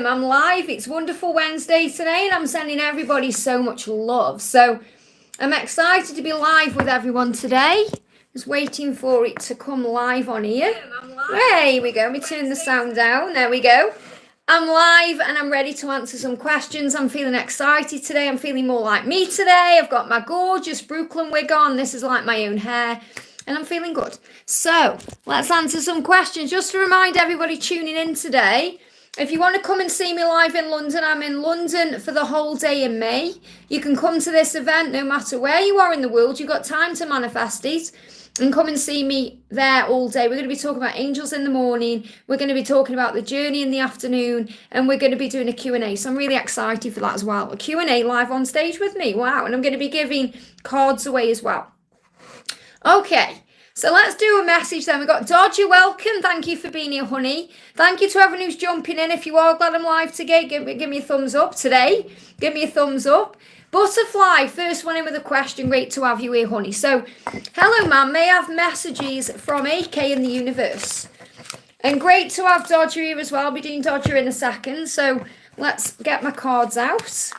I'm live. It's Wonderful Wednesday today, and I'm sending everybody so much love. So I'm excited to be live with everyone today. Just waiting for it to come live on here. There we go. Let me turn the sound down. There we go. I'm live and I'm ready to answer some questions. I'm feeling excited today. I'm feeling more like me today. I've got my gorgeous Brooklyn wig on. This is like my own hair. And I'm feeling good. So let's answer some questions. Just to remind everybody tuning in today, if you want to come and see me live in London, I'm in London for the whole day in May. You can come to this event no matter where you are in the world. You've got time to manifest it and come and see me there all day. We're going to be talking about angels in the morning. We're going to be talking about the journey in the afternoon. And we're going to be doing a Q&A. So I'm really excited for that as well. A Q&A live on stage with me. Wow. And I'm going to be giving cards away as well. Okay. So let's do a message then. We've got Dodger, welcome. Thank you for being here, honey. Thank you to everyone who's jumping in. If you are glad I'm live today, give me a thumbs up today. Give me a thumbs up. Butterfly, first one in with a question. Great to have you here, honey. So, hello, ma'am. May I have messages from AK in the universe? And great to have Dodger here as well. I'll be doing Dodger in a second. So, let's get my cards out.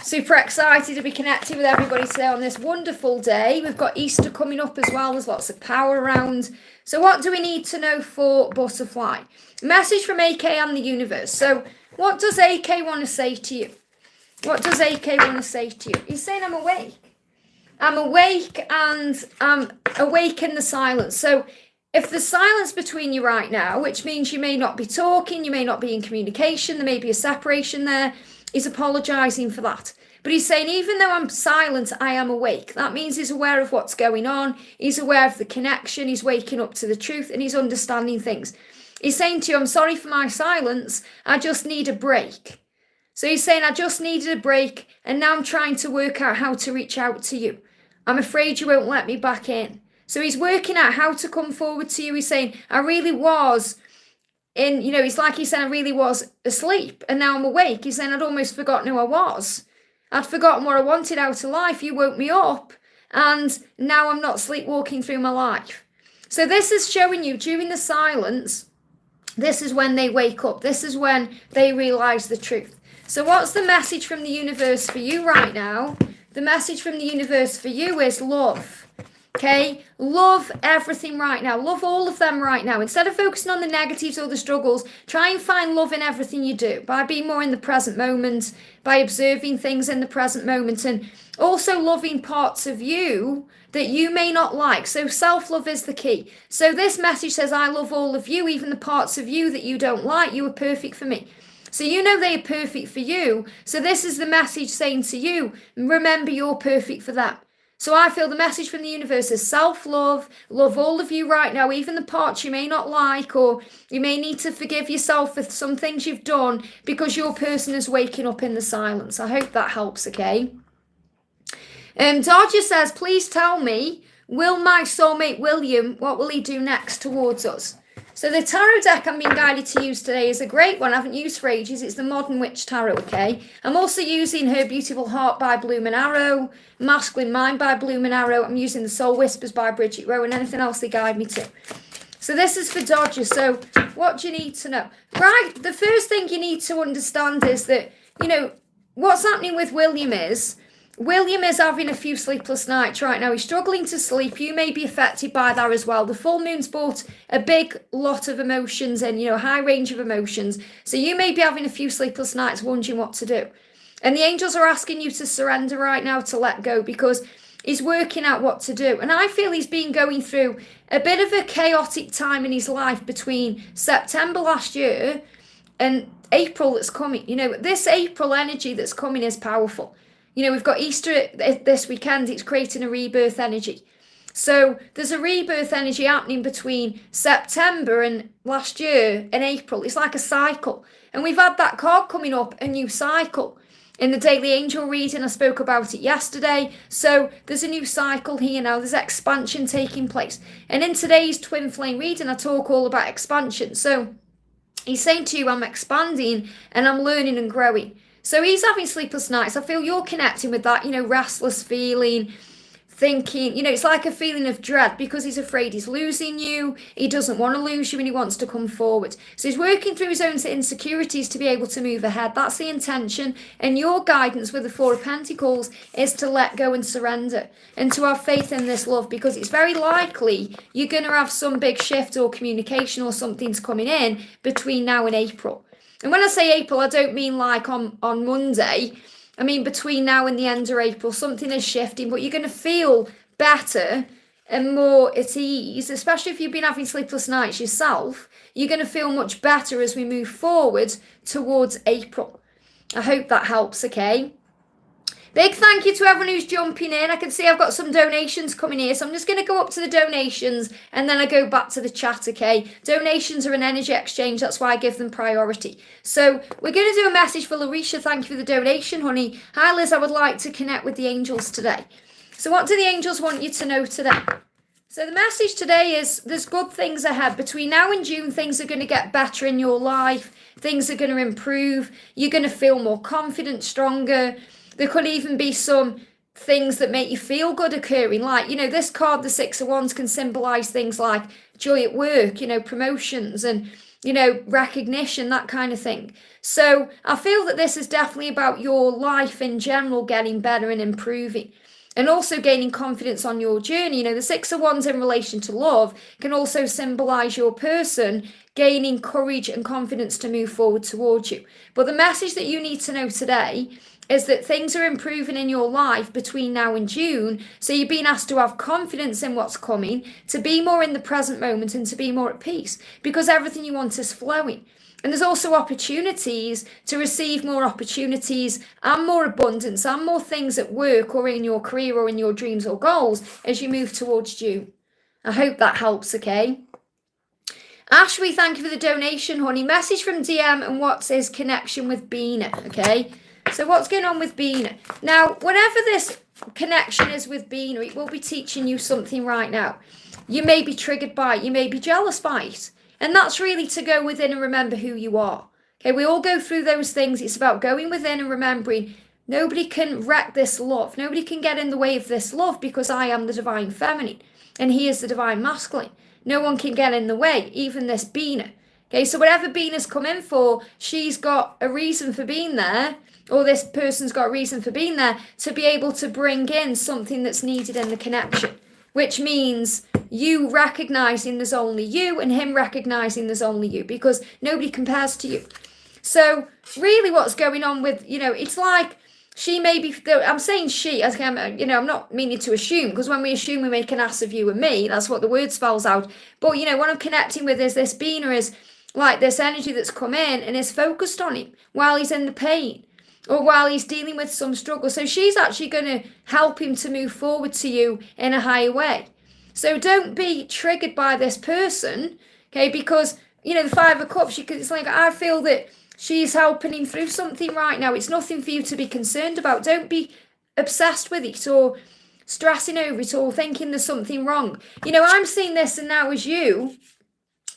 Super excited to be connected with everybody today on this wonderful day. We've got Easter coming up as well. There's lots of power around. So what do we need to know for Butterfly? Message from AK and the universe. So what does AK want to say to you? What does AK want to say to you? He's saying I'm awake. I'm awake and I'm awake in the silence. So if there's silence between you right now, which means you may not be talking, you may not be in communication, there may be a separation there, he's apologising for that. But he's saying, even though I'm silent, I am awake. That means he's aware of what's going on. He's aware of the connection. He's waking up to the truth and he's understanding things. He's saying to you, I'm sorry for my silence. I just need a break. So he's saying, I just needed a break. And now I'm trying to work out how to reach out to you. I'm afraid you won't let me back in. So he's working out how to come forward to you. He's saying, I really was it's like he said, I really was asleep and now I'm awake. He's saying, I'd almost forgotten who I was. I'd forgotten what I wanted out of life. You woke me up and now I'm not sleepwalking through my life. So this is showing you during the silence, this is when they wake up. This is when they realize the truth. So what's the message from the universe for you right now? The message from the universe for you is love. Okay, love everything right now. Love all of them right now. Instead of focusing on the negatives or the struggles, try and find love in everything you do by being more in the present moment, by observing things in the present moment, and also loving parts of you that you may not like. So self-love is the key. So this message says, I love all of you, even the parts of you that you don't like. You are perfect for me. So you know they are perfect for you. So this is the message saying to you, remember you're perfect for them. So I feel the message from the universe is self-love, love all of you right now, even the parts you may not like, or you may need to forgive yourself for some things you've done because your person is waking up in the silence. I hope that helps, okay? Dodger says, please tell me, will my soulmate William, what will he do next towards us? So the tarot deck I'm being guided to use today is a great one I haven't used for ages. It's the Modern Witch Tarot, okay? I'm also using Her Beautiful Heart by Bloom and Arrow, Masculine Mind by Bloom and Arrow. I'm using the Soul Whispers by Bridget Rowe and anything else they guide me to. So this is for Dodger. So what do you need to know? Right, the first thing you need to understand is that, what's happening with William is having a few sleepless nights right now. He's struggling to sleep. You may be affected by that as well. The full moon's brought a big lot of emotions and, a high range of emotions. So you may be having a few sleepless nights wondering what to do. And the angels are asking you to surrender right now, to let go, because he's working out what to do. And I feel he's been going through a bit of a chaotic time in his life between September last year and April that's coming. This April energy that's coming is powerful. We've got Easter this weekend. It's creating a rebirth energy. So there's a rebirth energy happening between September and last year and April. It's like a cycle. And we've had that card coming up, a new cycle. In the Daily Angel reading, I spoke about it yesterday. So there's a new cycle here now. There's expansion taking place. And in today's Twin Flame reading, I talk all about expansion. So he's saying to you, I'm expanding and I'm learning and growing. So he's having sleepless nights. I feel you're connecting with that, restless feeling thinking, it's like a feeling of dread because he's afraid he's losing you. He doesn't want to lose you and he wants to come forward. So he's working through his own insecurities to be able to move ahead. That's the intention. And your guidance with the Four of Pentacles is to let go and surrender and to have faith in this love, because it's very likely you're going to have some big shift or communication or something's coming in between now and April. And when I say April, I don't mean like on Monday. I mean, between now and the end of April, something is shifting, but you're going to feel better and more at ease, especially if you've been having sleepless nights yourself. You're going to feel much better as we move forward towards April. I hope that helps, okay? Big thank you to everyone who's jumping in. I can see I've got some donations coming here, so I'm just going to go up to the donations and then I go back to the chat, okay? Donations are an energy exchange, that's why I give them priority. So we're going to do a message for Lisha. Thank you for the donation, honey. Hi, Liz, I would like to connect with the angels today. So what do the angels want you to know today? So the message today is there's good things ahead. Between now and June, things are going to get better in your life. Things are going to improve. You're going to feel more confident, stronger. There could even be some things that make you feel good occurring. Like, this card, the Six of Wands, can symbolize things like joy at work, promotions and, recognition, that kind of thing. So I feel that this is definitely about your life in general getting better and improving. And also gaining confidence on your journey. The Six of Wands in relation to love can also symbolize your person gaining courage and confidence to move forward towards you. But the message that you need to know today is that things are improving in your life between now and June. So you're being asked to have confidence in what's coming, to be more in the present moment and to be more at peace, because everything you want is flowing. And there's also opportunities to receive more opportunities and more abundance and more things at work or in your career or in your dreams or goals as you move towards June. I hope that helps, okay? Ashwi, thank you for the donation, honey. Message from DM and what's his connection with Bina, okay? So what's going on with Bina? Now, whatever this connection is with Bina, it will be teaching you something right now. You may be triggered by it. You may be jealous by it. And that's really to go within and remember who you are. Okay, we all go through those things. It's about going within and remembering nobody can wreck this love. Nobody can get in the way of this love because I am the divine feminine and he is the divine masculine. No one can get in the way, even this Bina. Okay, so whatever Bina's come in for, she's got a reason for being there, or this person's got a reason for being there to be able to bring in something that's needed in the connection, which means you recognizing there's only you and him recognizing there's only you, because nobody compares to you. So really what's going on with, it's like she may be, I'm saying she, I'm not meaning to assume, because when we assume we make an ass of you and me, that's what the word spells out. But, what I'm connecting with is this Bina is like this energy that's come in and is focused on him while he's in the pain or while he's dealing with some struggle. So she's actually going to help him to move forward to you in a higher way. So don't be triggered by this person, okay, because, the Five of Cups, it's like, I feel that she's helping him through something right now. It's nothing for you to be concerned about. Don't be obsessed with it or stressing over it or thinking there's something wrong. I'm seeing this and now as you,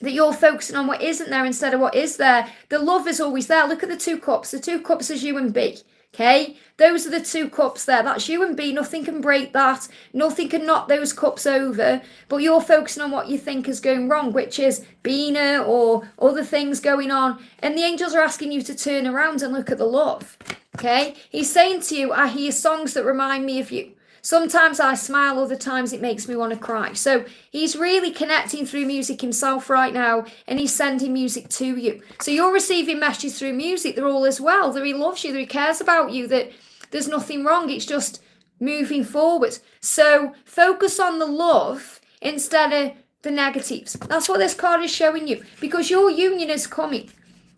that you're focusing on what isn't there instead of what is there. The love is always there. Look at the Two Cups. The Two Cups is you and B. Okay, those are the Two Cups there. That's you and B. Nothing can break that. Nothing can knock those cups over. But you're focusing on what you think is going wrong, which is Bina or other things going on. And the angels are asking you to turn around and look at the love. Okay, he's saying to you, I hear songs that remind me of you. Sometimes I smile, other times it makes me want to cry. So he's really connecting through music himself right now, and he's sending music to you. So you're receiving messages through music. They're all as well. That he loves you, that he cares about you, that there's nothing wrong. It's just moving forward. So focus on the love instead of the negatives. That's what this card is showing you, because your union is coming.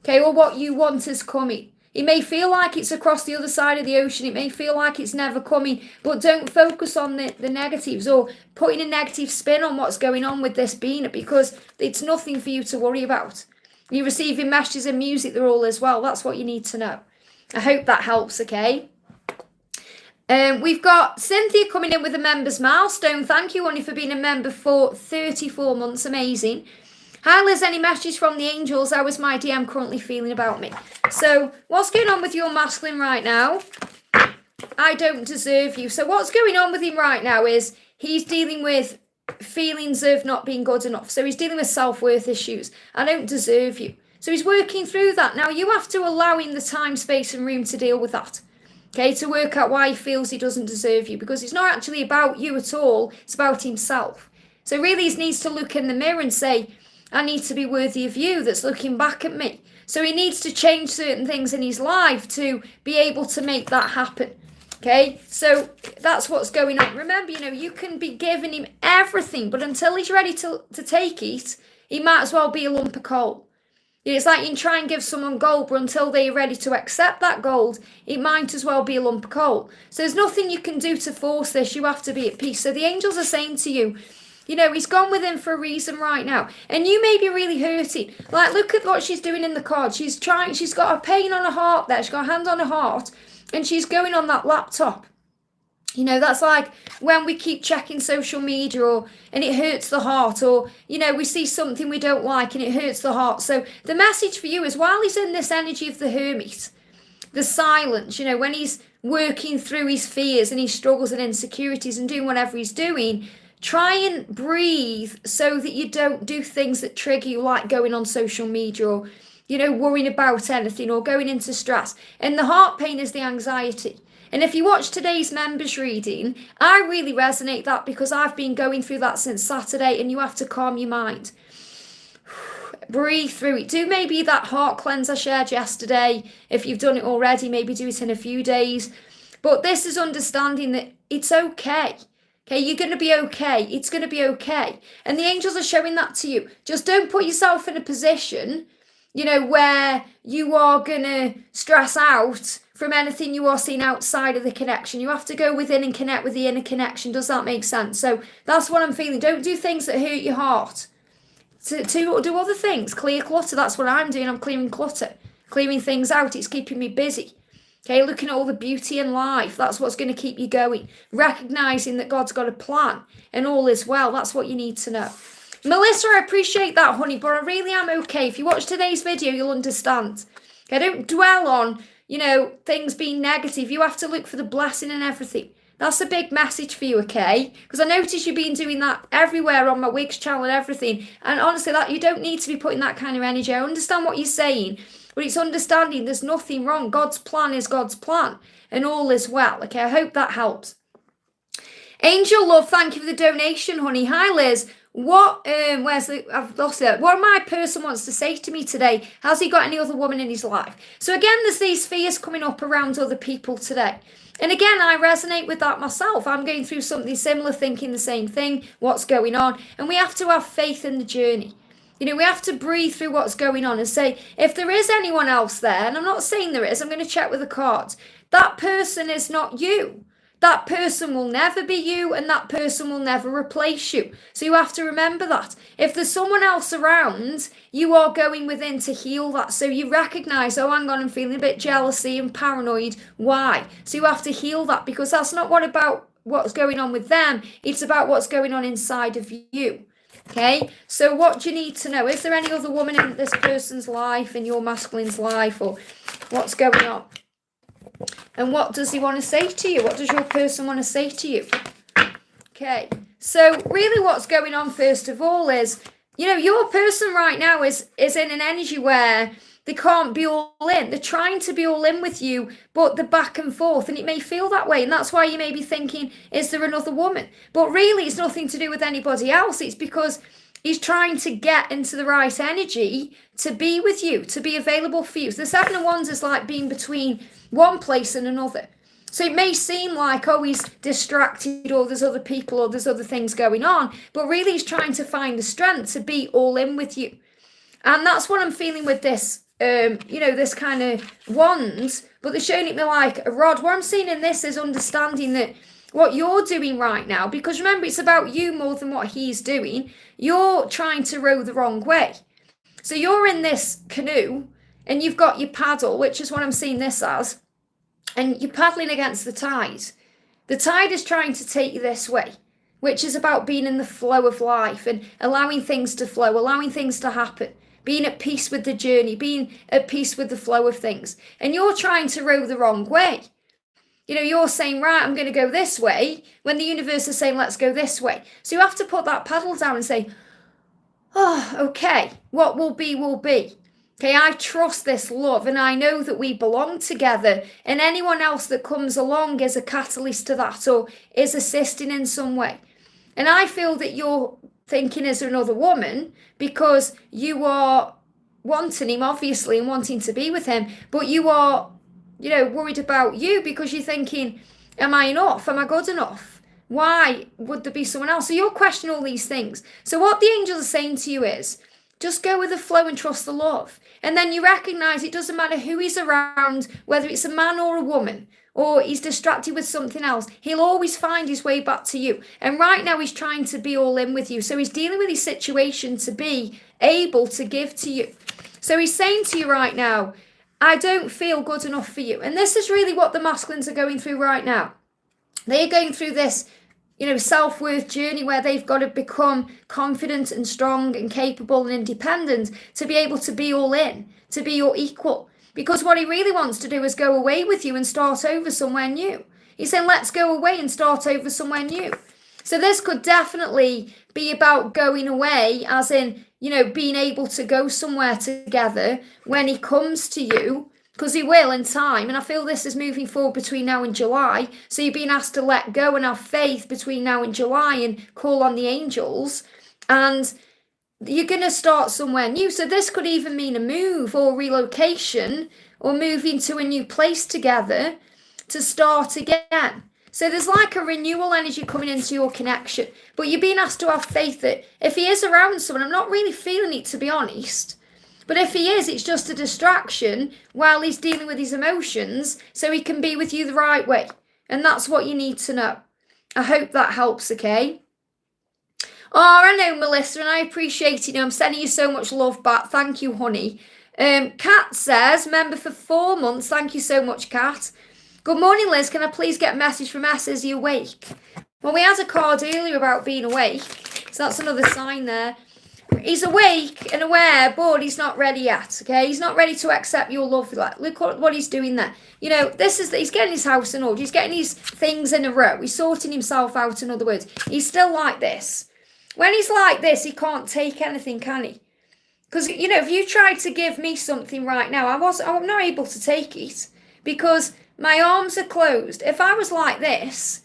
Okay, or what you want is coming. It may feel like it's across the other side of the ocean. It may feel like it's never coming. But don't focus on the negatives or putting a negative spin on what's going on with this Bina, because it's nothing for you to worry about. You're receiving messages and music. They're all as well. That's what you need to know. I hope that helps, okay? We've got Cynthia coming in with a member's milestone. Thank you, honey, for being a member for 34 months. Amazing. Hi, Liz, any messages from the angels? How is my DM currently feeling about me? So, what's going on with your masculine right now? I don't deserve you. So what's going on with him right now is he's dealing with feelings of not being good enough. So he's dealing with self-worth issues. I don't deserve you. So he's working through that. Now you have to allow him the time, space and room to deal with that. Okay, to work out why he feels he doesn't deserve you, because it's not actually about you at all. It's about himself. So really he needs to look in the mirror and say, I need to be worthy of you that's looking back at me. So he needs to change certain things in his life to be able to make that happen. Okay, so that's what's going on. Remember, you can be giving him everything, but until he's ready to take it, he might as well be a lump of coal. It's like you can try and give someone gold, but until they're ready to accept that gold, it might as well be a lump of coal. So there's nothing you can do to force this. You have to be at peace. So the angels are saying to you, he's gone with him for a reason right now. And you may be really hurting. Like, look at what she's doing in the card. She's got a pain on her heart there. She's got a hand on her heart. And she's going on that laptop. That's like when we keep checking social media and it hurts the heart, or, we see something we don't like and it hurts the heart. So the message for you is, while he's in this energy of the hermit, the silence, when he's working through his fears and his struggles and insecurities and doing whatever he's doing, try and breathe so that you don't do things that trigger you, like going on social media or, worrying about anything or going into stress. And the heart pain is the anxiety. And if you watch today's members reading, I really resonate that, because I've been going through that since Saturday, and you have to calm your mind. Breathe through it. Do maybe that heart cleanse I shared yesterday. If you've done it already, maybe do it in a few days. But this is understanding that it's okay. Okay, you're going to be okay. It's going to be okay. And the angels are showing that to you. Just don't put yourself in a position, where you are going to stress out from anything you are seeing outside of the connection. You have to go within and connect with the inner connection. Does that make sense? So that's what I'm feeling. Don't do things that hurt your heart. To do other things. Clear clutter. That's what I'm doing. I'm clearing clutter. Clearing things out. It's keeping me busy. Okay, looking at all the beauty in life. That's what's going to keep you going. Recognizing that God's got a plan and all is well. That's what you need to know. Melissa, I appreciate that, honey, but I really am okay. If you watch today's video, you'll understand. Okay, don't dwell on, things being negative. You have to look for the blessing in everything. That's a big message for you, okay? Because I notice you've been doing that everywhere on my Wigs channel and everything. And honestly, that you don't need to be putting that kind of energy. I understand what you're saying, but it's understanding there's nothing wrong. God's plan is God's plan, and all is well. Okay, I hope that helps. Angel Love, thank you for the donation, honey. Hi, Liz. I've lost it. What my person wants to say to me today? Has he got any other woman in his life? So again, there's these fears coming up around other people today. And again, I resonate with that myself. I'm going through something similar, thinking the same thing. What's going on? And we have to have faith in the journey. We have to breathe through what's going on and say, if there is anyone else there, and I'm not saying there is, I'm going to check with the cards. That person is not you. That person will never be you, and that person will never replace you. So you have to remember that. If there's someone else around, you are going within to heal that. So you recognize, oh, hang on, I'm feeling a bit jealousy and paranoid. Why? So you have to heal that, because that's not about what's going on with them. It's about what's going on inside of you. Okay, so what do you need to know? Is there any other woman in this person's life, in your masculine's life, or what's going on? And what does he want to say to you? What does your person want to say to you? Okay, so really what's going on first of all is, your person right now is in an energy where they can't be all in. They're trying to be all in with you, but they're back and forth, and it may feel that way. And that's why you may be thinking, is there another woman? But really it's nothing to do with anybody else. It's because he's trying to get into the right energy to be with you, to be available for you. So the Seven of Wands is like being between one place and another. So it may seem like, oh, he's distracted, or there's other people, or there's other things going on. But really he's trying to find the strength to be all in with you. And that's what I'm feeling with this, this kind of wands. But they're showing it me like a rod. What I'm seeing in this is understanding that what you're doing right now, because remember, it's about you more than what he's doing. You're trying to row the wrong way. So you're in this canoe and you've got your paddle, which is what I'm seeing this as, and you're paddling against the tide. The tide is trying to take you this way, which is about being in the flow of life and allowing things to flow, allowing things to happen, being at peace with the journey, being at peace with the flow of things. And you're trying to row the wrong way. you're saying, right, I'm going to go this way, when the universe is saying, let's go this way. So you have to put that paddle down and say, oh, okay, what will be, will be. Okay, I trust this love and I know that we belong together, and anyone else that comes along is a catalyst to that or is assisting in some way. And I feel that you're thinking as another woman because you are wanting him, obviously, and wanting to be with him, but you are, worried about you because you're thinking, am I enough? Am I good enough? Why would there be someone else? So you're questioning all these things. So what the angels are saying to you is, just go with the flow and trust the love. And then you recognize it doesn't matter who he's around, whether it's a man or a woman, or he's distracted with something else. He'll always find his way back to you. And right now he's trying to be all in with you. So he's dealing with his situation to be able to give to you. So he's saying to you right now, I don't feel good enough for you. And this is really what the masculines are going through right now. They are going through this self-worth journey where they've got to become confident and strong and capable and independent to be able to be all in, to be your equal. Because what he really wants to do is go away with you and start over somewhere new. He's saying, let's go away and start over somewhere new. So this could definitely be about going away, as in, being able to go somewhere together when he comes to you, because he will in time. And I feel this is moving forward between now and July. So you're being asked to let go and have faith between now and July and call on the angels. And you're going to start somewhere new. So this could even mean a move or relocation or moving to a new place together to start again. So there's like a renewal energy coming into your connection. But you're being asked to have faith that if he is around someone, I'm not really feeling it, to be honest. But if he is, it's just a distraction while he's dealing with his emotions so he can be with you the right way. And that's what you need to know. I hope that helps, okay? Oh, I know, Melissa, and I appreciate it. I'm sending you so much love back. Thank you, honey. Kat says, member for 4 months. Thank you so much, Kat. Good morning, Liz. Can I please get a message from S? Is he awake? Well, we had a card earlier about being awake. So that's another sign there. He's awake and aware, but he's not ready yet, okay? He's not ready to accept your love. Like, look what he's doing there. He's getting his house in order. He's getting his things in a row. He's sorting himself out, in other words. He's still like this. When he's like this, he can't take anything, can he? Because, if you tried to give me something right now, I'm not able to take it because my arms are closed. If I was like this,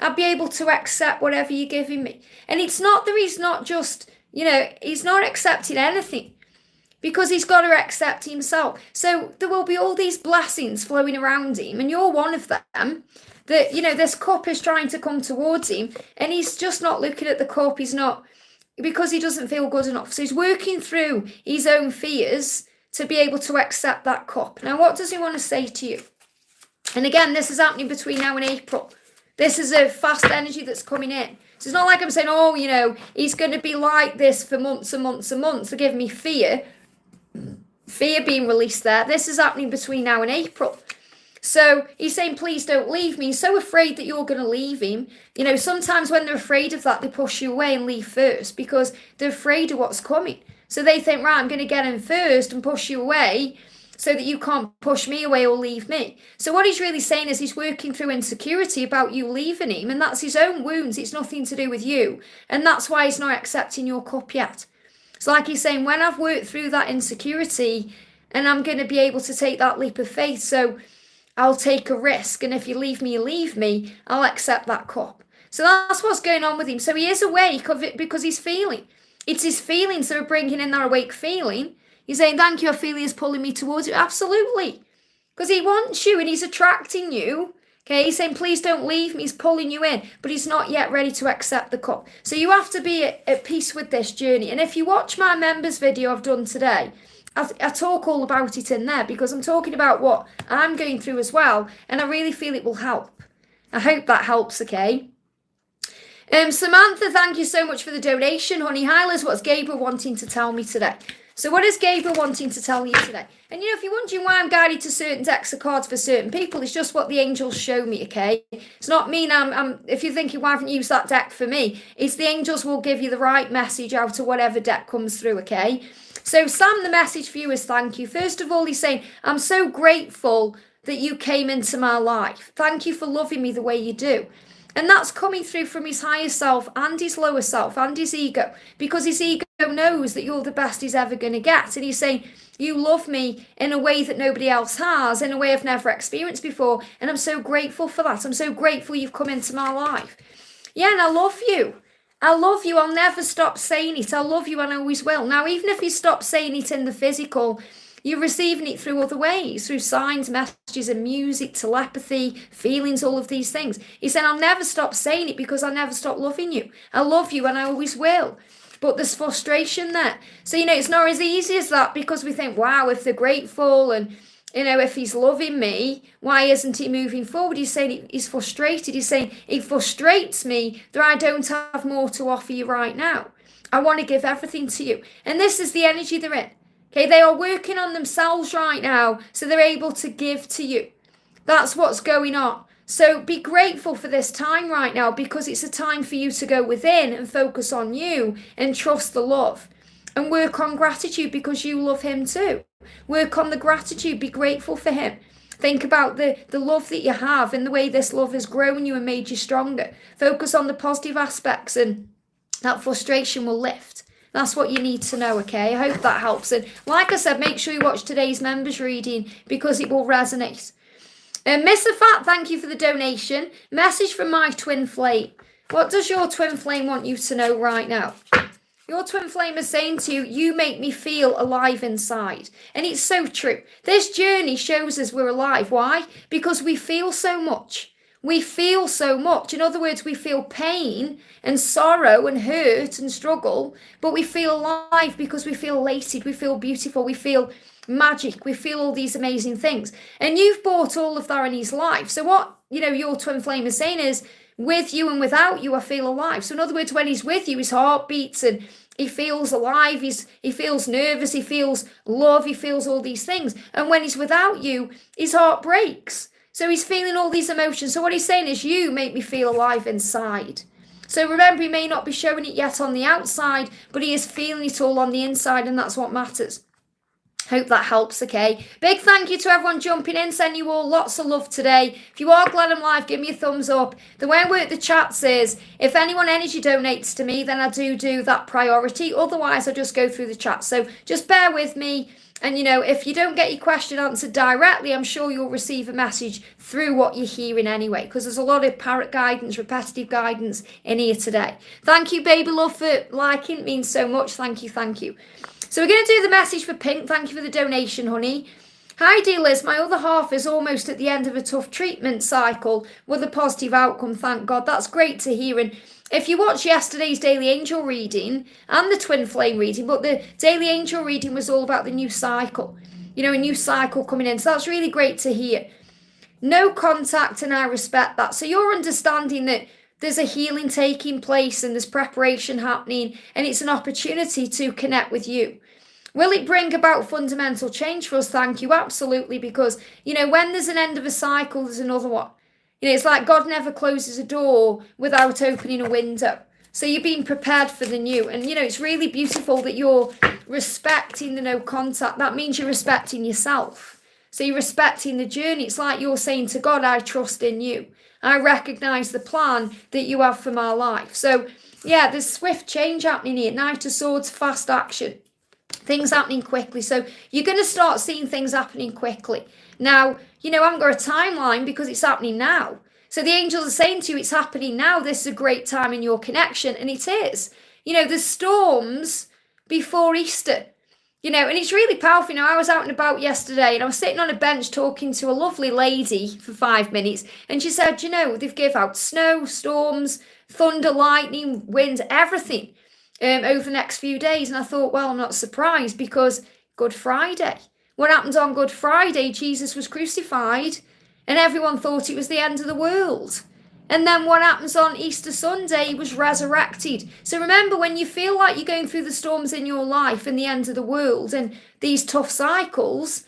I'd be able to accept whatever you're giving me. And it's not that he's not just, he's not accepting anything because he's got to accept himself. So there will be all these blessings flowing around him, and you're one of them. That, this cup is trying to come towards him, and he's just not looking at the cup. He's not, because he doesn't feel good enough. So he's working through his own fears to be able to accept that cup. Now, what does he want to say to you? And again, this is happening between now and April. This is a fast energy that's coming in. So it's not like I'm saying, he's going to be like this for months and months and months. They're giving me fear being released there. This is happening between now and April. So he's saying, please don't leave me. He's so afraid that you're going to leave him. Sometimes when they're afraid of that, they push you away and leave first because they're afraid of what's coming. So they think, right, I'm going to get him first and push you away so that you can't push me away or leave me. So what he's really saying is he's working through insecurity about you leaving him, and that's his own wounds. It's nothing to do with you. And that's why he's not accepting your cup yet. So like he's saying, when I've worked through that insecurity and I'm going to be able to take that leap of faith, so I'll take a risk, and if you leave me, I'll accept that cup. So that's what's going on with him. So he is awake of it because he's feeling. It's his feelings that are bringing in that awake feeling. He's saying, thank you, I feel he's pulling me towards you. Absolutely. Because he wants you and he's attracting you. Okay, he's saying, please don't leave me. He's pulling you in, but he's not yet ready to accept the cup. So you have to be at peace with this journey. And if you watch my members video I've done today, I talk all about it in there because I'm talking about what I'm going through as well. And I really feel it will help. I hope that helps, okay? Samantha, thank you so much for the donation, honey. Hi, Liz, what's Gabriel wanting to tell me today? So what is Gabriel wanting to tell you today? And if you're wondering why I'm guided to certain decks of cards for certain people, it's just what the angels show me, okay? It's not me. If you're thinking, why haven't you used that deck for me? It's the angels will give you the right message out of whatever deck comes through, okay? So Sam, the message for you is thank you. First of all, he's saying, I'm so grateful that you came into my life. Thank you for loving me the way you do. And that's coming through from his higher self and his lower self and his ego, because his ego knows that you're the best he's ever going to get. And he's saying, you love me in a way that nobody else has, in a way I've never experienced before. And I'm so grateful for that. I'm so grateful you've come into my life. Yeah, and I love you. I love you. I'll never stop saying it. I love you and I always will. Now, even if you stop saying it in the physical, you're receiving it through other ways, through signs, messages and music, telepathy, feelings, all of these things. He said, I'll never stop saying it because I'll never stop loving you. I love you and I always will. But there's frustration there. So, it's not as easy as that, because we think, wow, if they're grateful and, if he's loving me, why isn't he moving forward? He's saying he's frustrated. He's saying, it frustrates me that I don't have more to offer you right now. I want to give everything to you. And this is the energy they're in. Okay, they are working on themselves right now, so they're able to give to you. That's what's going on. So be grateful for this time right now, because it's a time for you to go within and focus on you and trust the love. And work on gratitude, because you love him too. Work on the gratitude. Be grateful for him. Think about the love that you have and the way this love has grown you and made you stronger. Focus on the positive aspects, and that frustration will lift. That's what you need to know, okay? I hope that helps. And like I said, make sure you watch today's members reading, because it will resonate. Mr. Fat, thank you for the donation. Message from my twin flame. What does your twin flame want you to know right now? Your twin flame is saying to you, you make me feel alive inside. And it's so true. This journey shows us we're alive. Why? Because we feel so much. We feel so much. In other words, we feel pain and sorrow and hurt and struggle, but we feel alive because we feel elated, we feel beautiful, we feel magic, we feel all these amazing things. And you've brought all of that in his life. So what, your twin flame is saying is, with you and without you, I feel alive. So in other words, when he's with you, his heart beats and he feels alive, he feels nervous, he feels love, he feels all these things. And when he's without you, his heart breaks. So he's feeling all these emotions. So what he's saying is, you make me feel alive inside. So remember, he may not be showing it yet on the outside, but he is feeling it all on the inside, and that's what matters. Hope that helps, okay? Big thank you to everyone jumping in. Send you all lots of love today. If you are glad I'm live, give me a thumbs up. The way I work the chats is, if anyone energy donates to me, then I do that priority. Otherwise, I just go through the chat. So just bear with me. And, if you don't get your question answered directly, I'm sure you'll receive a message through what you're hearing anyway, because there's a lot of parrot guidance, repetitive guidance in here today. Thank you, baby love, for liking. It means so much. Thank you, thank you. So we're going to do the message for Pink. Thank you for the donation, honey. Hi, dear Liz. My other half is almost at the end of a tough treatment cycle with a positive outcome. Thank God. That's great to hear. And if you watched yesterday's Daily Angel reading and the Twin Flame reading, but the Daily Angel reading was all about the new cycle. A new cycle coming in. So that's really great to hear. No contact, and I respect that. So you're understanding that there's a healing taking place and there's preparation happening, and it's an opportunity to connect with you. Will it bring about fundamental change for us? Thank you. Absolutely. Because, when there's an end of a cycle, there's another one. It's like God never closes a door without opening a window. So you're being prepared for the new. And, it's really beautiful that you're respecting the no contact. That means you're respecting yourself. So you're respecting the journey. It's like you're saying to God, I trust in you. I recognize the plan that you have for my life. So, yeah, there's swift change happening here. Knight of Swords, fast action. Things happening quickly. So you're going to start seeing things happening quickly. Now, I haven't got a timeline because it's happening now. So the angels are saying to you, it's happening now. This is a great time in your connection. And it is. There's storms before Easter. And it's really powerful. I was out and about yesterday and I was sitting on a bench talking to a lovely lady for 5 minutes. And she said, they've give out snow, storms, thunder, lightning, wind, everything over the next few days. And I thought, well, I'm not surprised, because Good Friday. What happened on Good Friday? Jesus was crucified and everyone thought it was the end of the world. And then what happens on Easter Sunday? He was resurrected. So remember, when you feel like you're going through the storms in your life and the end of the world and these tough cycles,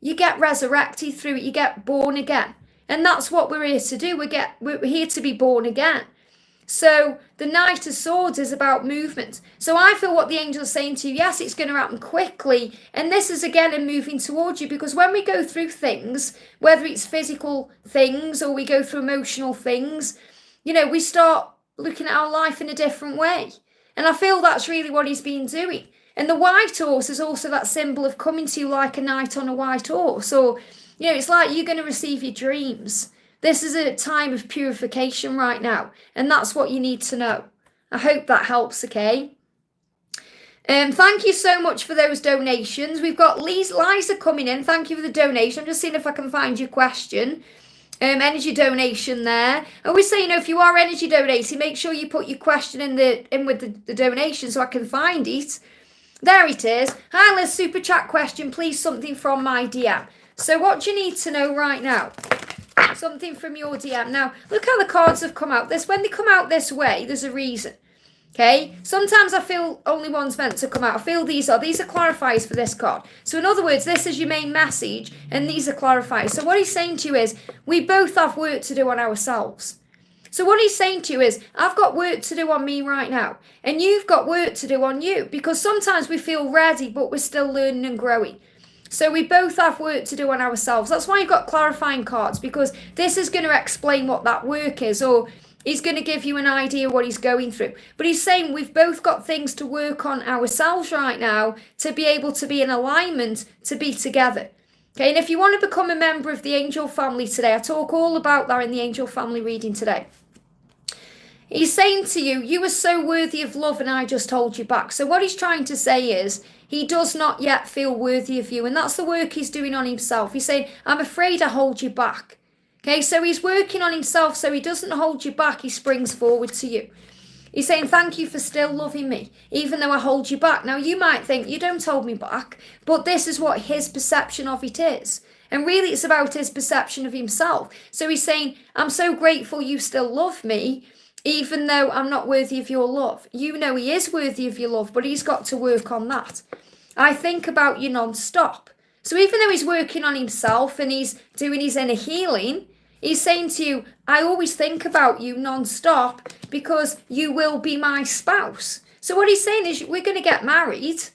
you get resurrected through it. You get born again. And that's what we're here to do. We're here to be born again. So the Knight of Swords is about movement. So I feel what the angel is saying to you, yes, it's going to happen quickly. And this is again in moving towards you, because when we go through things, whether it's physical things or we go through emotional things, we start looking at our life in a different way. And I feel that's really what he's been doing. And the white horse is also that symbol of coming to you like a knight on a white horse. Or, it's like you're going to receive your dreams. This is a time of purification right now. And that's what you need to know. I hope that helps, okay? Thank you so much for those donations. We've got Liza coming in. Thank you for the donation. I'm just seeing if I can find your question. Energy donation there. I always say, if you are energy donating, make sure you put your question in with the donation so I can find it. There it is. Hi, Liz, super chat question. Please, something from my DM. So what do you need to know right now? Something from your DM. Now, look how the cards have come out. When they come out this way, there's a reason. Okay? Sometimes I feel only one's meant to come out. I feel these are clarifiers for this card. So in other words, this is your main message, and these are clarifiers. So what he's saying to you is, we both have work to do on ourselves. So what he's saying to you is, I've got work to do on me right now, and you've got work to do on you, because sometimes we feel ready, but we're still learning and growing. So we both have work to do on ourselves. That's why you've got clarifying cards, because this is going to explain what that work is, or he's going to give you an idea what he's going through. But he's saying we've both got things to work on ourselves right now to be able to be in alignment, to be together. Okay, and if you want to become a member of the angel family today, I talk all about that in the angel family reading today. He's saying to you, you are so worthy of love and I just hold you back. So what he's trying to say is, he does not yet feel worthy of you. And that's the work he's doing on himself. He's saying, I'm afraid I hold you back. Okay, so he's working on himself so he doesn't hold you back. He springs forward to you. He's saying, thank you for still loving me, even though I hold you back. Now, you might think, you don't hold me back, but this is what his perception of it is. And really, it's about his perception of himself. So he's saying, I'm so grateful you still love me, even though I'm not worthy of your love. He is worthy of your love, but he's got to work on that. I think about you non-stop. So even though he's working on himself and he's doing his inner healing, he's saying to you, I always think about you non-stop because you will be my spouse. So what he's saying is, we're going to get married.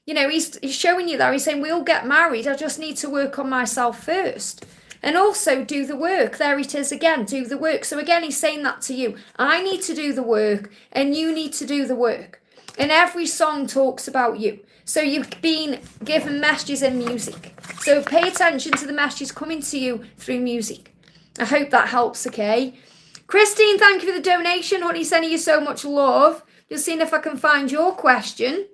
He's showing you that. He's saying, we'll get married. I just need to work on myself first. And also do the work. There it is again, do the work. So again, he's saying that to you. I need to do the work and you need to do the work. And every song talks about you. So you've been given messages in music. So pay attention to the messages coming to you through music. I hope that helps, okay? Christine, thank you for the donation. Honey, sending you so much love. Just seeing if I can find your question.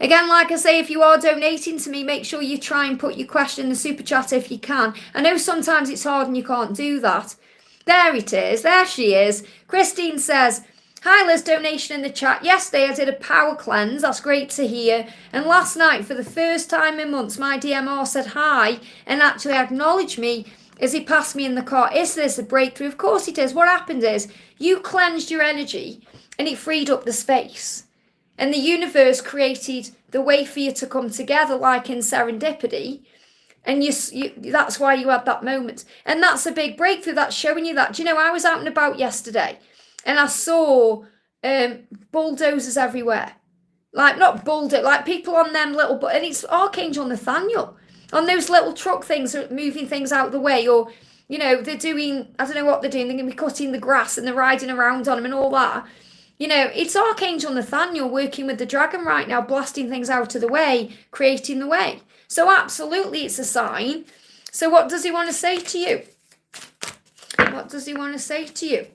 Again, like I say, if you are donating to me, make sure you try and put your question in the super chat if you can. I know sometimes it's hard and you can't do that. There it is. There she is. Christine says, hi Liz, donation in the chat. Yesterday I did a power cleanse. That's great to hear. And last night, for the first time in months, my DMR said hi and actually acknowledged me as he passed me in the car. Is this a breakthrough? Of course it is. What happened is you cleansed your energy and it freed up the space. And the universe created the way for you to come together, like in serendipity. And that's why you had that moment. And that's a big breakthrough. That's showing you that. Do you know, I was out and about yesterday and I saw bulldozers everywhere. Not bulldozer, like people on them little, and it's Archangel Nathaniel. On those little truck things, moving things out of the way, or, they're doing, I don't know what they're doing. They're going to be cutting the grass and they're riding around on them and all that. It's Archangel Nathaniel working with the dragon right now, blasting things out of the way, creating the way. So absolutely it's a sign. So what does he want to say to you? What does he want to say to you?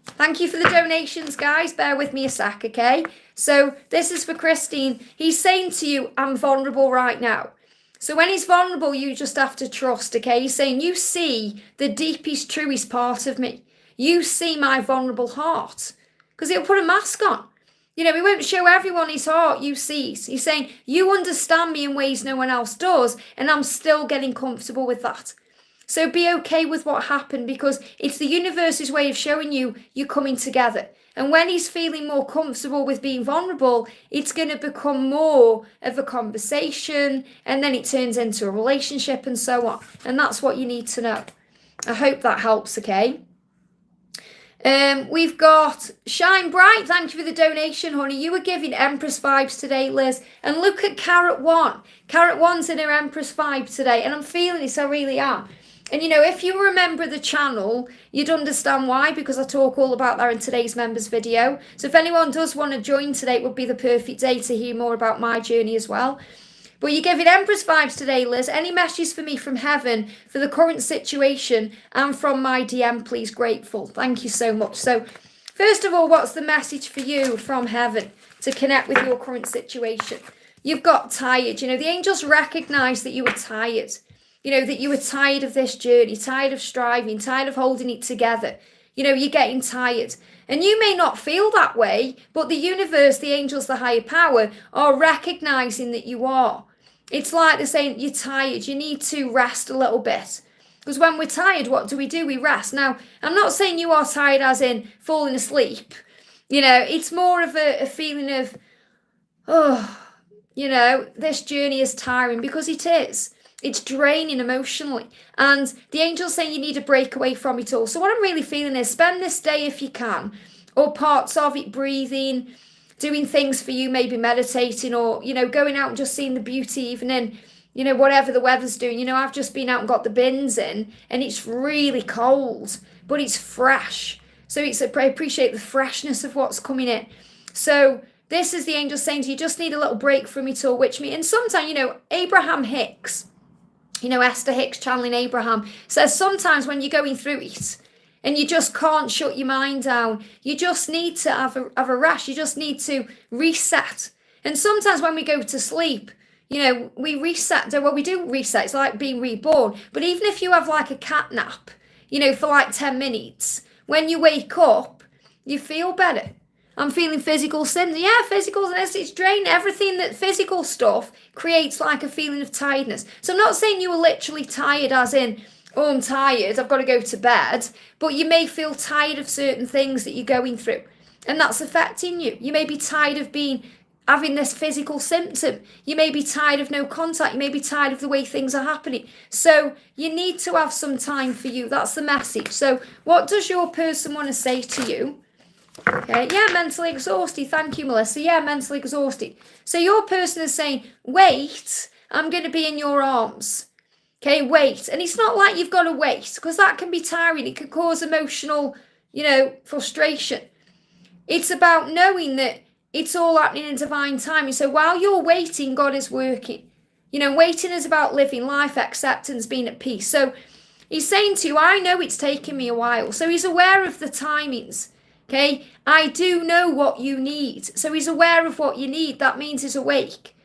Thank you for the donations, guys. Bear with me a sec, okay? So this is for Christine. He's saying to you, I'm vulnerable right now. So when he's vulnerable, you just have to trust, okay? He's saying, you see the deepest, truest part of me. You see my vulnerable heart. Because he'll put a mask on. He won't show everyone his heart. You see. He's saying, you understand me in ways no one else does, and I'm still getting comfortable with that. So be okay with what happened, because it's the universe's way of showing you you're coming together. And when he's feeling more comfortable with being vulnerable, it's going to become more of a conversation, and then it turns into a relationship and so on. And that's what you need to know. I hope that helps, okay? We've got Shine Bright. Thank you for the donation, honey. You were giving Empress vibes today, Liz. And look at Carrot One. Carrot One's in her Empress vibe today. And I'm feeling this, I really am. And if you remember the channel, you'd understand why, because I talk all about that in today's members video. So if anyone does want to join today, it would be the perfect day to hear more about my journey as well. But you're giving Empress vibes today, Liz. Any messages for me from heaven for the current situation and from my DM, please? Grateful. Thank you so much. So first of all, what's the message for you from heaven to connect with your current situation? You've got tired. The angels recognize that you were tired. That you were tired of this journey, tired of striving, tired of holding it together. You're getting tired. And you may not feel that way, but the universe, the angels, the higher power are recognizing that you are. It's like they're saying, you're tired, you need to rest a little bit. Because when we're tired, what do? We rest. Now, I'm not saying you are tired as in falling asleep. It's more of a feeling of, this journey is tiring, because it is. It's draining emotionally. And the angel's saying you need a break away from it all. So what I'm really feeling is spend this day if you can, or parts of it breathing, doing things for you, maybe meditating, or, going out and just seeing the beauty, even in, whatever the weather's doing. I've just been out and got the bins in, and it's really cold, but it's fresh. So I appreciate the freshness of what's coming in. So this is the angel saying to you, just need a little break from it all, which means, and sometimes, Abraham Hicks, Esther Hicks channeling Abraham, says sometimes when you're going through it, and you just can't shut your mind down, you just need to have a rest. You just need to reset. And sometimes when we go to sleep, we reset. Well, we do reset. It's like being reborn. But even if you have like a cat nap, for like 10 minutes, when you wake up, you feel better. I'm feeling physical symptoms. Yeah, physical, it's draining. Everything that physical stuff creates like a feeling of tiredness. So I'm not saying you were literally tired as in, oh, I'm tired, I've got to go to bed. But you may feel tired of certain things that you're going through. And that's affecting you. You may be tired of having this physical symptom. You may be tired of no contact. You may be tired of the way things are happening. So you need to have some time for you. That's the message. So what does your person want to say to you? Okay, yeah, mentally exhausted. Thank you, Melissa. Yeah, mentally exhausted. So your person is saying, wait, I'm going to be in your arms. Okay, wait. And it's not like you've got to wait, because that can be tiring. It can cause emotional, frustration. It's about knowing that it's all happening in divine timing. So while you're waiting, God is working. Waiting is about living life, acceptance, being at peace. So he's saying to you, I know it's taken me a while. So he's aware of the timings. Okay, I do know what you need. So he's aware of what you need. That means he's awake.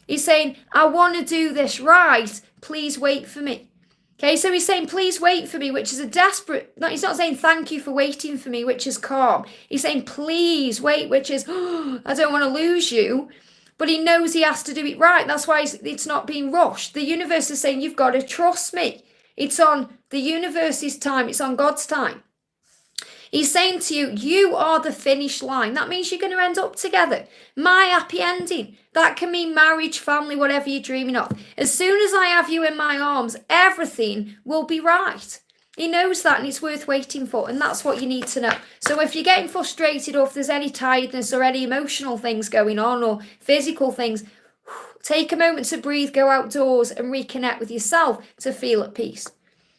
He's saying, I want to do this right. Please wait for me. Okay, so he's saying, please wait for me, which is a desperate, no, he's not saying thank you for waiting for me, which is calm. He's saying, please wait, which is, I don't want to lose you. But he knows he has to do it right. That's why it's not being rushed. The universe is saying, you've got to trust me. It's on the universe's time. It's on God's time. He's saying to you, you are the finish line. That means you're going to end up together. My happy ending. That can mean marriage, family, whatever you're dreaming of. As soon as I have you in my arms, everything will be right. He knows that, and it's worth waiting for. And that's what you need to know. So if you're getting frustrated, or if there's any tiredness or any emotional things going on, or physical things, take a moment to breathe, go outdoors and reconnect with yourself to feel at peace.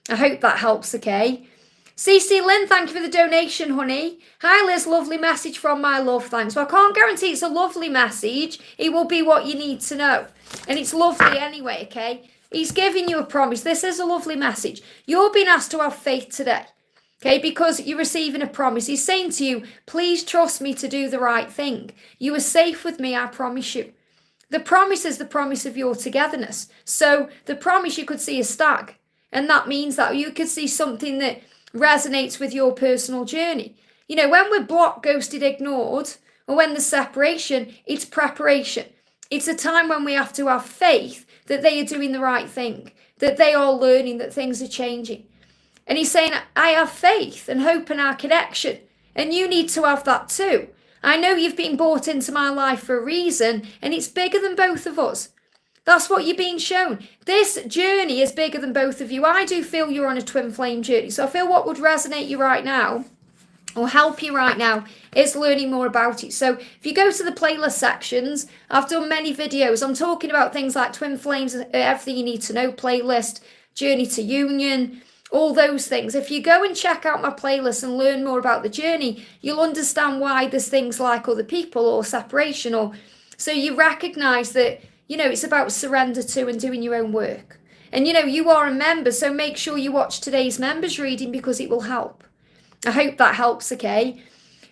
I hope that helps, okay? CC Lynn, thank you for the donation, honey. Hi, Liz, lovely message from my love, thanks. Well, I can't guarantee it's a lovely message. It will be what you need to know. And it's lovely anyway, okay? He's giving you a promise. This is a lovely message. You're being asked to have faith today, okay? Because you're receiving a promise. He's saying to you, please trust me to do the right thing. You are safe with me, I promise you. The promise is the promise of your togetherness. So the promise, you could see a stag. And that means that you could see something that resonates with your personal journey. When we're blocked, ghosted, ignored, or when there's separation, it's preparation. It's a time when we have to have faith that they are doing the right thing, that they are learning, that things are changing. And he's saying, I have faith and hope in our connection, and you need to have that too. I know you've been brought into my life for a reason, and it's bigger than both of us. That's what you're being shown. This journey is bigger than both of you. I do feel you're on a twin flame journey. So I feel what would resonate you right now or help you right now is learning more about it. So if you go to the playlist sections, I've done many videos. I'm talking about things like Twin Flames, Everything You Need to Know playlist, Journey to Union, all those things. If you go and check out my playlist and learn more about the journey, you'll understand why there's things like other people or separation, or so you recognize that, it's about surrender to and doing your own work. And you are a member, so make sure you watch today's members reading because it will help. I hope that helps, okay?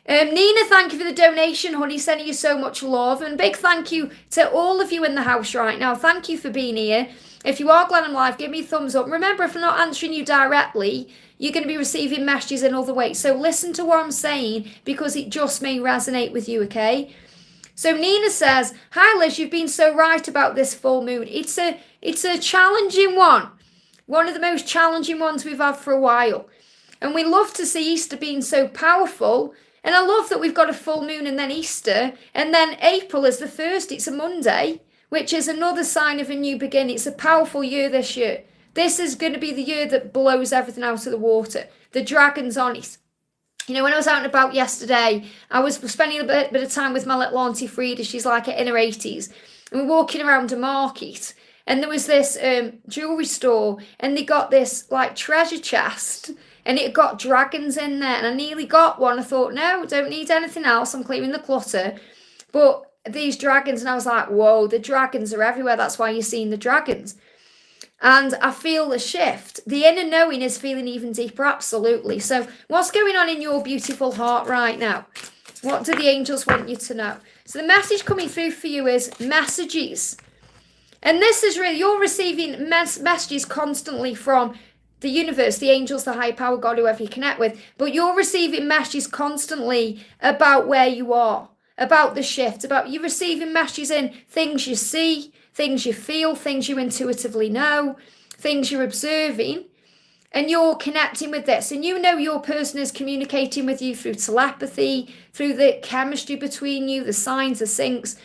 Nina, thank you for the donation, honey. Sending you so much love. And big thank you to all of you in the house right now. Thank you for being here. If you are glad I'm live, give me a thumbs up. Remember, if I'm not answering you directly, you're going to be receiving messages in other ways. So listen to what I'm saying because it just may resonate with you, okay? So Nina says, hi Liz, you've been so right about this full moon. It's a challenging one. One of the most challenging ones we've had for a while. And we love to see Easter being so powerful. And I love that we've got a full moon and then Easter. And then April is the 1st. It's a Monday, which is another sign of a new beginning. It's a powerful year this year. This is going to be the year that blows everything out of the water. The dragon's on it. When I was out and about yesterday, I was spending a bit of time with my little auntie Frida. She's like in her 80s. And we're walking around a market. And there was this jewellery store. And they got this like treasure chest. And it got dragons in there. And I nearly got one. I thought, no, don't need anything else. I'm clearing the clutter. But these dragons, and I was like, whoa, the dragons are everywhere. That's why you're seeing the dragons. And I feel the shift. The inner knowing is feeling even deeper, absolutely. So what's going on in your beautiful heart right now? What do the angels want you to know? So the message coming through for you is messages. And this is really, you're receiving messages constantly from the universe, the angels, the higher power, God, whoever you connect with. But you're receiving messages constantly about where you are, about the shift, about you receiving messages in things you see, things you feel, things you intuitively know, things you're observing, and you're connecting with this. And your person is communicating with you through telepathy, through the chemistry between you, the signs, the syncs.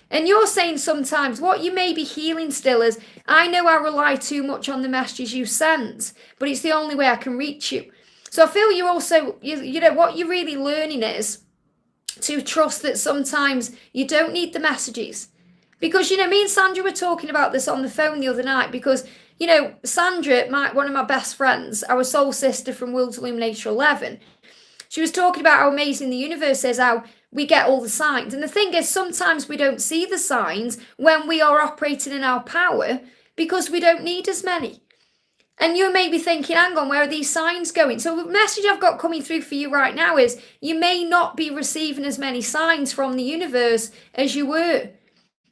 And you're saying sometimes what you may be healing still is, I know I rely too much on the messages you send, but it's the only way I can reach you. So I feel you're also, what you're really learning is to trust that sometimes you don't need the messages. Because, me and Sandra were talking about this on the phone the other night because, Sandra, one of my best friends, our soul sister from World's Illuminator 11, she was talking about how amazing the universe is, how we get all the signs. And the thing is, sometimes we don't see the signs when we are operating in our power because we don't need as many. And you may be thinking, hang on, where are these signs going? So the message I've got coming through for you right now is you may not be receiving as many signs from the universe as you were.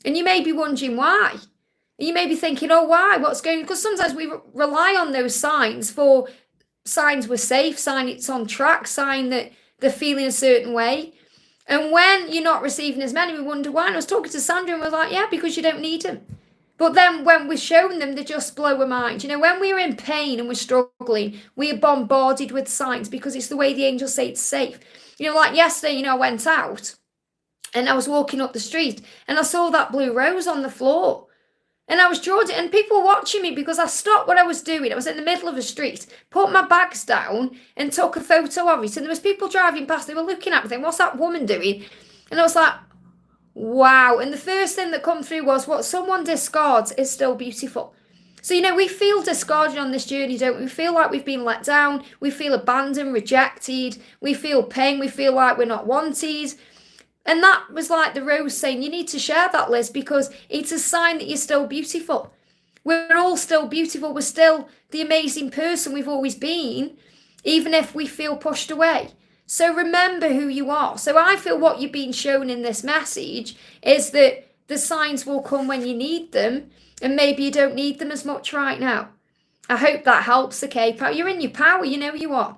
And you may be wondering why. And you may be thinking, oh, why? What's going on? Because sometimes we rely on those signs for signs we're safe, sign it's on track, sign that they're feeling a certain way. And when you're not receiving as many, we wonder why. And I was talking to Sandra and was like, yeah, because you don't need them. But then when we're shown them, they just blow our mind. When we're in pain and we're struggling, we are bombarded with signs because it's the way the angels say it's safe. Like yesterday, I went out. And I was walking up the street and I saw that blue rose on the floor. And I was drawn, and people were watching me because I stopped what I was doing. I was in the middle of a street, put my bags down and took a photo of it. And there was people driving past, they were looking at me thinking, what's that woman doing? And I was like, wow. And the first thing that come through was what someone discards is still beautiful. So, we feel discarded on this journey, don't we? We feel like we've been let down. We feel abandoned, rejected. We feel pain. We feel like we're not wanted. And that was like the rose saying, you need to share that, Liz, because it's a sign that you're still beautiful. We're all still beautiful. We're still the amazing person we've always been, even if we feel pushed away. So remember who you are. So I feel what you're being shown in this message is that the signs will come when you need them, and maybe you don't need them as much right now. I hope that helps, okay? You're in your power, you are.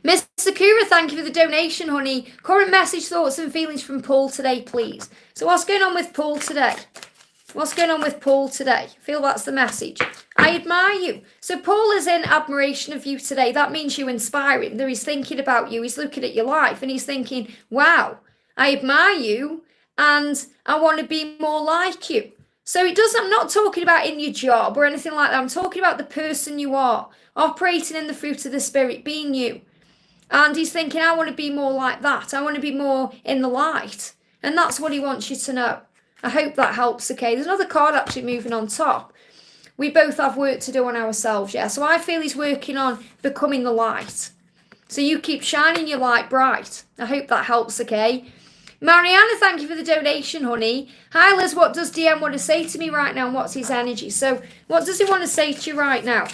Miss Sakura, thank you for the donation, honey. Current message, thoughts and feelings from Paul today, please. So what's going on with Paul today? What's going on with Paul today? I feel that's the message. I admire you. So Paul is in admiration of you today. That means you inspire him. That he's thinking about you. He's looking at your life and he's thinking, wow, I admire you and I want to be more like you. So I'm not talking about in your job or anything like that. I'm talking about the person you are, operating in the fruit of the spirit, being you. And he's thinking, I want to be more like that. I want to be more in the light. And that's what he wants you to know. I hope that helps, okay? There's another card actually moving on top. We both have work to do on ourselves, yeah? So I feel he's working on becoming the light. So you keep shining your light bright. I hope that helps, okay? Mariana, thank you for the donation, honey. Hi, Liz, what does DM want to say to me right now and what's his energy? So what does he want to say to you right now?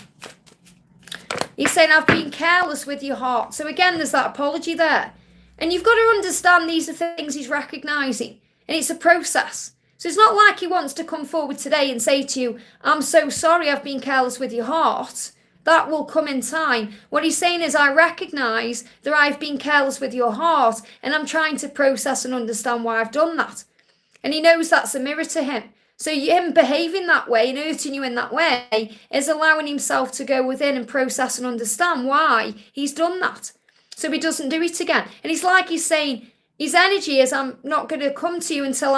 He's saying, I've been careless with your heart. So again, there's that apology there. And you've got to understand these are things he's recognising. And it's a process. So it's not like he wants to come forward today and say to you, I'm so sorry I've been careless with your heart. That will come in time. What he's saying is, I recognise that I've been careless with your heart and I'm trying to process and understand why I've done that. And he knows that's a mirror to him. So him behaving that way and hurting you in that way is allowing himself to go within and process and understand why he's done that. So he doesn't do it again. And it's like he's saying, his energy is, I'm not going to come to you until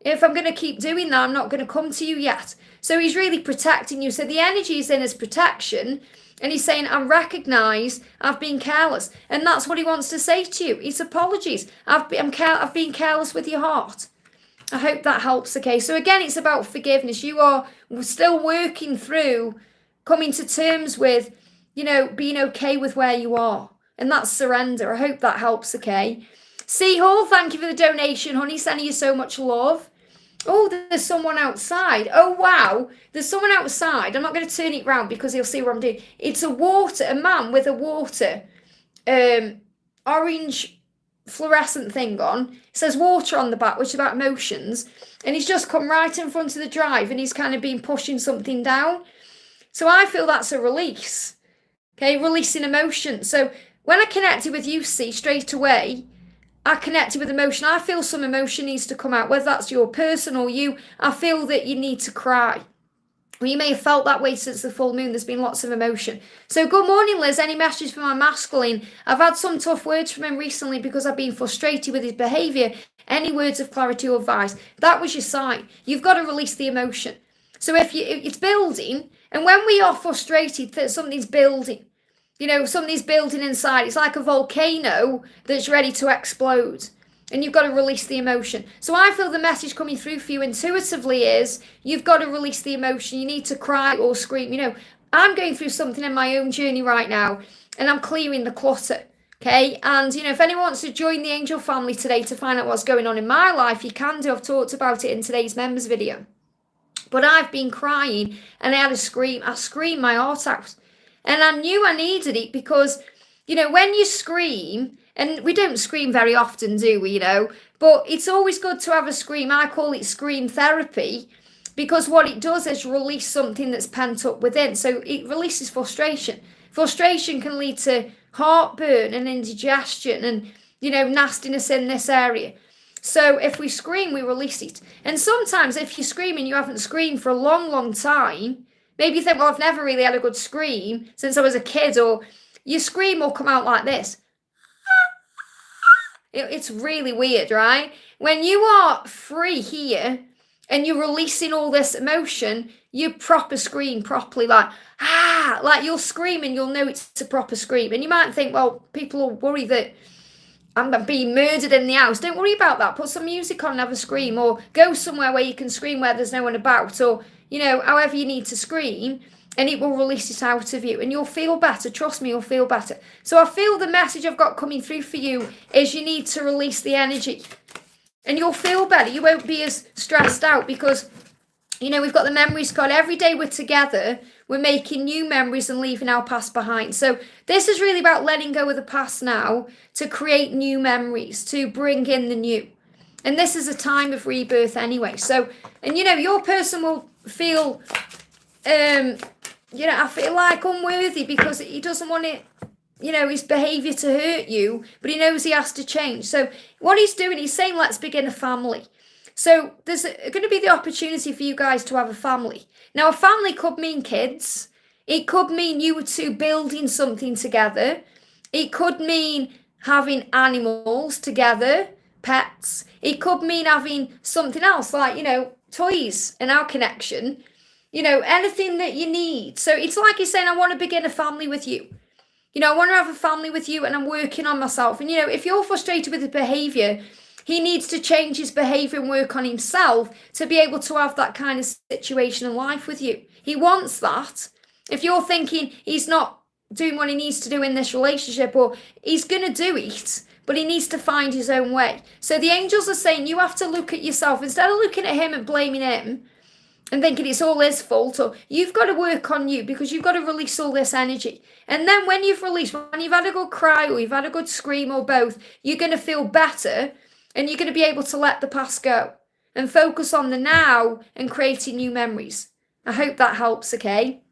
if I'm going to keep doing that, I'm not going to come to you yet. So he's really protecting you. So the energy is in his protection. And he's saying, I recognise I've been careless. And that's what he wants to say to you. It's apologies. I've been careless with your heart. I hope that helps, okay? So again, it's about forgiveness. You are still working through coming to terms with, being okay with where you are. And that's surrender. I hope that helps, okay? C Hall, thank you for the donation, honey. Sending you so much love. Oh, there's someone outside. Oh, wow. There's someone outside. I'm not going to turn it round because he'll see what I'm doing. It's a man with a water, orange fluorescent thing on. It says water on the back, which is about emotions. And he's just come right in front of the drive and he's kind of been pushing something down. So I feel that's a release. Okay, releasing emotion. So when I connected with you, see, straight away, I connected with emotion. I feel some emotion needs to come out, whether that's your person or you. I feel that you need to cry. Well, you may have felt that way since the full moon. There's been lots of emotion. So good morning, Liz. Any message for my masculine? I've had some tough words from him recently because I've been frustrated with his behaviour. Any words of clarity or advice? That was your sign. You've got to release the emotion. So if it's building, and when we are frustrated that something's building, something's building inside. It's like a volcano that's ready to explode. And you've got to release the emotion. So I feel the message coming through for you intuitively is you've got to release the emotion. You need to cry or scream. I'm going through something in my own journey right now and I'm clearing the clutter. Okay. And, if anyone wants to join the angel family today to find out what's going on in my life, you can do. I've talked about it in today's members video. But I've been crying and I had a scream. I screamed my heart out. And I knew I needed it because, when you scream, and we don't scream very often, do we, But it's always good to have a scream. I call it scream therapy because what it does is release something that's pent up within. So it releases frustration. Frustration can lead to heartburn and indigestion and, nastiness in this area. So if we scream, we release it. And sometimes if you're screaming, you haven't screamed for a long, long time, maybe you think, well, I've never really had a good scream since I was a kid, or your scream will come out like this. It's really weird, right? When you are free here and you're releasing all this emotion, you proper scream properly, like you'll scream and you'll know it's a proper scream. And you might think, well, people will worry that I'm being murdered in the house. Don't worry about that. Put some music on and have a scream, or go somewhere where you can scream where there's no one about, or, however you need to scream. And it will release it out of you and you'll feel better. Trust me, you'll feel better. So I feel the message I've got coming through for you is you need to release the energy and you'll feel better. You won't be as stressed out because, we've got the memories card. Every day we're together, we're making new memories and leaving our past behind. So this is really about letting go of the past now to create new memories, to bring in the new. And this is a time of rebirth anyway. So, and your person will feel, I feel like unworthy because he doesn't want it, his behaviour to hurt you, but he knows he has to change. So what he's doing, he's saying, let's begin a family. So there's going to be the opportunity for you guys to have a family. Now, a family could mean kids. It could mean you two building something together. It could mean having animals together, pets. It could mean having something else like, toys in our connection. Anything that you need. So it's like he's saying, I want to begin a family with you. I want to have a family with you and I'm working on myself. And, if you're frustrated with the behaviour, he needs to change his behaviour and work on himself to be able to have that kind of situation in life with you. He wants that. If you're thinking he's not doing what he needs to do in this relationship, or he's going to do it, but he needs to find his own way. So the angels are saying you have to look at yourself. Instead of looking at him and blaming him and thinking it's all his fault, or you've got to work on you, because you've got to release all this energy. And then when you've released, when you've had a good cry or you've had a good scream or both, you're going to feel better and you're going to be able to let the past go and focus on the now and creating new memories. I hope that helps, okay?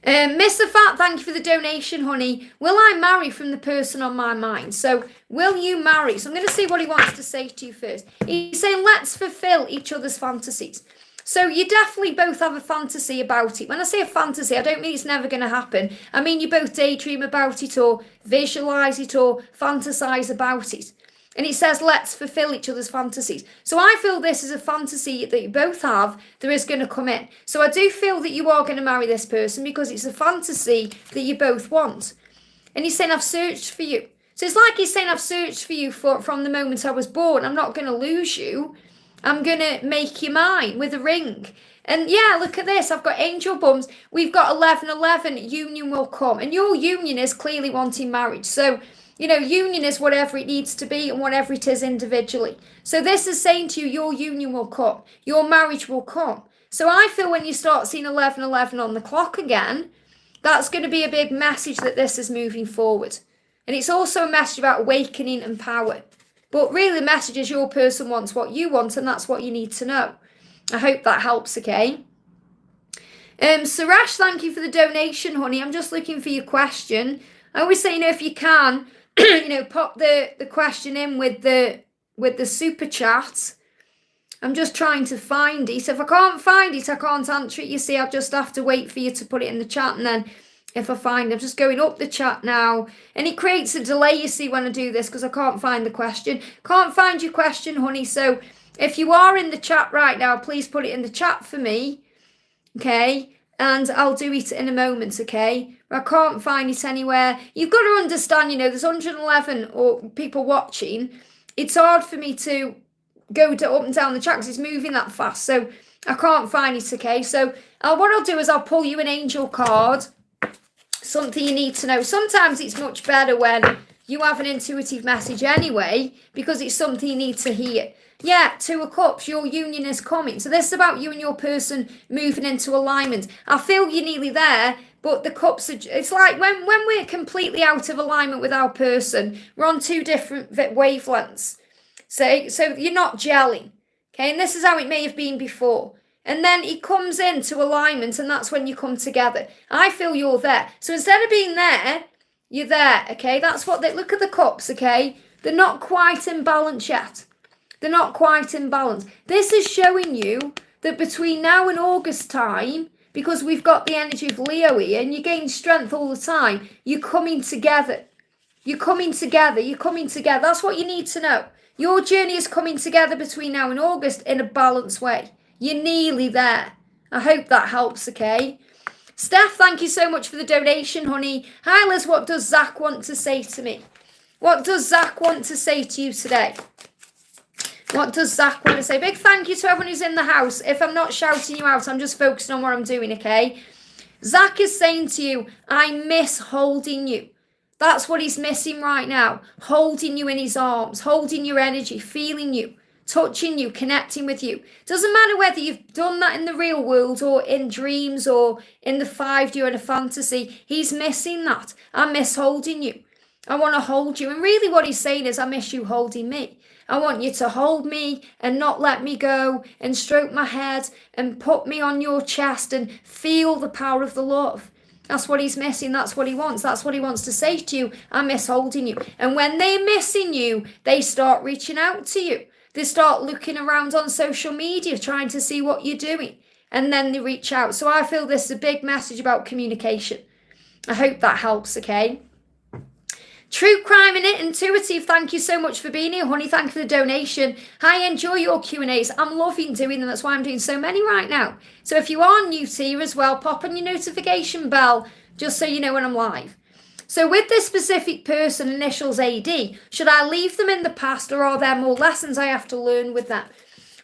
Mr. Fat, thank you for the donation, honey. Will I marry from the person on my mind? So, will you marry? So I'm going to see what he wants to say to you first. He's saying, let's fulfill each other's fantasies. So you definitely both have a fantasy about it. When I say a fantasy, I don't mean it's never going to happen. I mean you both daydream about it or visualise it or fantasise about it. And it says, let's fulfill each other's fantasies. So I feel this is a fantasy that you both have that is going to come in. So I do feel that you are going to marry this person because it's a fantasy that you both want. And he's saying, I've searched for you. So it's like he's saying, I've searched for you from the moment I was born. I'm not going to lose you. I'm going to make you mine with a ring. And yeah, look at this. I've got angel bums. We've got 1111. Union will come. And your union is clearly wanting marriage. So, union is whatever it needs to be and whatever it is individually. So this is saying to you, your union will come. Your marriage will come. So I feel when you start seeing 1111 on the clock again, that's going to be a big message that this is moving forward. And it's also a message about awakening and power. But really the message is your person wants what you want, and that's what you need to know. I hope that helps, okay? Suresh, thank you for the donation, honey. I'm just looking for your question. I always say, if you can, pop the question in with the super chat. I'm just trying to find it. If I can't find it, I can't answer it. You see, I'll just have to wait for you to put it in the chat, and then if I find it, I'm just going up the chat now. And it creates a delay, you see, when I do this, because I can't find the question. Can't find your question, honey. So if you are in the chat right now, please put it in the chat for me, okay? And I'll do it in a moment, okay? I can't find it anywhere. You've got to understand, there's 111 or people watching. It's hard for me to go up and down the chat because it's moving that fast. So I can't find it, okay? So what I'll do is I'll pull you an angel card, something you need to know. Sometimes it's much better when you have an intuitive message anyway, because it's something you need to hear. Yeah, 2 of Cups, your union is coming. So this is about you and your person moving into alignment. I feel you're nearly there, but the cups are, it's like when we're completely out of alignment with our person, we're on 2 different wavelengths. So you're not gelling, okay? And this is how it may have been before. And then it comes into alignment, and that's when you come together. I feel you're there. So instead of being there, you're there, okay? That's what look at the cups, okay? They're not quite in balance yet. They're not quite in balance. This is showing you that between now and August time, because we've got the energy of Leo here, and you gain strength all the time, you're coming together. You're coming together. You're coming together. That's what you need to know. Your journey is coming together between now and August in a balanced way. You're nearly there. I hope that helps, okay? Steph, thank you so much for the donation, honey. Hi, Liz, what does Zach want to say to me? What does Zach want to say to you today? What does Zach want to say? Big thank you to everyone who's in the house. If I'm not shouting you out, I'm just focusing on what I'm doing, okay? Zach is saying to you, I miss holding you. That's what he's missing right now. Holding you in his arms, holding your energy, feeling you, touching you, connecting with you. Doesn't matter whether you've done that in the real world or in dreams or in the 5D or in a fantasy. He's missing that. I miss holding you. I want to hold you. And really what he's saying is, I miss you holding me. I want you to hold me and not let me go and stroke my head and put me on your chest and feel the power of the love. That's what he's missing. That's what he wants. That's what he wants to say to you. I miss holding you. And when they're missing you, they start reaching out to you. They start looking around on social media, trying to see what you're doing. And then they reach out. So I feel this is a big message about communication. I hope that helps, okay? True Crime and Intuitive, thank you so much for being here, honey. Thank you for the donation. Hi, enjoy your Q&As. I'm loving doing them. That's why I'm doing so many right now. So if you are new to here as well, pop on your notification bell just so you know when I'm live. So with this specific person, initials AD, should I leave them in the past, or are there more lessons I have to learn with them?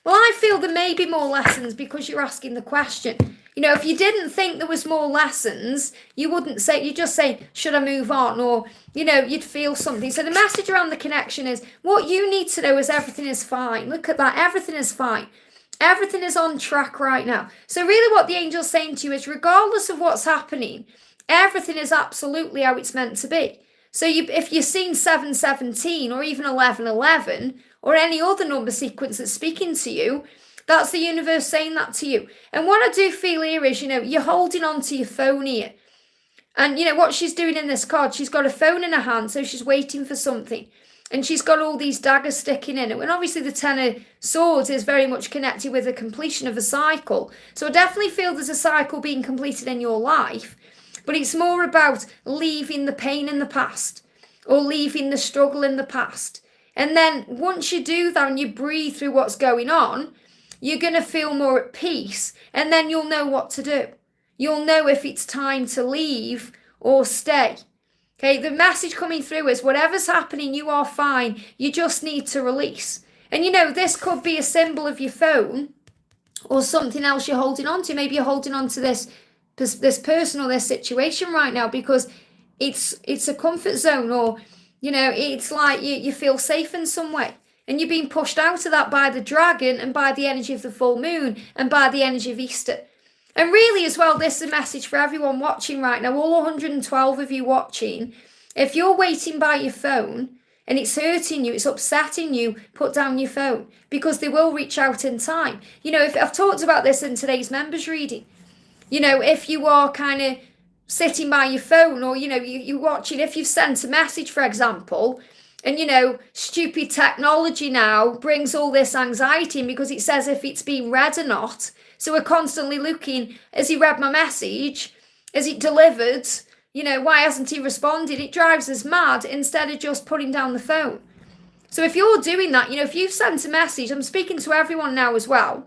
Well, I feel there may be more lessons because you're asking the question. You know, if you didn't think there was more lessons, you wouldn't say, you just say, should I move on? Or, you know, you'd feel something. So the message around the connection is, what you need to know is everything is fine. Look at that. Everything is fine. Everything is on track right now. So really what the angel's saying to you is, regardless of what's happening, everything is absolutely how it's meant to be. So if you've seen 717 or even 1111 or any other number sequence that's speaking to you, that's the universe saying that to you. And what I do feel here is, you know, you're holding on to your phone here. And, you know, what she's doing in this card, she's got a phone in her hand, so she's waiting for something. And she's got all these daggers sticking in it. And obviously the Ten of Swords is very much connected with the completion of a cycle. So I definitely feel there's a cycle being completed in your life. But it's more about leaving the pain in the past or leaving the struggle in the past. And then once you do that and you breathe through what's going on, you're going to feel more at peace. And then you'll know what to do. You'll know if it's time to leave or stay. Okay, the message coming through is whatever's happening, you are fine. You just need to release. And you know, this could be a symbol of your phone or something else you're holding on to. Maybe you're holding on to this person or this situation right now because it's a comfort zone, or, you know, it's like you feel safe in some way. And you're being pushed out of that by the dragon and by the energy of the full moon and by the energy of Easter. And really as well, this is a message for everyone watching right now, all 112 of you watching. If you're waiting by your phone and it's hurting you, it's upsetting you, put down your phone, because they will reach out in time. You know, if I've talked about this in today's members reading, you know, if you are kind of sitting by your phone, or, you know, you're watching, if you've sent a message, for example, and, you know, stupid technology now brings all this anxiety in because it says if it's been read or not. So we're constantly looking, has he read my message? Is it delivered? You know, why hasn't he responded? It drives us mad instead of just putting down the phone. So if you're doing that, you know, if you've sent a message, I'm speaking to everyone now as well.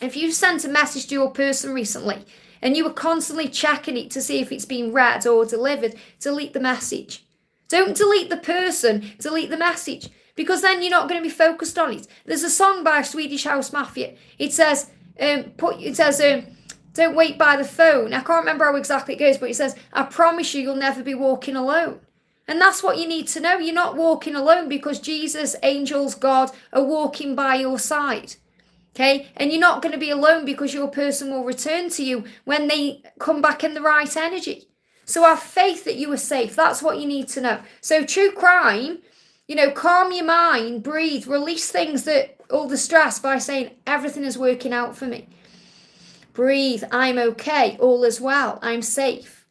If you've sent a message to your person recently and you were constantly checking it to see if it's been read or delivered, delete the message. Don't delete the person, delete the message, because then you're not going to be focused on it. There's a song by Swedish House Mafia. It says, don't wait by the phone. I can't remember how exactly it goes, but it says, I promise you'll never be walking alone. And that's what you need to know. You're not walking alone because Jesus, angels, God are walking by your side. Okay? And you're not going to be alone because your person will return to you when they come back in the right energy. So have faith that you are safe. That's what you need to know. So true crime, you know, calm your mind, breathe, release things that, all the stress, by saying everything is working out for me. Breathe, I'm okay, all is well, I'm safe.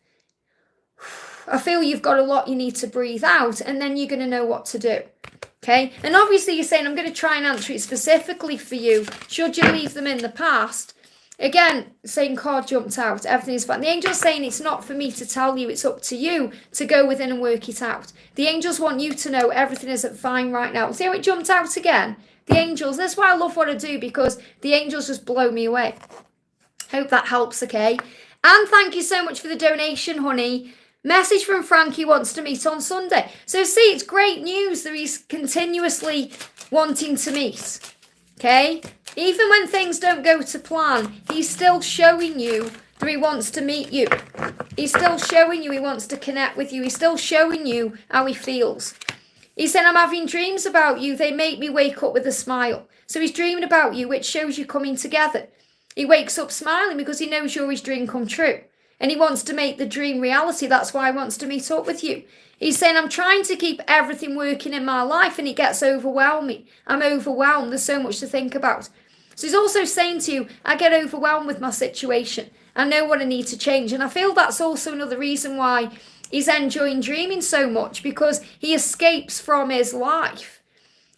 I feel you've got a lot you need to breathe out, and then you're going to know what to do. Okay? And obviously you're saying, I'm going to try and answer it specifically for you. Should you leave them in the past? Again, same card jumped out. Everything is fine. The angel's saying it's not for me to tell you. It's up to you to go within and work it out. The angels want you to know everything isn't fine right now. See how it jumped out again? The angels. That's why I love what I do, because the angels just blow me away. Hope that helps, okay? And thank you so much for the donation, honey. Message from Frankie wants to meet on Sunday. So see, it's great news that he's continuously wanting to meet. Okay? Even when things don't go to plan, he's still showing you that he wants to meet you. He's still showing you he wants to connect with you. He's still showing you how he feels. He said, I'm having dreams about you. They make me wake up with a smile. So he's dreaming about you, which shows you coming together. He wakes up smiling because he knows you're his dream come true. And he wants to make the dream reality. That's why he wants to meet up with you. He's saying, I'm trying to keep everything working in my life and it gets overwhelming. I'm overwhelmed. There's so much to think about. So he's also saying to you, I get overwhelmed with my situation. I know what I need to change. And I feel that's also another reason why he's enjoying dreaming so much, because he escapes from his life.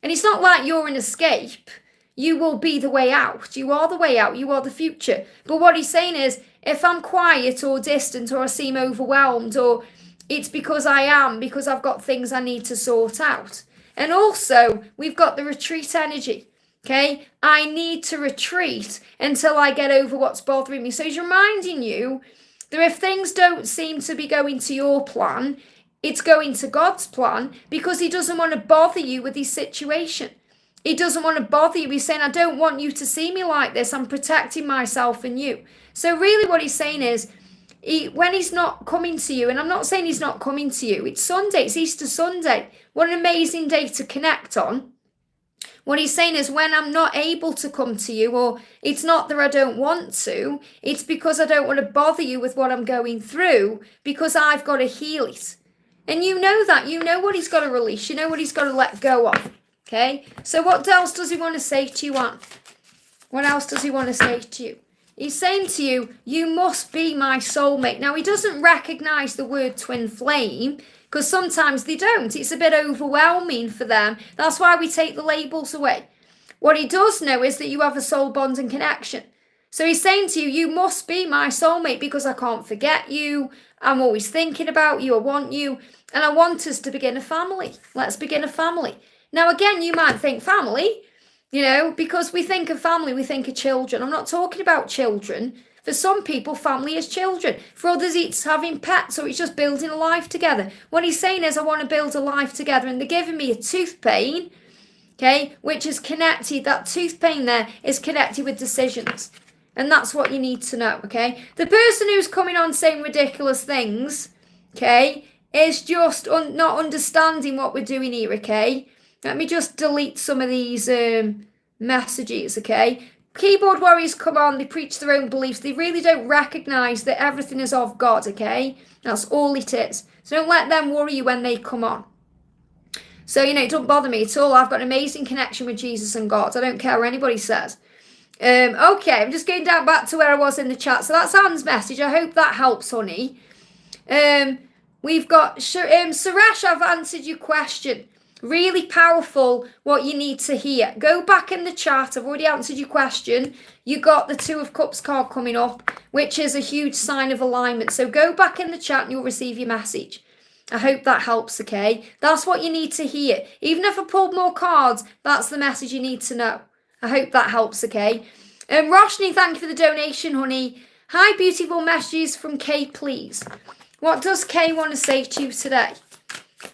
And it's not like you're an escape. You will be the way out. You are the way out. You are the future. But what he's saying is, if I'm quiet or distant or I seem overwhelmed, or it's because I am, because I've got things I need to sort out. And also, we've got the retreat energy. Okay? I need to retreat until I get over what's bothering me. So he's reminding you that if things don't seem to be going to your plan, it's going to God's plan because he doesn't want to bother you with his situation. He doesn't want to bother you. He's saying, I don't want you to see me like this. I'm protecting myself and you. So really what he's saying is, when he's not coming to you, and I'm not saying he's not coming to you, it's Sunday, it's Easter Sunday. What an amazing day to connect on. What he's saying is, when I'm not able to come to you, or it's not that I don't want to, it's because I don't want to bother you with what I'm going through, because I've got to heal it. And you know that. You know what he's got to release. You know what he's got to let go of. Okay? So what else does he want to say to you, Anne? What else does he want to say to you? He's saying to you, you must be my soulmate. Now, he doesn't recognise the word twin flame, because sometimes they don't. It's a bit overwhelming for them. That's why we take the labels away. What he does know is that you have a soul bond and connection. So he's saying to you, you must be my soulmate because I can't forget you. I'm always thinking about you. I want you. And I want us to begin a family. Let's begin a family. Now, again, you might think family, because we think of family, we think of children. I'm not talking about children. For some people, family is children. For others, it's having pets, or it's just building a life together. What he's saying is, I want to build a life together, and they're giving me a tooth pain, okay, which is connected. That tooth pain there is connected with decisions. And that's what you need to know, okay? The person who's coming on saying ridiculous things, okay, is just not understanding what we're doing here, okay? Let me just delete some of these messages, okay? Keyboard warriors come on, they preach their own beliefs. They really don't recognise that everything is of God, okay? That's all it is. So don't let them worry you when they come on. So, it don't bother me at all. I've got an amazing connection with Jesus and God. I don't care what anybody says. Okay, I'm just going down back to where I was in the chat. So that's Anne's message. I hope that helps, honey. We've got Suresh, I've answered your question. Really powerful what you need to hear. Go back in the chat. I've already answered your question. You got the Two of Cups card coming up, which is a huge sign of alignment. So go back in the chat and you'll receive your message. I hope that helps, okay? That's what you need to hear. Even if I pulled more cards, that's the message you need to know. I hope that helps, okay? Roshni, thank you for the donation, honey. Hi, beautiful messages from Kay, please. What does Kay want to say to you today?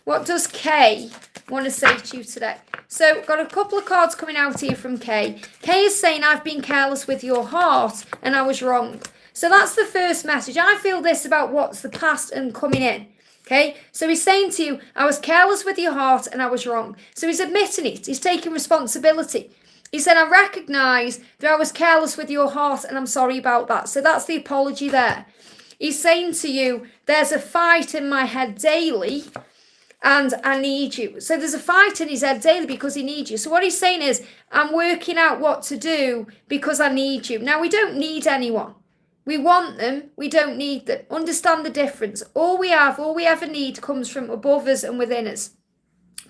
What does Kay want to say to you today? So, got a couple of cards coming out here from Kay. Kay is saying, I've been careless with your heart and I was wrong. So that's the first message. I feel this about what's the past and coming in. Okay, so he's saying to you, I was careless with your heart and I was wrong. So he's admitting it. He's taking responsibility. He said, I recognise that I was careless with your heart and I'm sorry about that. So that's the apology there. He's saying to you, there's a fight in my head daily and I need you. So there's a fight in his head daily because he needs you. So what he's saying is, I'm working out what to do because I need you. Now, we don't need anyone. We want them. We don't need them. Understand the difference. All we ever need comes from above us and within us.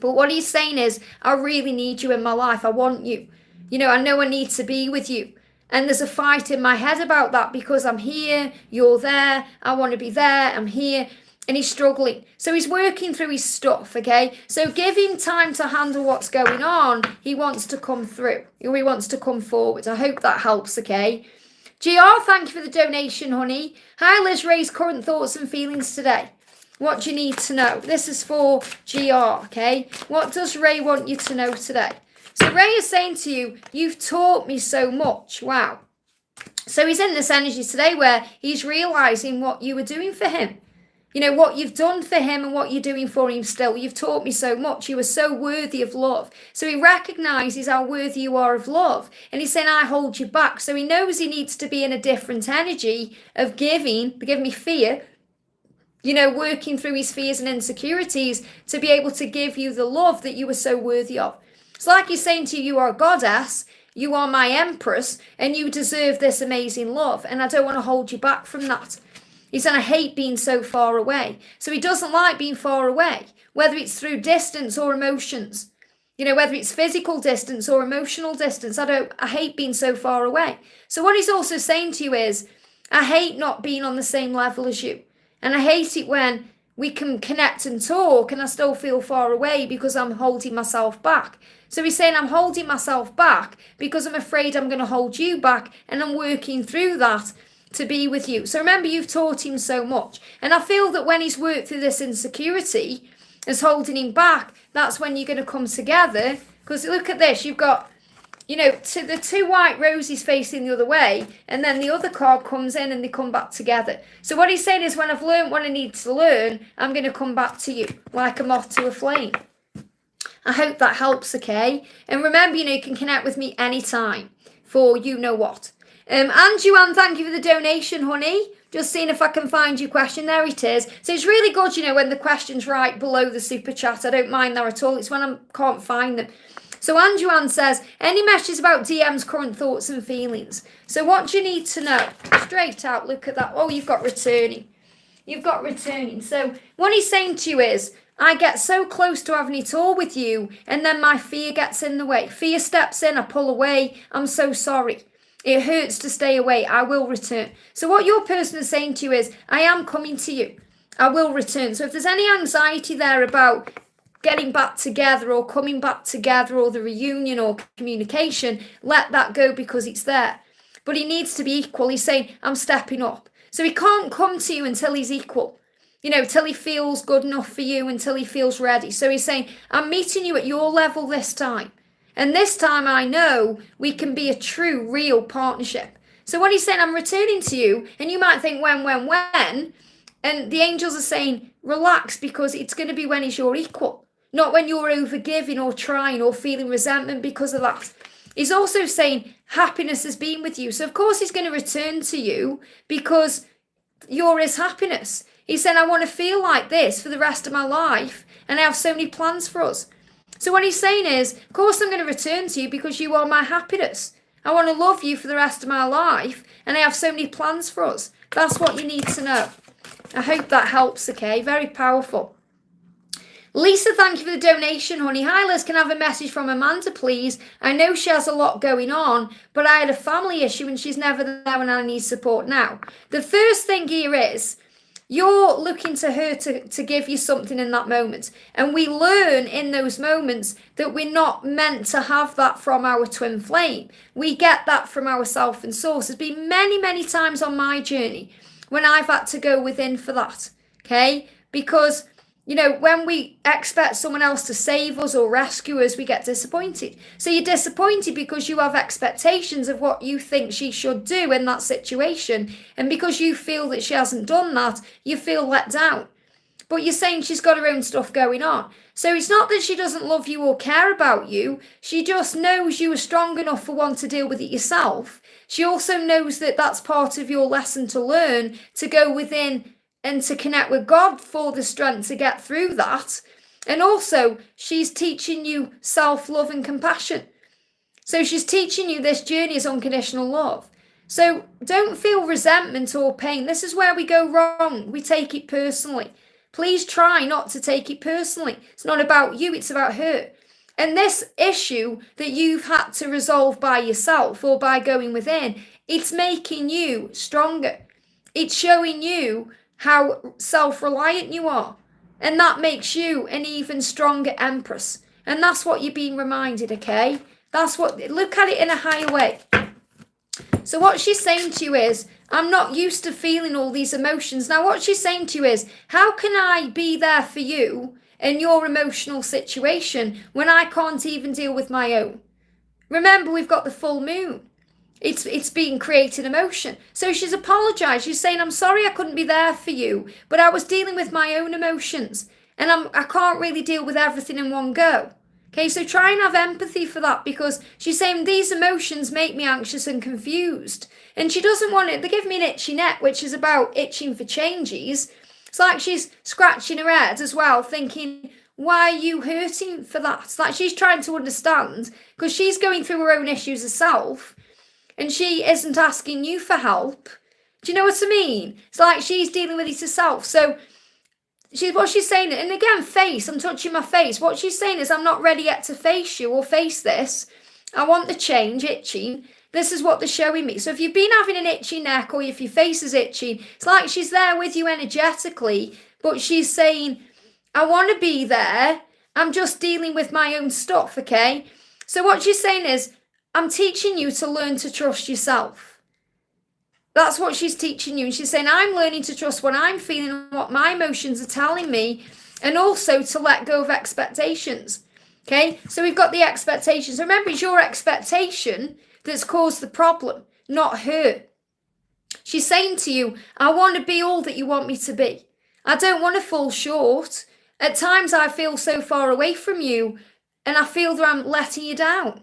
But what he's saying is, I really need you in my life. I want you. I know I need to be with you. And there's a fight in my head about that because I'm here, you're there, I want to be there, I'm here. And he's struggling. So he's working through his stuff, okay? So give him time to handle what's going on. He wants to come through. Or he wants to come forward. I hope that helps, okay? GR, thank you for the donation, honey. Hi, Liz. Ray's current thoughts and feelings today. What do you need to know? This is for GR, okay? What does Ray want you to know today? So Ray is saying to you, you've taught me so much. Wow. So he's in this energy today where he's realising what you were doing for him. What you've done for him and what you're doing for him still. You've taught me so much. You are so worthy of love. So he recognises how worthy you are of love. And he's saying, I hold you back. So he knows he needs to be in a different energy of giving me fear, working through his fears and insecurities to be able to give you the love that you are so worthy of. It's like he's saying to you, you are a goddess, you are my empress, and you deserve this amazing love. And I don't want to hold you back from that. He said, I hate being so far away. So he doesn't like being far away, whether it's through distance or emotions. Whether it's physical distance or emotional distance. I hate being so far away. So what he's also saying to you is, I hate not being on the same level as you. And I hate it when we can connect and talk and I still feel far away because I'm holding myself back. So he's saying, I'm holding myself back because I'm afraid I'm going to hold you back, and I'm working through that. to be with you. So remember, you've taught him so much. And I feel that when he's worked through this insecurity as holding him back, that's when you're going to come together. Because look at this, you've got, to the two white roses facing the other way, and then the other card comes in and they come back together. So what he's saying is, when I've learned what I need to learn, I'm going to come back to you like a moth to a flame. I hope that helps, okay? And remember, you can connect with me anytime for you know what. And Joanne, thank you for the donation, honey. Just seeing if I can find your question. There it is. So it's really good, when the question's right below the super chat. I don't mind that at all. It's when I can't find them. So Anjuan says, any messages about DM's current thoughts and feelings? So what do you need to know? Straight out, look at that. Oh, you've got returning. You've got returning. So what he's saying to you is, I get so close to having it all with you, and then my fear gets in the way. Fear steps in, I pull away. I'm so sorry. It hurts to stay away. I will return. So what your person is saying to you is, I am coming to you. I will return. So if there's any anxiety there about getting back together or coming back together or the reunion or communication, let that go because it's there. But he needs to be equal. He's saying, I'm stepping up. So he can't come to you until he's equal. Till he feels good enough for you, until he feels ready. So he's saying, I'm meeting you at your level this time. And this time I know we can be a true, real partnership. So what he's saying, I'm returning to you. And you might think, when? And the angels are saying, relax, because it's going to be when he's your equal. Not when you're overgiving or trying or feeling resentment because of that. He's also saying happiness has been with you. So of course he's going to return to you because you're his happiness. He said, I want to feel like this for the rest of my life. And I have so many plans for us. So what he's saying is, of course I'm going to return to you because you are my happiness. I want to love you for the rest of my life. And I have so many plans for us. That's what you need to know. I hope that helps, okay? Very powerful. Lisa, thank you for the donation, honey. Hi, Liz, can I have a message from Amanda, please? I know she has a lot going on, but I had a family issue and she's never there when I need support now. The first thing here is, you're looking to her to give you something in that moment. And we learn in those moments that we're not meant to have that from our twin flame. We get that from ourself and source. There's been many, many times on my journey when I've had to go within for that, okay? Because when we expect someone else to save us or rescue us, we get disappointed. So you're disappointed because you have expectations of what you think she should do in that situation. And because you feel that she hasn't done that, you feel let down. But you're saying she's got her own stuff going on. So it's not that she doesn't love you or care about you. She just knows you are strong enough for one to deal with it yourself. She also knows that that's part of your lesson to learn, to go within and to connect with God for the strength to get through that. And also, she's teaching you self-love and compassion. So she's teaching you this journey is unconditional love. So don't feel resentment or pain. This is where we go wrong. We take it personally. Please try not to take it personally. It's not about you, it's about her. And this issue that you've had to resolve by yourself or by going within, it's making you stronger. It's showing you how self-reliant you are. And that makes you an even stronger empress. And that's what you're being reminded, okay? Look at it in a higher way. So what she's saying to you is, I'm not used to feeling all these emotions. Now what she's saying to you is, how can I be there for you in your emotional situation when I can't even deal with my own? Remember, we've got the full moon. It's being created emotion. So she's apologized. She's saying, I'm sorry I couldn't be there for you, but I was dealing with my own emotions and I can't really deal with everything in one go. Okay, so try and have empathy for that, because she's saying these emotions make me anxious and confused. And she doesn't want it. They give me an itchy neck, which is about itching for changes. It's like she's scratching her head as well, thinking, why are you hurting for that? It's like she's trying to understand, because she's going through her own issues herself. And she isn't asking you for help. Do you know what I mean? It's like she's dealing with it herself. So what she's saying, and again, I'm touching my face. What she's saying is, I'm not ready yet to face you or face this. I want the change, itching. This is what they're showing me. So if you've been having an itchy neck or if your face is itching, it's like she's there with you energetically, but she's saying, I want to be there. I'm just dealing with my own stuff, okay? So what she's saying is, I'm teaching you to learn to trust yourself. That's what she's teaching you. And she's saying, I'm learning to trust what I'm feeling and what my emotions are telling me, and also to let go of expectations. Okay, so we've got the expectations. Remember, it's your expectation that's caused the problem, not her. She's saying to you, I want to be all that you want me to be. I don't want to fall short. At times I feel so far away from you, and I feel that I'm letting you down.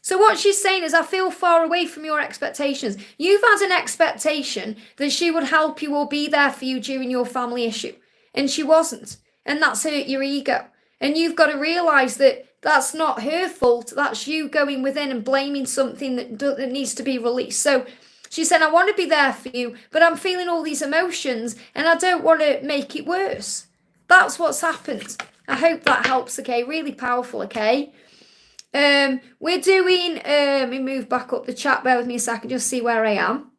So what she's saying is, I feel far away from your expectations. You've had an expectation that she would help you or be there for you during your family issue, and she wasn't. And that's hurt your ego. And you've got to realise that that's not her fault. That's you going within and blaming something that needs to be released. So she said, I want to be there for you, but I'm feeling all these emotions and I don't want to make it worse. That's what's happened. I hope that helps, okay? Really powerful, okay? We're doing, let me move back up the chat, bear with me a second, just see where I am.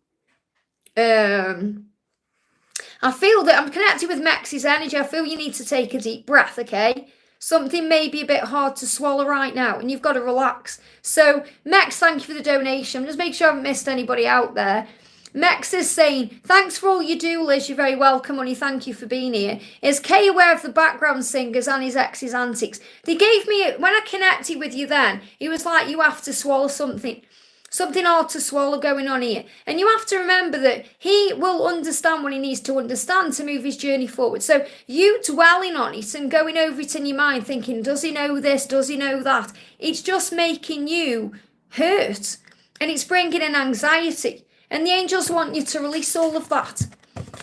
I feel that I'm connected with Mex's energy. I feel you need to take a deep breath, okay? Something may be a bit hard to swallow right now, and you've got to relax. So, Mex, thank you for the donation. Just make sure I haven't missed anybody out there. Mex is saying, thanks for all you do, Liz. You're very welcome, honey. Thank you for being here. Is Kay aware of the background singers and his ex's antics? They gave me, when I connected with you then, it was like you have to swallow something. Something hard to swallow going on here. And you have to remember that he will understand what he needs to understand to move his journey forward. So you dwelling on it and going over it in your mind thinking, does he know this? Does he know that? It's just making you hurt. And it's bringing in anxiety. And the angels want you to release all of that.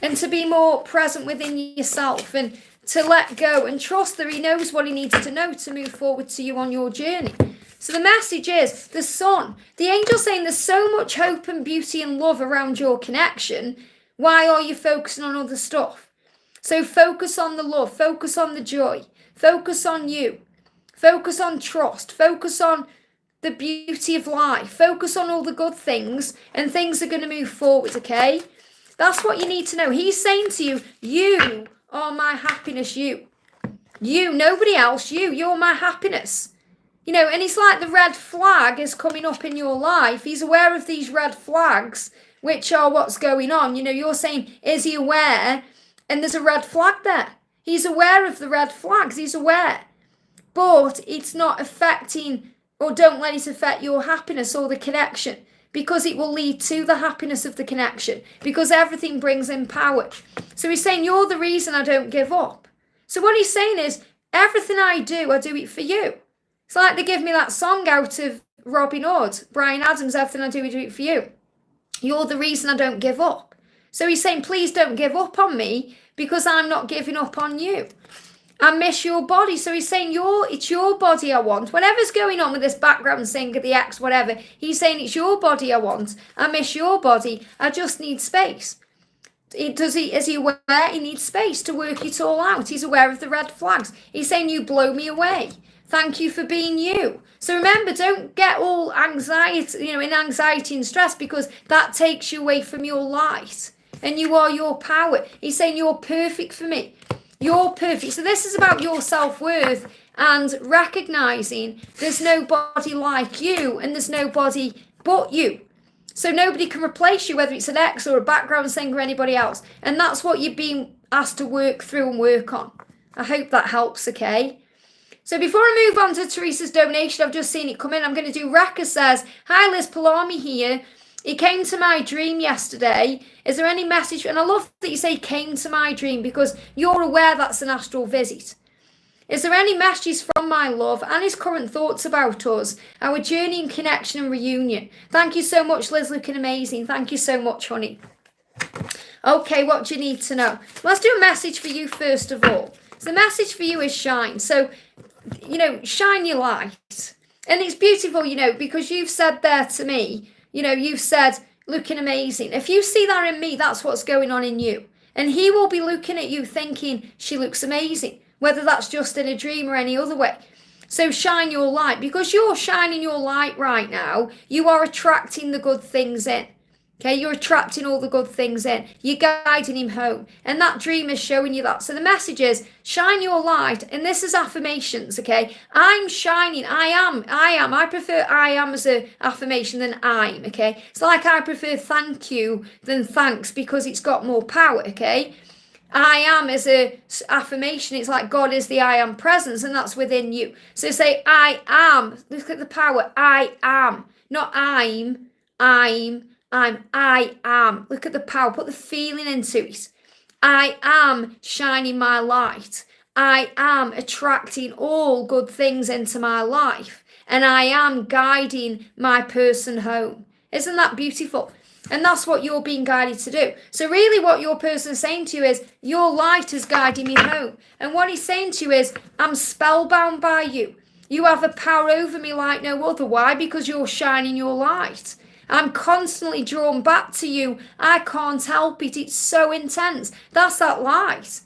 And to be more present within yourself. And to let go and trust that he knows what he needs to know to move forward to you on your journey. So the message is, the sun, the angel saying there's so much hope and beauty and love around your connection. Why are you focusing on other stuff? So focus on the love, focus on the joy, focus on you, focus on trust, focus on the beauty of life, focus on all the good things, and things are going to move forward, okay? That's what you need to know. He's saying to you, you are my happiness, you, nobody else, you're my happiness. You know, and it's like the red flag is coming up in your life. He's aware of these red flags, which are what's going on. You know, you're saying, is he aware? And there's a red flag there. He's aware of the red flags. He's aware. But it's not affecting, or don't let it affect your happiness or the connection, because it will lead to the happiness of the connection, because everything brings in power. So he's saying, you're the reason I don't give up. So what he's saying is, everything I do it for you. It's like they give me that song out of Robin Hood, Bryan Adams, everything I do it for you. You're the reason I don't give up. So he's saying, please don't give up on me, because I'm not giving up on you. I miss your body. So he's saying, it's your body I want. Whatever's going on with this background singer, the ex, whatever, he's saying, it's your body I want. I miss your body. I just need space. Is he aware he needs space to work it all out? He's aware of the red flags. He's saying, you blow me away. Thank you for being you. So remember, don't get all anxiety, in anxiety and stress, because that takes you away from your light. And you are your power. He's saying, you're perfect for me. You're perfect. So this is about your self-worth and recognizing there's nobody like you and there's nobody but you. So nobody can replace you, whether it's an ex or a background singer or anybody else. And that's what you're being asked to work through and work on. I hope that helps, okay? So before I move on to Teresa's donation, I've just seen it come in. I'm going to do Rekha says, hi Liz, Palami here. It came to my dream yesterday. Is there any message? And I love that you say came to my dream, because you're aware that's an astral visit. Is there any messages from my love and his current thoughts about us, our journey and connection and reunion? Thank you so much, Liz, looking amazing. Thank you so much, honey. Okay, what do you need to know? Let's do a message for you first of all. So the message for you is shine. So, shine your light. And it's beautiful, because you've said there to me, you've said, looking amazing. If you see that in me, that's what's going on in you. And he will be looking at you thinking, she looks amazing, whether that's just in a dream or any other way. So shine your light, because you're shining your light right now. You are attracting the good things in. Okay, you're attracting all the good things in. You're guiding him home. And that dream is showing you that. So the message is, shine your light. And this is affirmations, okay? I'm shining. I am. I prefer I am as an affirmation than I'm, okay? It's like I prefer thank you than thanks because it's got more power, okay? I am as a affirmation. It's like God is the I am presence, and that's within you. So say I am. Look at the power. I am. Not I am. Look at the power. Put the feeling into it. I am shining my light. I am attracting all good things into my life. And I am guiding my person home. Isn't that beautiful? And that's what you're being guided to do. So really what your person is saying to you is, your light is guiding me home. And what he's saying to you is, I'm spellbound by you. You have a power over me like no other. Why? Because you're shining your light. I'm constantly drawn back to you. I can't help it. It's so intense. That's that light.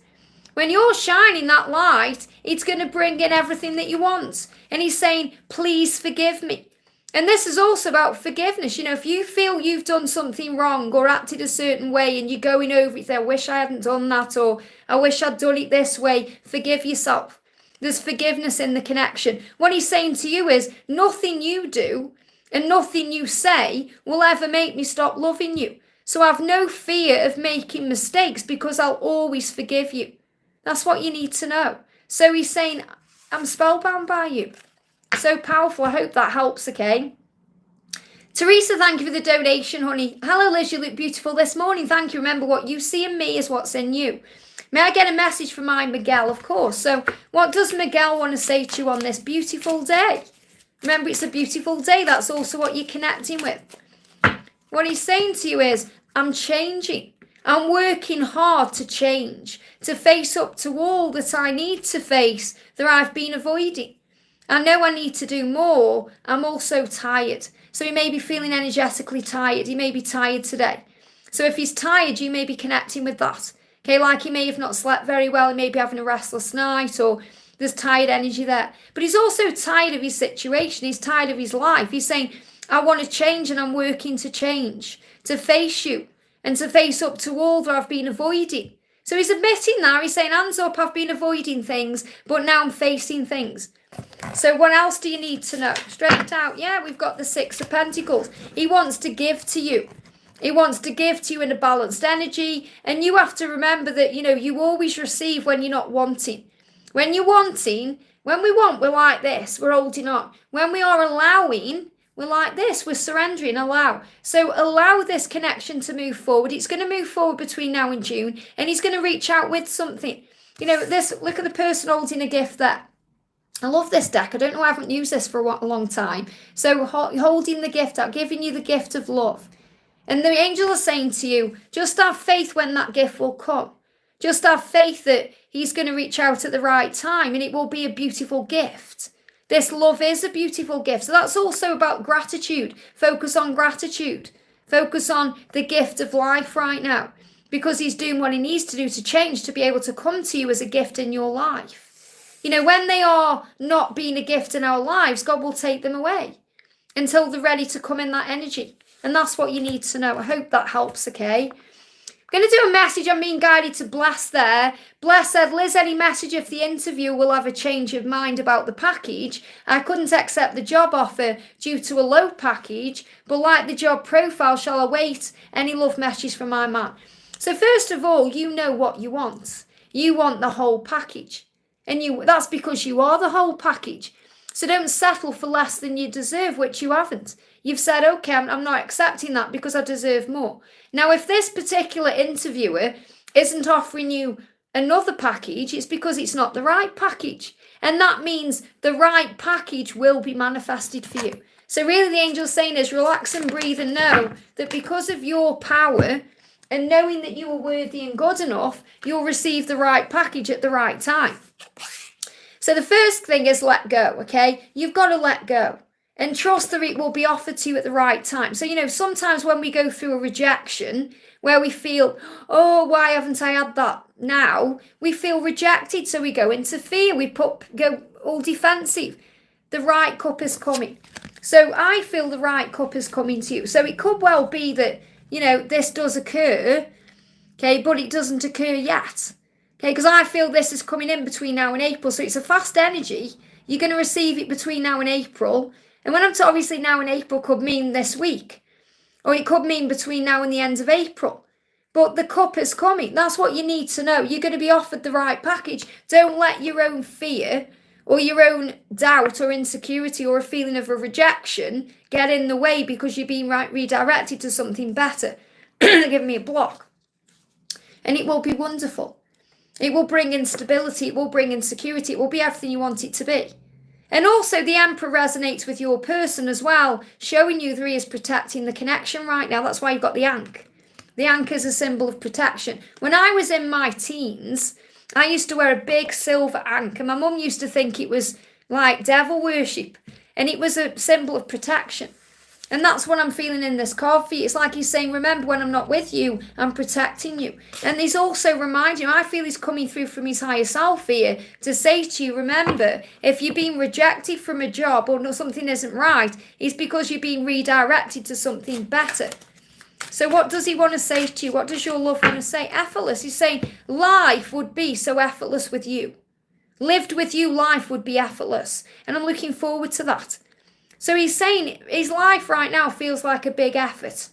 When you're shining that light, it's going to bring in everything that you want. And he's saying, please forgive me. And this is also about forgiveness. You know, if you feel you've done something wrong or acted a certain way and you're going over it, I wish I hadn't done that, or I wish I'd done it this way, forgive yourself. There's forgiveness in the connection. What he's saying to you is, nothing you do and nothing you say will ever make me stop loving you. So have no fear of making mistakes because I'll always forgive you. That's what you need to know. So he's saying, I'm spellbound by you. So powerful. I hope that helps, okay? Teresa, thank you for the donation, honey. Hello, Liz, you look beautiful this morning. Thank you. Remember, what you see in me is what's in you. May I get a message from my Miguel? Of course. So what does Miguel want to say to you on this beautiful day? Remember, it's a beautiful day. That's also what you're connecting with. What he's saying to you is, I'm changing. I'm working hard to change, to face up to all that I need to face that I've been avoiding. I know I need to do more. I'm also tired. So he may be feeling energetically tired. He may be tired today. So if he's tired, you may be connecting with that. Okay, like he may have not slept very well. He may be having a restless night, or there's tired energy there. But he's also tired of his situation. He's tired of his life. He's saying, I want to change and I'm working to change, to face you and to face up to all that I've been avoiding. So he's admitting now, he's saying, hands up, I've been avoiding things, but now I'm facing things. So what else do you need to know? Straight out, yeah, we've got the Six of Pentacles. He wants to give to you. He wants to give to you in a balanced energy. And you have to remember that, you know, you always receive when you're not wanting. When you're wanting, when we want, we're like this. We're holding on. When we are allowing, we're like this. We're surrendering, allow. So allow this connection to move forward. It's going to move forward between now and June. And he's going to reach out with something. You know, this, look at the person holding a gift there. I love this deck. I don't know, I haven't used this for a long time. So holding the gift out, giving you the gift of love. And the angel is saying to you, just have faith when that gift will come. Just have faith that he's going to reach out at the right time and it will be a beautiful gift. This love is a beautiful gift. So that's also about gratitude. Focus on gratitude. Focus on the gift of life right now. Because he's doing what he needs to do to change, to be able to come to you as a gift in your life. You know, when they are not being a gift in our lives, God will take them away until they're ready to come in that energy. And that's what you need to know. I hope that helps, okay? I'm going to do a message. I'm being guided to Bless there. Bless said, Liz, any message if the interview will have a change of mind about the package? I couldn't accept the job offer due to a low package, but like the job profile, shall I wait any love messages from my man? So first of all, you know what you want. You want the whole package. And that's because you are the whole package. So don't settle for less than you deserve, which you haven't. You've said, okay, I'm not accepting that because I deserve more. Now, if this particular interviewer isn't offering you another package, it's because it's not the right package. And that means the right package will be manifested for you. So really the angel's saying is relax and breathe and know that because of your power and knowing that you are worthy and good enough, you'll receive the right package at the right time. So the first thing is let go, okay? You've got to let go and trust that it will be offered to you at the right time. So, you know, sometimes when we go through a rejection where we feel, oh, why haven't I had that now? We feel rejected, so we go into fear. We go all defensive. The right cup is coming. So I feel the right cup is coming to you. So it could well be that this does occur, okay, but it doesn't occur yet. Okay, because I feel this is coming in between now and April, so it's a fast energy. You're going to receive it between now and April. And when I'm talking, obviously now and April could mean this week, or it could mean between now and the end of April. But the cup is coming. That's what you need to know. You're going to be offered the right package. Don't let your own fear or your own doubt or insecurity or a feeling of a rejection get in the way because you're being redirected to something better. Give me a block. And it will be wonderful. It will bring in stability. It will bring in security. It will be everything you want it to be. And also the Emperor resonates with your person as well, showing you that he is protecting the connection right now. That's why you've got the Ankh. The Ankh is a symbol of protection. When I was in my teens, I used to wear a big silver Ankh, and my mum used to think it was like devil worship, and it was a symbol of protection. And that's what I'm feeling in this card for you. It's like he's saying, remember, when I'm not with you, I'm protecting you. And he's also reminding you, I feel he's coming through from his higher self here to say to you, remember, if you're being rejected from a job or something isn't right, it's because you're being redirected to something better. So what does he want to say to you? What does your love want to say? Effortless. He's saying life would be so effortless with you. Lived with you, life would be effortless. And I'm looking forward to that. So he's saying his life right now feels like a big effort.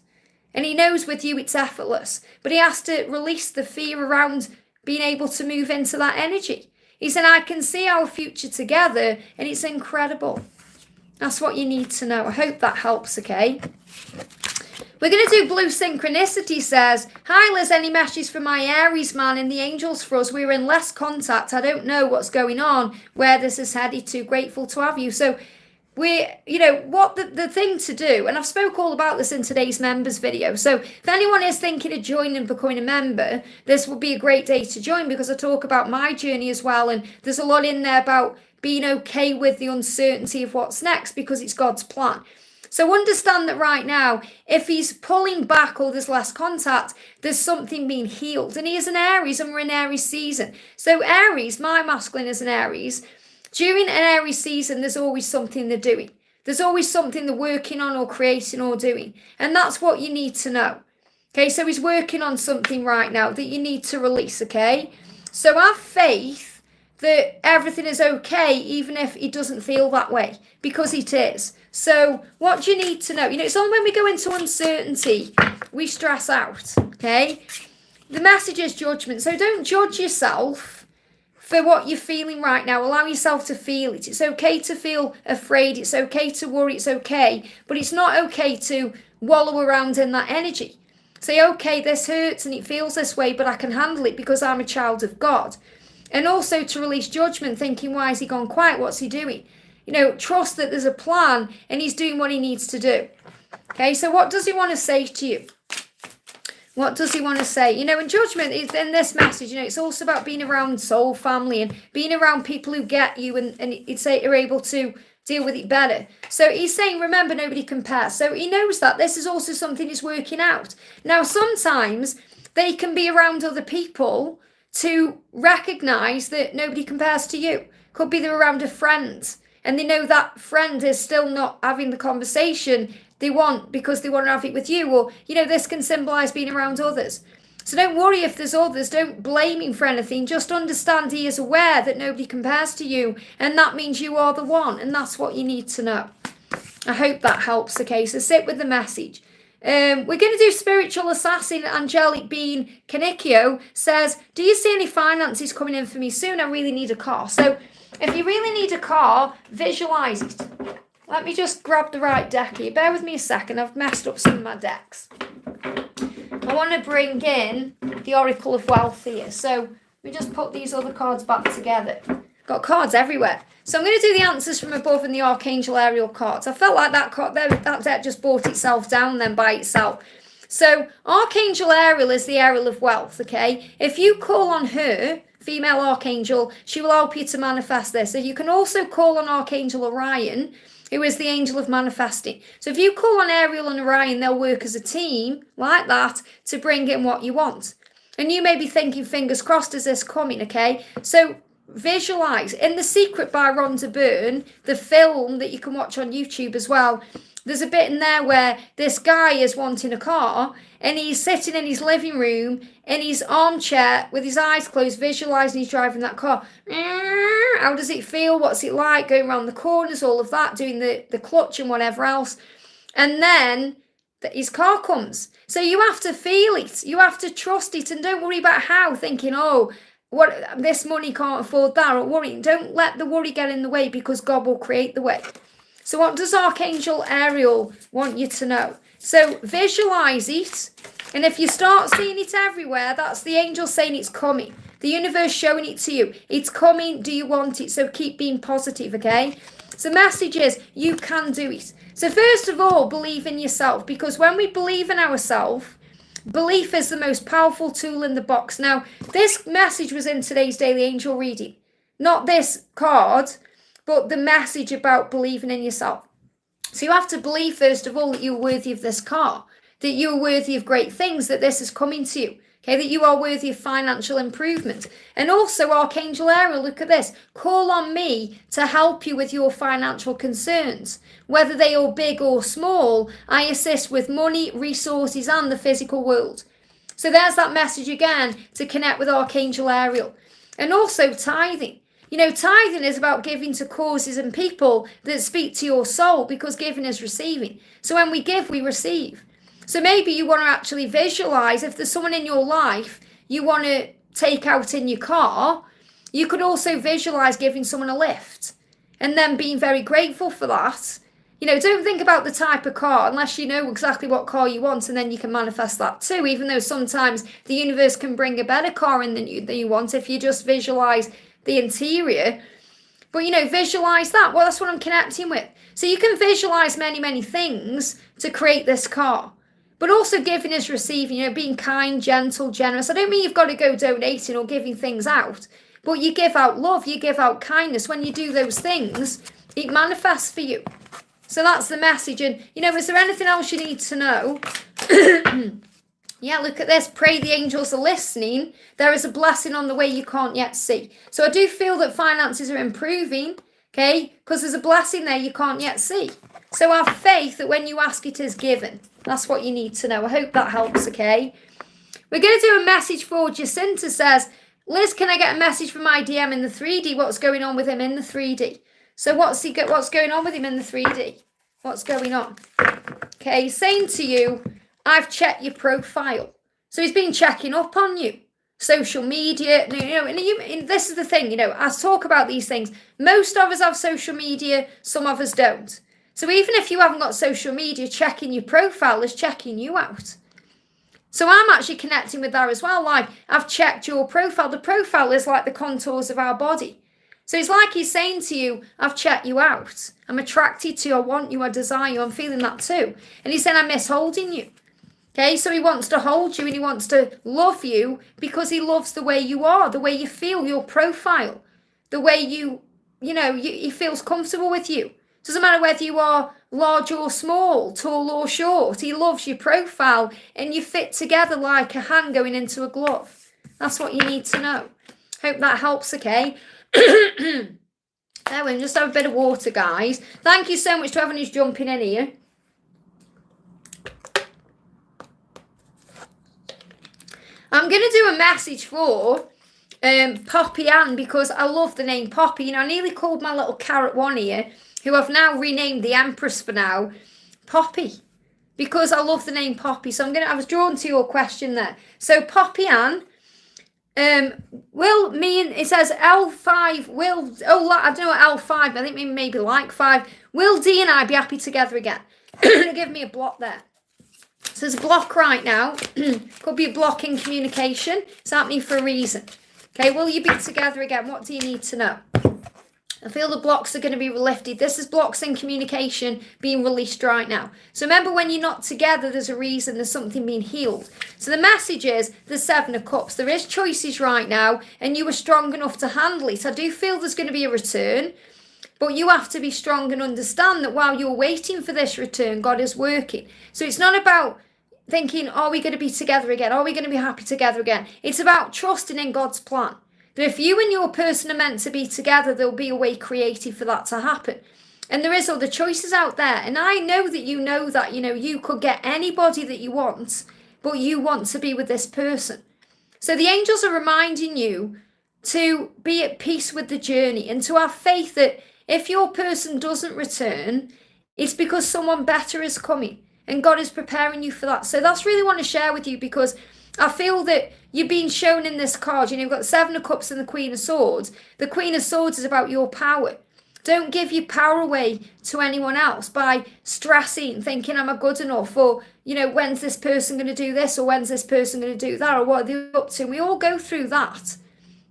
And he knows with you it's effortless. But he has to release the fear around being able to move into that energy. He said, I can see our future together and it's incredible. That's what you need to know. I hope that helps, okay? We're going to do Blue Synchronicity says, hi Liz, any messages for my Aries man and the angels for us? We're in less contact. I don't know what's going on, where this is headed to. Grateful to have you. So what the thing to do, and I've spoke all about this in today's members video. So if anyone is thinking of joining and becoming a member, this would be a great day to join because I talk about my journey as well. And there's a lot in there about being okay with the uncertainty of what's next because it's God's plan. So understand that right now, if he's pulling back or there's less contact, there's something being healed. And he is an Aries and we're in Aries season. So Aries, my masculine is an Aries. During an Aries season, there's always something they're doing. There's always something they're working on or creating or doing. And that's what you need to know. Okay, so he's working on something right now that you need to release, okay? So have faith that everything is okay, even if it doesn't feel that way, because it is. So what do you need to know? It's only when we go into uncertainty, we stress out, okay? The message is judgment. So don't judge yourself for what you're feeling right now. Allow yourself to feel it. It's okay to feel afraid. It's okay to worry. It's okay. But it's not okay to wallow around in that energy. Say, okay, this hurts and it feels this way, but I can handle it because I'm a child of God. And also to release judgment, thinking, why has he gone quiet? What's he doing? Trust that there's a plan and he's doing what he needs to do. Okay, so what does he want to say to you? What does he want to say? And judgment is in this message, it's also about being around soul family and being around people who get you and are able to deal with it better. So he's saying, remember, nobody compares. So he knows that this is also something he's working out. Now, sometimes they can be around other people to recognize that nobody compares to you. Could be they're around a friend and they know that friend is still not having the conversation they want because they want to have it with you. Or, this can symbolize being around others. So don't worry if there's others. Don't blame him for anything. Just understand he is aware that nobody compares to you. And that means you are the one. And that's what you need to know. I hope that helps. Okay, so sit with the message. We're going to do Spiritual Assassin. Angelic Being Kanikio says, do you see any finances coming in for me soon? I really need a car. So if you really need a car, visualize it. Let me just grab the right deck here. Bear with me a second. I've messed up some of my decks. I want to bring in the Oracle of Wealth here. So we just put these other cards back together. Got cards everywhere. So I'm going to do the Answers from Above and the Archangel Ariel cards. I felt like that deck just brought itself down then by itself. So Archangel Ariel is the Ariel of Wealth, okay? If you call on her, female archangel, she will help you to manifest this. So you can also call on Archangel Orion, who is the angel of manifesting. So if you call on Ariel and Orion, they'll work as a team like that to bring in what you want. And you may be thinking, fingers crossed, is this coming, okay? So visualize. In The Secret by Rhonda Byrne, the film that you can watch on YouTube as well, there's a bit in there where this guy is wanting a car and he's sitting in his living room in his armchair with his eyes closed, visualizing he's driving that car. How does it feel? What's it like going around the corners, all of that, doing the clutch and whatever else. And then his car comes. So you have to feel it. You have to trust it, and don't worry about how, thinking, oh, what, this money can't afford that, or worrying. Don't let the worry get in the way, because God will create the way. So what does Archangel Ariel want you to know? So visualize it. And if you start seeing it everywhere, that's the angel saying it's coming. The universe showing it to you. It's coming. Do you want it? So keep being positive, okay? So message is, you can do it. So first of all, believe in yourself, because when we believe in ourselves, belief is the most powerful tool in the box. Now, this message was in today's Daily Angel reading. Not this card, but the message about believing in yourself. So you have to believe, first of all, that you're worthy of this car, that you're worthy of great things, that this is coming to you. Okay, that you are worthy of financial improvement. And also, Archangel Ariel, look at this. Call on me to help you with your financial concerns. Whether they are big or small, I assist with money, resources, and the physical world. So there's that message again to connect with Archangel Ariel. And also tithing. You know, tithing is about giving to causes and people that speak to your soul, because giving is receiving. So when we give, we receive. So maybe you want to actually visualize, if there's someone in your life you want to take out in your car, you could also visualize giving someone a lift and then being very grateful for that. You know, don't think about the type of car unless you know exactly what car you want, and then you can manifest that too, even though sometimes the universe can bring a better car in than you want if you just visualize the interior. But, you know, visualize that. Well, that's what I'm connecting with. So you can visualize many, many things to create this car. But also giving is receiving, you know, being kind, gentle, generous. I don't mean you've got to go donating or giving things out, but you give out love, you give out kindness. When you do those things, it manifests for you. So that's the message. And, you know, is there anything else you need to know? Yeah, look at this. Pray the angels are listening. There is a blessing on the way you can't yet see. So I do feel that finances are improving, okay, because there's a blessing there you can't yet see. So have faith that when you ask, it is given. That's what you need to know. I hope that helps, okay? We're going to do a message for Jacinta. Says, Liz, can I get a message from my DM in the 3D? What's going on with him in the 3D? So what's going on with him in the 3D? What's going on? Okay, saying to you, I've checked your profile. So he's been checking up on you. Social media, you know, and this is the thing, you know, I talk about these things. Most of us have social media, some of us don't. So even if you haven't got social media, checking your profile is checking you out. So I'm actually connecting with that as well. Like, I've checked your profile. The profile is like the contours of our body. So it's like he's saying to you, I've checked you out. I'm attracted to you. I want you. I desire you. I'm feeling that too. And he's saying, I'm miss holding you. Okay, so he wants to hold you and he wants to love you because he loves the way you are, the way you feel, your profile, the way he feels comfortable with you. Doesn't matter whether you are large or small, tall or short. He loves your profile and you fit together like a hand going into a glove. That's what you need to know. Hope that helps, okay? There we go. Just have a bit of water, guys. Thank you so much to everyone who's jumping in here. I'm going to do a message for Poppy Ann, because I love the name Poppy. You know, I nearly called my little carrot one here, who I've now renamed the Empress for now, Poppy, because I love the name Poppy. So I was drawn to your question there. So Poppy Ann, it says L5, I don't know what L5, I think maybe like 5. Will D and I be happy together again? Give me a block there. So there's a block right now. Could be a block in communication. It's happening for a reason. Okay, will you be together again? What do you need to know? I feel the blocks are going to be lifted. This is blocks in communication being released right now. So remember, when you're not together, there's a reason, there's something being healed. So the message is the 7 of Cups. There is choices right now, and you are strong enough to handle it. I do feel there's going to be a return, but you have to be strong and understand that while you're waiting for this return, God is working. So it's not about thinking, are we going to be together again? Are we going to be happy together again? It's about trusting in God's plan. That if you and your person are meant to be together, there'll be a way created for that to happen. And there is other choices out there. And I know that, you could get anybody that you want, but you want to be with this person. So the angels are reminding you to be at peace with the journey and to have faith that if your person doesn't return, it's because someone better is coming and God is preparing you for that. So that's really want to share with you, because I feel that you're being shown in this card, you've got the Seven of Cups and the Queen of Swords. The Queen of Swords is about your power. Don't give your power away to anyone else by stressing, thinking, am I good enough? Or, when's this person going to do this? Or when's this person going to do that? Or what are they up to? And we all go through that.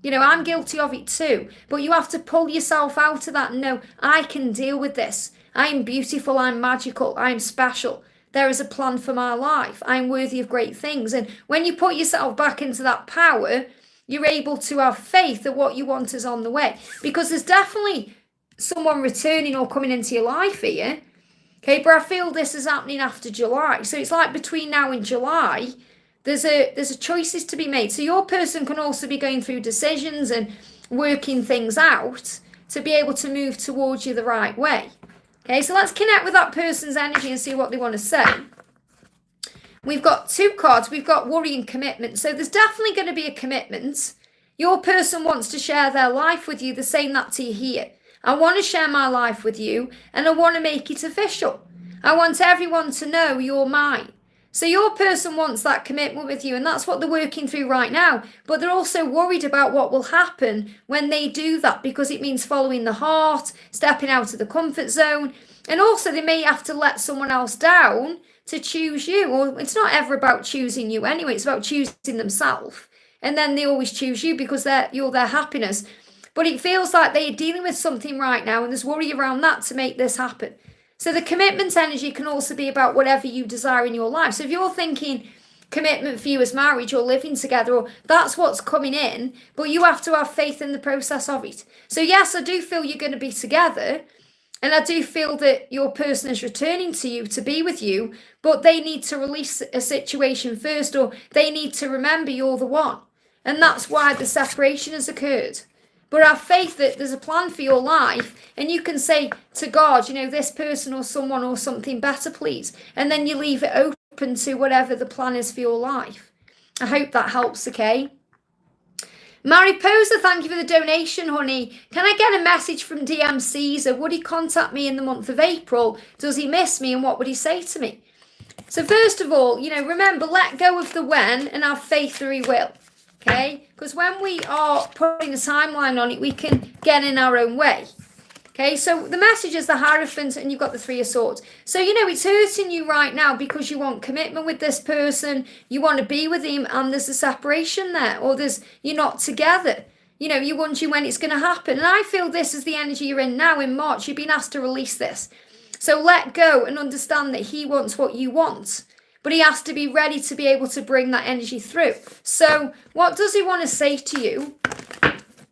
I'm guilty of it too. But you have to pull yourself out of that and know, I can deal with this. I'm beautiful. I'm magical. I'm special. There is a plan for my life. I'm worthy of great things. And when you put yourself back into that power, you're able to have faith that what you want is on the way. Because there's definitely someone returning or coming into your life here. Okay, but I feel this is happening after July. So it's like between now and July, there's a choices to be made. So your person can also be going through decisions and working things out to be able to move towards you the right way. Okay, so let's connect with that person's energy and see what they want to say. We've got two cards. We've got worry and commitment. So there's definitely going to be a commitment. Your person wants to share their life with you. They're saying that to you here. I want to share my life with you and I want to make it official. I want everyone to know you're mine. So your person wants that commitment with you, and that's what they're working through right now. But they're also worried about what will happen when they do that, because it means following the heart, stepping out of the comfort zone. And also they may have to let someone else down to choose you. Or it's not ever about choosing you anyway. It's about choosing themselves. And then they always choose you because you're their happiness. But it feels like they're dealing with something right now, and there's worry around that to make this happen. So the commitment energy can also be about whatever you desire in your life. So if you're thinking commitment for you is marriage or living together, or that's what's coming in, but you have to have faith in the process of it. So yes, I do feel you're going to be together, and I do feel that your person is returning to you to be with you, but they need to release a situation first, or they need to remember you're the one. And that's why the separation has occurred. But have faith that there's a plan for your life, and you can say to God, this person or someone or something better, please. And then you leave it open to whatever the plan is for your life. I hope that helps, okay? Mariposa, thank you for the donation, honey. Can I get a message from DM Caesar? Would he contact me in the month of April? Does he miss me? And what would he say to me? So first of all, remember, let go of the when and have faith that he will. Okay, because when we are putting a timeline on it, we can get in our own way. Okay, so the message is the Hierophant, and you've got the Three of Swords. So, it's hurting you right now because you want commitment with this person, you want to be with him, and there's a separation there, or you're not together. You're wondering when it's going to happen. And I feel this is the energy you're in now in March. You've been asked to release this. So let go and understand that he wants what you want. But he has to be ready to be able to bring that energy through. So what does he want to say to you?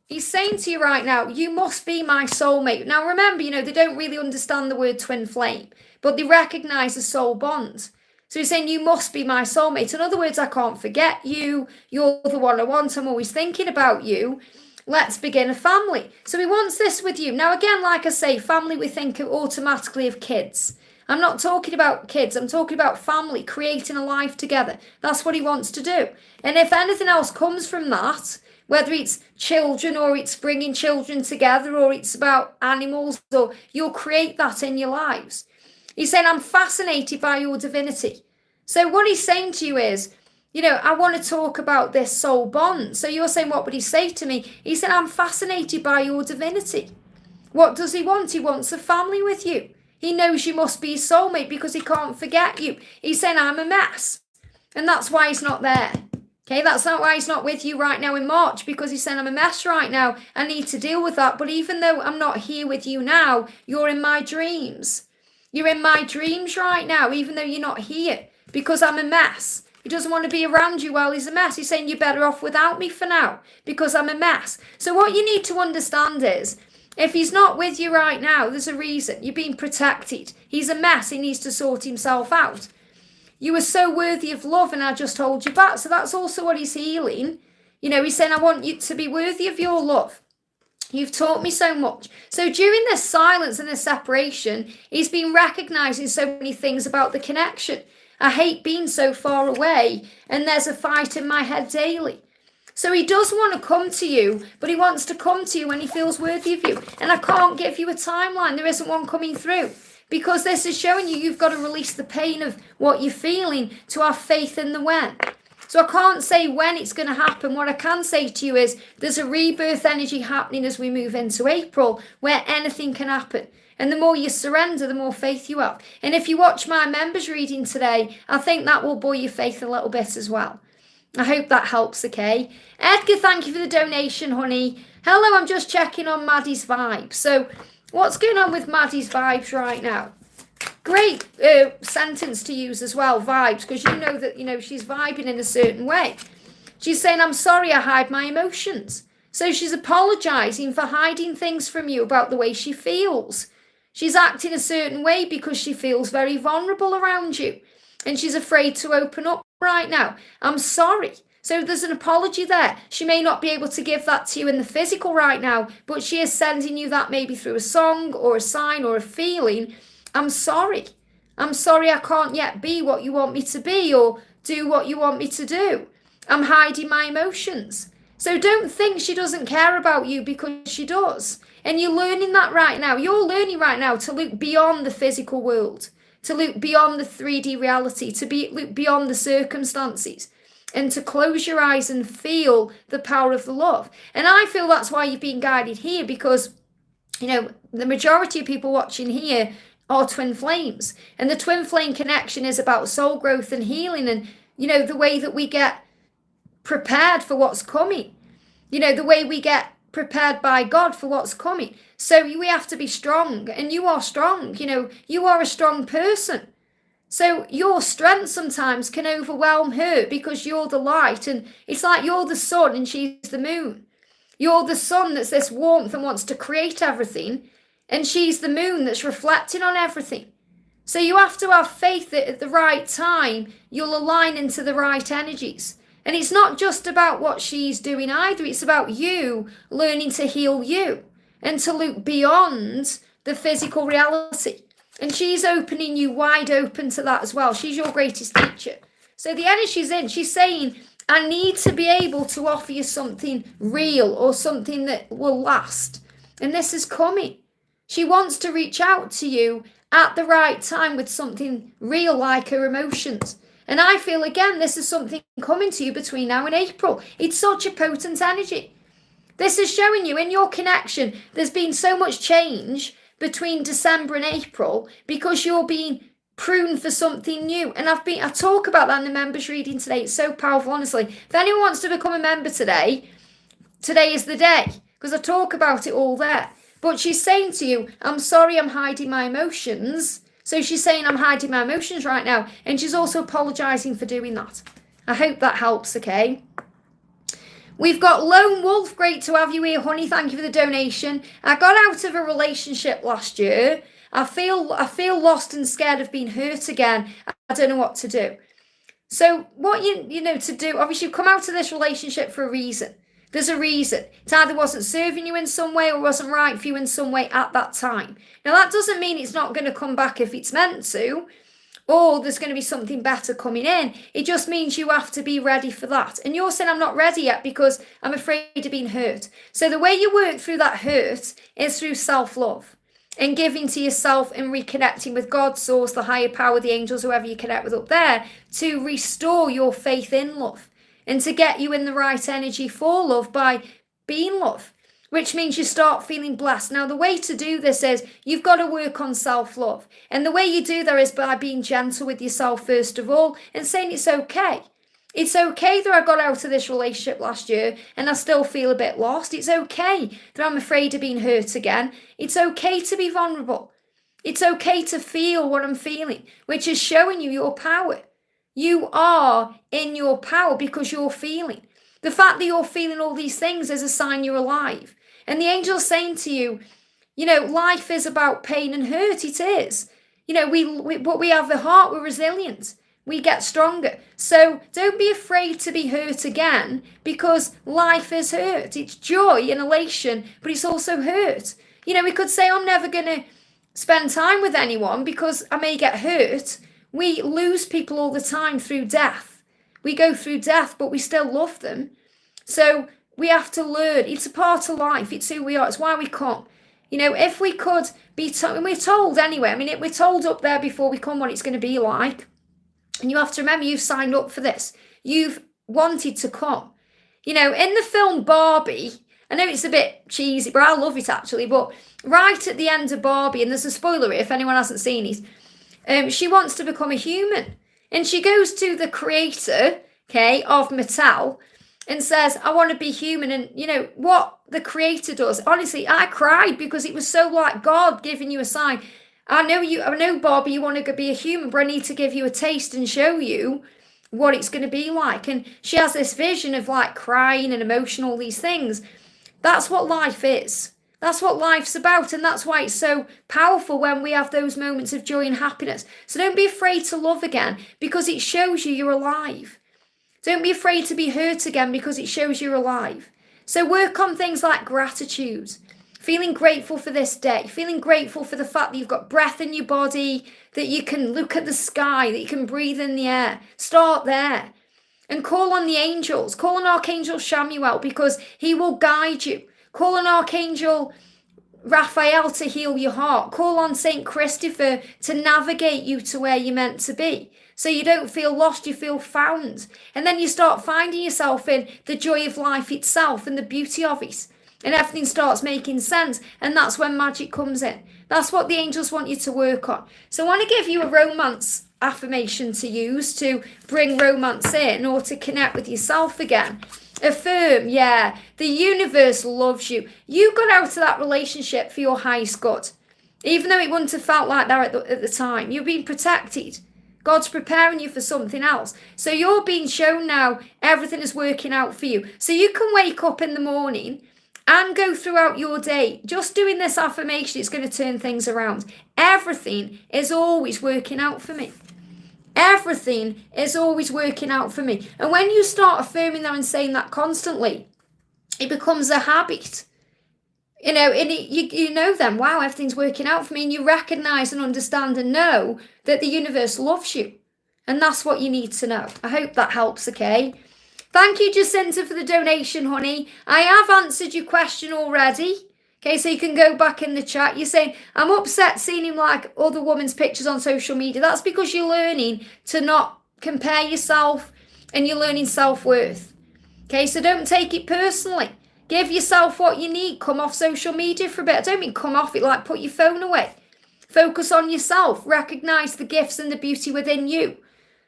He's saying to you right now, you must be my soulmate. Now remember, they don't really understand the word twin flame, but they recognize the soul bond. So he's saying, you must be my soulmate. In other words, I can't forget you. You're the one I want. I'm always thinking about you. Let's begin a family. So he wants this with you. Now again, like I say, family, we think automatically of kids. I'm not talking about kids. I'm talking about family, creating a life together. That's what he wants to do. And if anything else comes from that, whether it's children or it's bringing children together or it's about animals, or you'll create that in your lives. He's saying, I'm fascinated by your divinity. So what he's saying to you is, I want to talk about this soul bond. So you're saying, what would he say to me? He said, I'm fascinated by your divinity. What does he want? He wants a family with you. He knows you must be his soulmate because he can't forget you. He's saying, I'm a mess. And that's why he's not there. Okay, that's not why he's not with you right now in March, because he's saying, I'm a mess right now. I need to deal with that. But even though I'm not here with you now, you're in my dreams. You're in my dreams right now, even though you're not here, because I'm a mess. He doesn't want to be around you while he's a mess. He's saying, you're better off without me for now, because I'm a mess. So what you need to understand is, if he's not with you right now, there's a reason. You're being protected. He's a mess. He needs to sort himself out. You were so worthy of love, and I just hold you back. So that's also what he's healing. He's saying, I want you to be worthy of your love. You've taught me so much. So during this silence and this separation, he's been recognizing so many things about the connection. I hate being so far away, and there's a fight in my head daily. So he does want to come to you, but he wants to come to you when he feels worthy of you. And I can't give you a timeline. There isn't one coming through, because this is showing you've got to release the pain of what you're feeling to have faith in the when. So I can't say when it's going to happen. What I can say to you is there's a rebirth energy happening as we move into April, where anything can happen. And the more you surrender, the more faith you have. And if you watch my members reading today, I think that will buoy your faith a little bit as well. I hope that helps, okay? Edgar, thank you for the donation, honey. Hello, I'm just checking on Maddie's vibes. So what's going on with Maddie's vibes right now? Great sentence to use as well, vibes, because you know that, she's vibing in a certain way. She's saying, I'm sorry I hide my emotions. So she's apologizing for hiding things from you about the way she feels. She's acting a certain way because she feels very vulnerable around you. And she's afraid to open up right now. I'm sorry. So there's an apology there. She may not be able to give that to you in the physical right now, but she is sending you that maybe through a song or a sign or a feeling. I'm sorry. I'm sorry I can't yet be what you want me to be or do what you want me to do. I'm hiding my emotions. So don't think she doesn't care about you, because she does. And you're learning that right now. You're learning right now to look beyond the physical world, to look beyond the 3D reality, to look beyond the circumstances, and to close your eyes and feel the power of the love. And I feel that's why you've been guided here, because, the majority of people watching here are twin flames. And the twin flame connection is about soul growth and healing and, the way that we get prepared for what's coming. The way we get prepared by God for what's coming. So we have to be strong, and you are strong. You are a strong person. So your strength sometimes can overwhelm her because you're the light, and it's like you're the sun and she's the moon. You're the sun that's this warmth and wants to create everything, and she's the moon that's reflecting on everything. So you have to have faith that at the right time, you'll align into the right energies. And it's not just about what she's doing either. It's about you learning to heal you and to look beyond the physical reality. And she's opening you wide open to that as well. She's your greatest teacher. So the energy's in. She's saying, I need to be able to offer you something real or something that will last. And this is coming. She wants to reach out to you at the right time with something real, like her emotions. And I feel, again, this is something coming to you between now and April. It's such a potent energy. This is showing you in your connection, there's been so much change between December and April because you're being pruned for something new. And I talk about that in the members reading today. It's so powerful, honestly. If anyone wants to become a member today is the day, because I talk about it all there. But she's saying to you, I'm sorry I'm hiding my emotions. So she's saying I'm hiding my emotions right now. And she's also apologising for doing that. I hope that helps, okay? We've got Lone Wolf. Great to have you here, honey. Thank you for the donation. I got out of a relationship last year. I feel lost and scared of being hurt again. I don't know what to do. So what you know to do, obviously you've come out of this relationship for a reason. There's a reason. It either wasn't serving you in some way or wasn't right for you in some way at that time. Now that doesn't mean it's not going to come back if it's meant to, or there's going to be something better coming in. It just means you have to be ready for that. And you're saying I'm not ready yet because I'm afraid of being hurt. So the way you work through that hurt is through self-love and giving to yourself and reconnecting with God, source, the higher power, the angels, whoever you connect with up there, to restore your faith in love. And to get you in the right energy for love by being love, which means you start feeling blessed. Now, the way to do this is you've got to work on self-love. And the way you do that is by being gentle with yourself, first of all, and saying it's okay. It's okay that I got out of this relationship last year and I still feel a bit lost. It's okay that I'm afraid of being hurt again. It's okay to be vulnerable. It's okay to feel what I'm feeling, which is showing you your power. You are in your power because you're feeling. The fact that you're feeling all these things is a sign you're alive. And the angel's saying to you, life is about pain and hurt. It is. But we have the heart, we're resilient. we get stronger. So don't be afraid to be hurt again, because life is hurt. It's joy and elation, but it's also hurt. You know, we could say, I'm never going to spend time with anyone because I may get hurt. We lose people all the time through death. We go through death, but we still love them. So we have to learn. It's a part of life. It's who we are. It's why we come. You know, if we could be told, and we're told anyway, I mean, we're told up there before we come what it's going to be like. And you have to remember, you've signed up for this. You've wanted to come. You know, in the film Barbie, I know it's a bit cheesy, but I love it actually. But right at the end of Barbie, and there's a spoiler if anyone hasn't seen it, she wants to become a human. And she goes to the creator, okay, of Mattel, and says, I want to be human. And you know what the creator does? Honestly, I cried because it was so like God giving you a sign. I know, Barbie, you want to be a human, but I need to give you a taste and show you what it's going to be like. And she has this vision of like crying and emotional, all these things. That's what life is. That's what life's about. And that's why it's so powerful when we have those moments of joy and happiness. So don't be afraid to love again, because it shows you you're alive. Don't be afraid to be hurt again, because it shows you're alive. So work on things like gratitude, feeling grateful for this day, feeling grateful for the fact that you've got breath in your body, that you can look at the sky, that you can breathe in the air. Start there. And call on the angels. Call on Archangel Shamuel, because he will guide you. Call on Archangel Raphael to heal your heart. Call on Saint Christopher to navigate you to where you're meant to be. So you don't feel lost, you feel found. And then you start finding yourself in the joy of life itself and the beauty of it. And everything starts making sense. And that's when magic comes in. That's what the angels want you to work on. So I want to give you a romance affirmation to use to bring romance in, or to connect with yourself again. Affirm, yeah, the universe loves you. You got out of that relationship for your highest good. Even though it wouldn't have felt like that at the time. You've been protected. God's preparing you for something else. So you're being shown now everything is working out for you. So you can wake up in the morning and go throughout your day just doing this affirmation. It's going to turn things around. Everything is always working out for me. Everything is always working out for me. And when you start affirming that and saying that constantly, it becomes a habit. You know, and you know then, wow, everything's working out for me. And you recognize and understand and know that the universe loves you. And that's what you need to know. I hope that helps, okay? Thank you, Jacinta, for the donation, honey. I have answered your question already. Okay, so you can go back in the chat. You're saying, I'm upset seeing him like other women's pictures on social media. That's because you're learning to not compare yourself, and you're learning self-worth. Okay, so don't take it personally. Give yourself what you need. Come off social media for a bit. I don't mean come off it like put your phone away. Focus on yourself. Recognize the gifts and the beauty within you.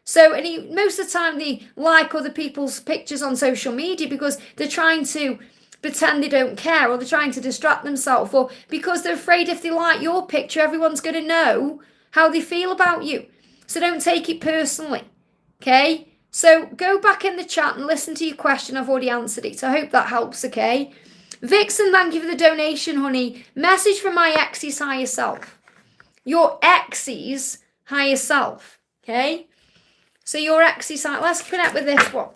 So, and most of the time they like other people's pictures on social media because they're trying to pretend they don't care, or they're trying to distract themselves, or because they're afraid if they like your picture, everyone's going to know how they feel about you. So don't take it personally, okay? So go back in the chat and listen to your question. I've already answered it, so I hope that helps, okay? Vixen, thank you for the donation, honey. Message from my ex's higher self. Your ex's higher self, okay? So your ex's higher, let's connect with this one.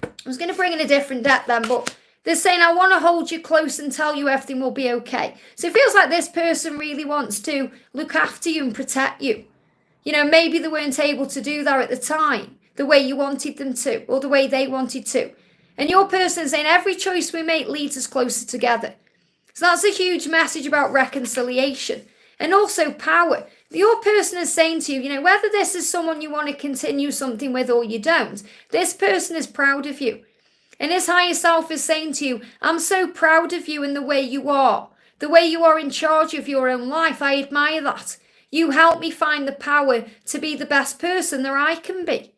I was going to bring in a different deck then, but they're saying, I want to hold you close and tell you everything will be okay. So it feels like this person really wants to look after you and protect you. You know, maybe they weren't able to do that at the time, the way you wanted them to, or the way they wanted to. And your person is saying, every choice we make leads us closer together. So that's a huge message about reconciliation and also power. Your person is saying to you, you know, whether this is someone you want to continue something with or you don't, this person is proud of you. And his higher self is saying to you, I'm so proud of you in the way you are in charge of your own life. I admire that. You help me find the power to be the best person that I can be.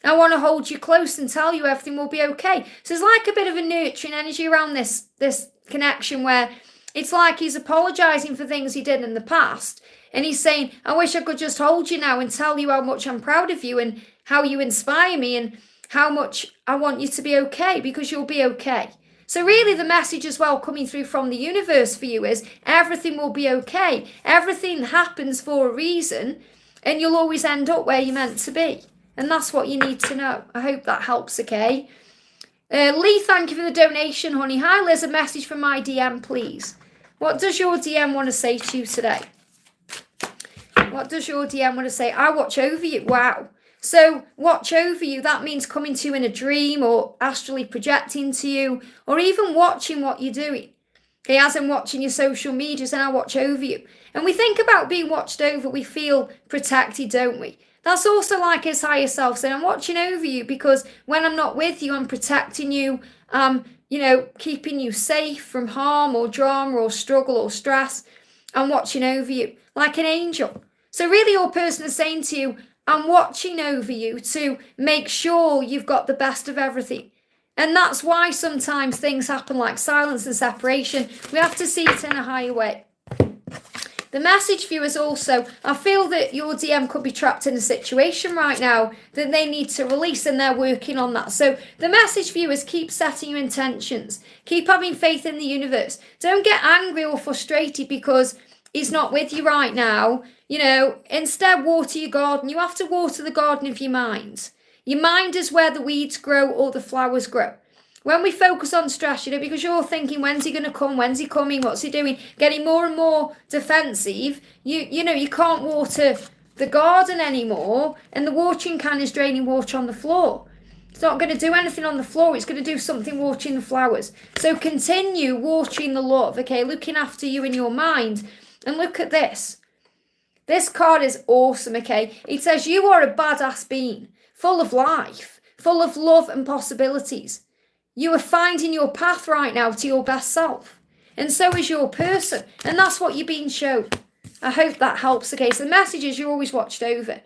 I want to hold you close and tell you everything will be okay. So it's like a bit of a nurturing energy around this connection, where it's like he's apologizing for things he did in the past. And he's saying, I wish I could just hold you now and tell you how much I'm proud of you and how you inspire me and how much I want you to be okay, because you'll be okay. So really the message as well coming through from the universe for you is everything will be okay. Everything happens for a reason, and you'll always end up where you're meant to be. And that's what you need to know. I hope that helps, okay? Lee, thank you for the donation, honey. Hi, Liz, a message from my DM, please. What does your DM want to say to you today? What does your DM want to say? I watch over you. Wow. So watch over you, that means coming to you in a dream or astrally projecting to you or even watching what you're doing. Okay, as in watching your social medias, and I watch over you. And we think about being watched over, we feel protected, don't we? That's also like his higher self saying, I'm watching over you because when I'm not with you, I'm protecting you. Keeping you safe from harm or drama or struggle or stress. I'm watching over you like an angel. So really your person is saying to you, I'm watching over you to make sure you've got the best of everything. And that's why sometimes things happen like silence and separation. We have to see it in a higher way. The message viewers also, I feel that your DM could be trapped in a situation right now that they need to release and they're working on that. So the message viewers, keep setting your intentions. Keep having faith in the universe. Don't get angry or frustrated because he's not with you right now. Instead water your garden. You have to water the garden of your mind. Your mind is where the weeds grow or the flowers grow. When we focus on stress, because you're thinking, when's he going to come? When's he coming? What's he doing? Getting more and more defensive. You can't water the garden anymore. And the watering can is draining water on the floor. It's not going to do anything on the floor. It's going to do something watering the flowers. So continue watering the love, okay? Looking after you in your mind. And look at this. This card is awesome, okay? It says you are a badass being, full of life, full of love and possibilities. You are finding your path right now to your best self. And so is your person. And that's what you're being shown. I hope that helps, okay? So the message is you're always watched over.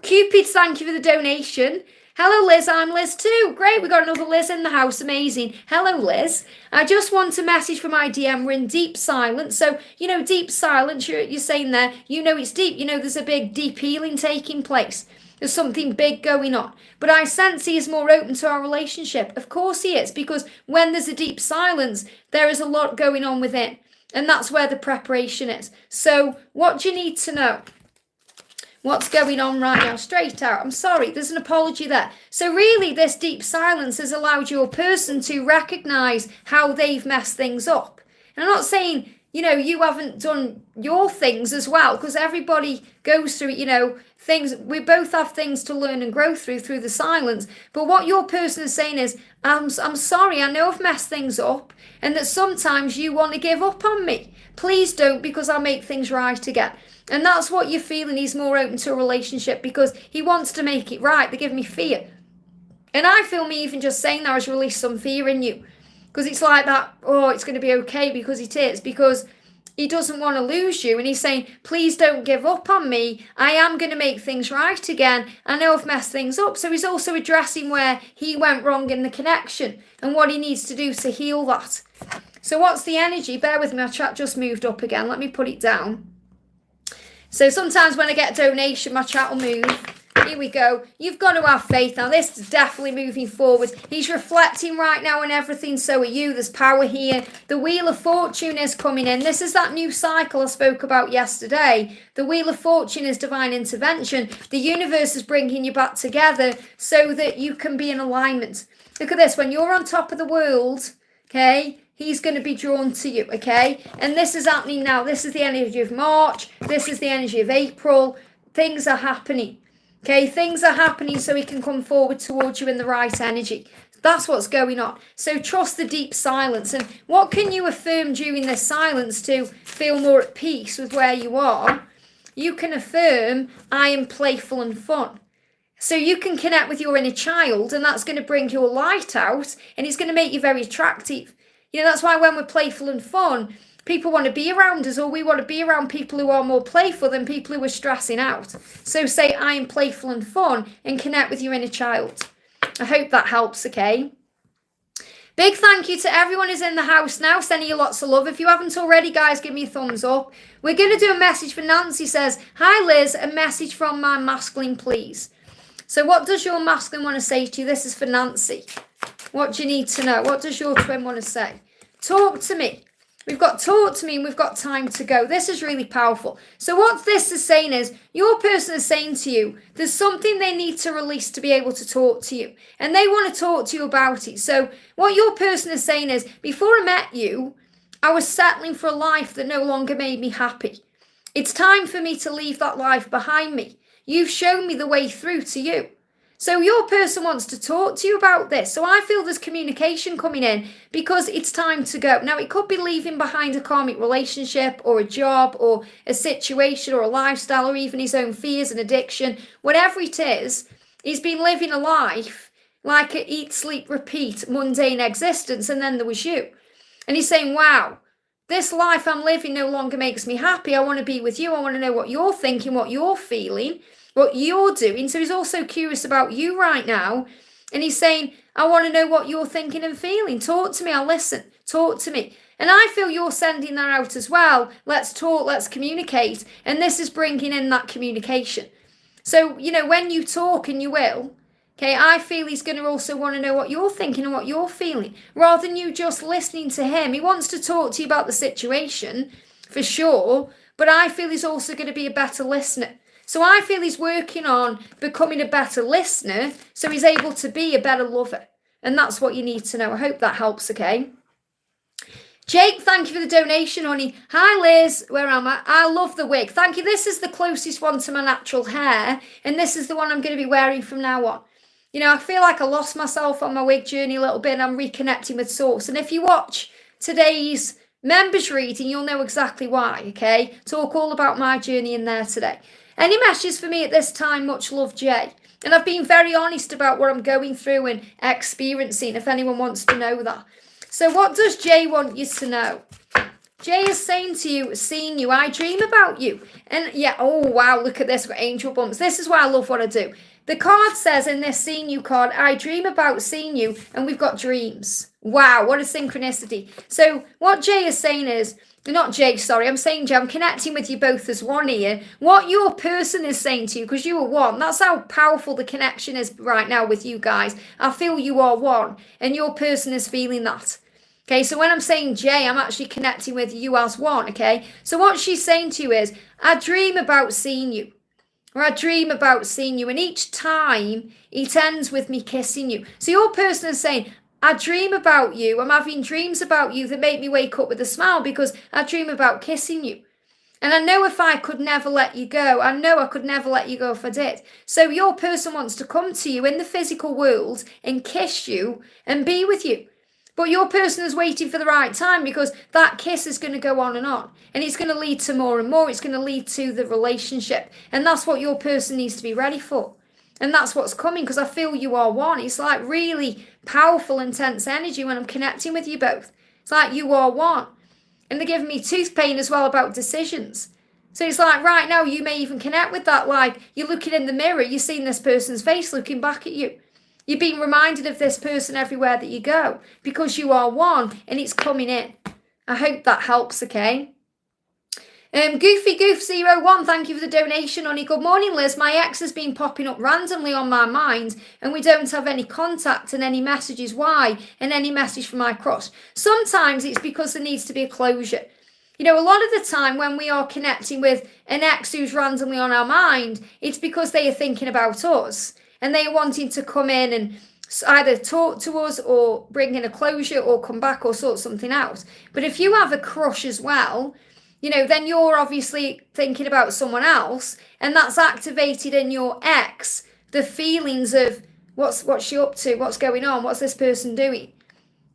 Cupid, thank you for the donation. Hello, Liz. I'm Liz too. Great. We got another Liz in the house. Amazing. Hello, Liz. I just want a message from my DM. We're in deep silence. So, deep silence, you're saying there, it's deep. There's a big, deep healing taking place. There's something big going on. But I sense he is more open to our relationship. Of course he is, because when there's a deep silence, there is a lot going on within. And that's where the preparation is. So what do you need to know? What's going on right now? Straight out. I'm sorry, there's an apology there. So really, this deep silence has allowed your person to recognise how they've messed things up. And I'm not saying, you haven't done your things as well, because everybody goes through, things. We both have things to learn and grow through the silence. But what your person is saying is, I'm sorry, I know I've messed things up, and that sometimes you want to give up on me. Please don't, because I'll make things right again. And that's what you're feeling. He's more open to a relationship because he wants to make it right. They give me fear. And I feel me even just saying that has released some fear in you. Because it's like that, it's going to be okay, because it is. Because he doesn't want to lose you. And he's saying, please don't give up on me. I am going to make things right again. I know I've messed things up. So he's also addressing where he went wrong in the connection and what he needs to do to heal that. So what's the energy? Bear with me. My chat just moved up again. Let me put it down. So sometimes when I get a donation, my chat will move. Here we go. You've got to have faith. Now, this is definitely moving forward. He's reflecting right now on everything. So are you. There's power here. The Wheel of Fortune is coming in. This is that new cycle I spoke about yesterday. The Wheel of Fortune is divine intervention. The universe is bringing you back together so that you can be in alignment. Look at this. When you're on top of the world, okay, he's going to be drawn to you, okay? And this is happening now. This is the energy of March. This is the energy of April. Things are happening, okay? Things are happening so he can come forward towards you in the right energy. That's what's going on. So trust the deep silence. And what can you affirm during this silence to feel more at peace with where you are? You can affirm, I am playful and fun. So you can connect with your inner child, and that's going to bring your light out, and it's going to make you very attractive. That's why when we're playful and fun, people want to be around us, or we want to be around people who are more playful than people who are stressing out. So say, I am playful and fun, and connect with your inner child. I hope that helps, okay? Big thank you to everyone who's in the house now, sending you lots of love. If you haven't already, guys, give me a thumbs up. We're going to do a message for Nancy. Says, hi, Liz, a message from my masculine, please. So what does your masculine want to say to you? This is for Nancy. What do you need to know? What does your twin want to say? Talk to me. We've got talk to me and we've got time to go. This is really powerful. So what this is saying is your person is saying to you, there's something they need to release to be able to talk to you. And they want to talk to you about it. So what your person is saying is, before I met you, I was settling for a life that no longer made me happy. It's time for me to leave that life behind me. You've shown me the way through to you. So your person wants to talk to you about this. So I feel there's communication coming in because it's time to go. Now, it could be leaving behind a karmic relationship or a job or a situation or a lifestyle or even his own fears and addiction. Whatever it is, he's been living a life like a eat, sleep, repeat, mundane existence. And then there was you. And he's saying, wow, this life I'm living no longer makes me happy. I want to be with you. I want to know what you're thinking, what you're feeling, what you're doing. So he's also curious about you right now. And he's saying, I want to know what you're thinking and feeling. Talk to me. I'll listen. Talk to me. And I feel you're sending that out as well. Let's talk. Let's communicate. And this is bringing in that communication. So, when you talk, and you will, okay, I feel he's going to also want to know what you're thinking and what you're feeling. Rather than you just listening to him. He wants to talk to you about the situation, for sure. But I feel he's also going to be a better listener. So I feel he's working on becoming a better listener so he's able to be a better lover. And that's what you need to know. I hope that helps, okay? Jake, thank you for the donation, honey. Hi, Liz. Where am I? I love the wig. Thank you. This is the closest one to my natural hair. And this is the one I'm going to be wearing from now on. I feel like I lost myself on my wig journey a little bit and I'm reconnecting with source. And if you watch today's members reading, you'll know exactly why, okay? Talk all about my journey in there today. Any messages for me at this time? Much love, Jay. And I've been very honest about what I'm going through and experiencing, if anyone wants to know that. So what does Jay want you to know? Jay is saying to you, seeing you, I dream about you. And yeah, oh wow, look at this, I've got angel bumps. This is why I love what I do. The card says in this seeing you card, I dream about seeing you, and we've got dreams. Wow, what a synchronicity. So what Jay is saying is, not Jay, sorry, I'm saying Jay, I'm connecting with you both as one here. What your person is saying to you, because you are one, that's how powerful the connection is right now with you guys. I feel you are one, and your person is feeling that. Okay, so when I'm saying Jay, I'm actually connecting with you as one, okay? So what she's saying to you is, I dream about seeing you. Or I dream about seeing you. And each time, it ends with me kissing you. So your person is saying, I dream about you. I'm having dreams about you that make me wake up with a smile because I dream about kissing you. And I know if I could never let you go, I know I could never let you go if I did. So your person wants to come to you in the physical world and kiss you and be with you. But your person is waiting for the right time because that kiss is going to go on. And it's going to lead to more and more. It's going to lead to the relationship. And that's what your person needs to be ready for. And that's what's coming because I feel you are one. It's like really powerful, intense energy when I'm connecting with you both. It's like you are one. And they're giving me tooth pain as well about decisions. So it's like right now you may even connect with that. Like you're looking in the mirror, you're seeing this person's face looking back at you. You're being reminded of this person everywhere that you go because you are one and it's coming in. I hope that helps, okay? Goofy Goof 01, thank you for the donation, honey. Good morning, Liz. My ex has been popping up randomly on my mind and we don't have any contact and any messages. Why? And any message from my crush. Sometimes it's because there needs to be a closure. A lot of the time when we are connecting with an ex who's randomly on our mind, it's because they are thinking about us. And they are wanting to come in and either talk to us or bring in a closure or come back or sort something out. But if you have a crush as well, then you're obviously thinking about someone else. And that's activated in your ex the feelings of what's she up to, what's going on, what's this person doing,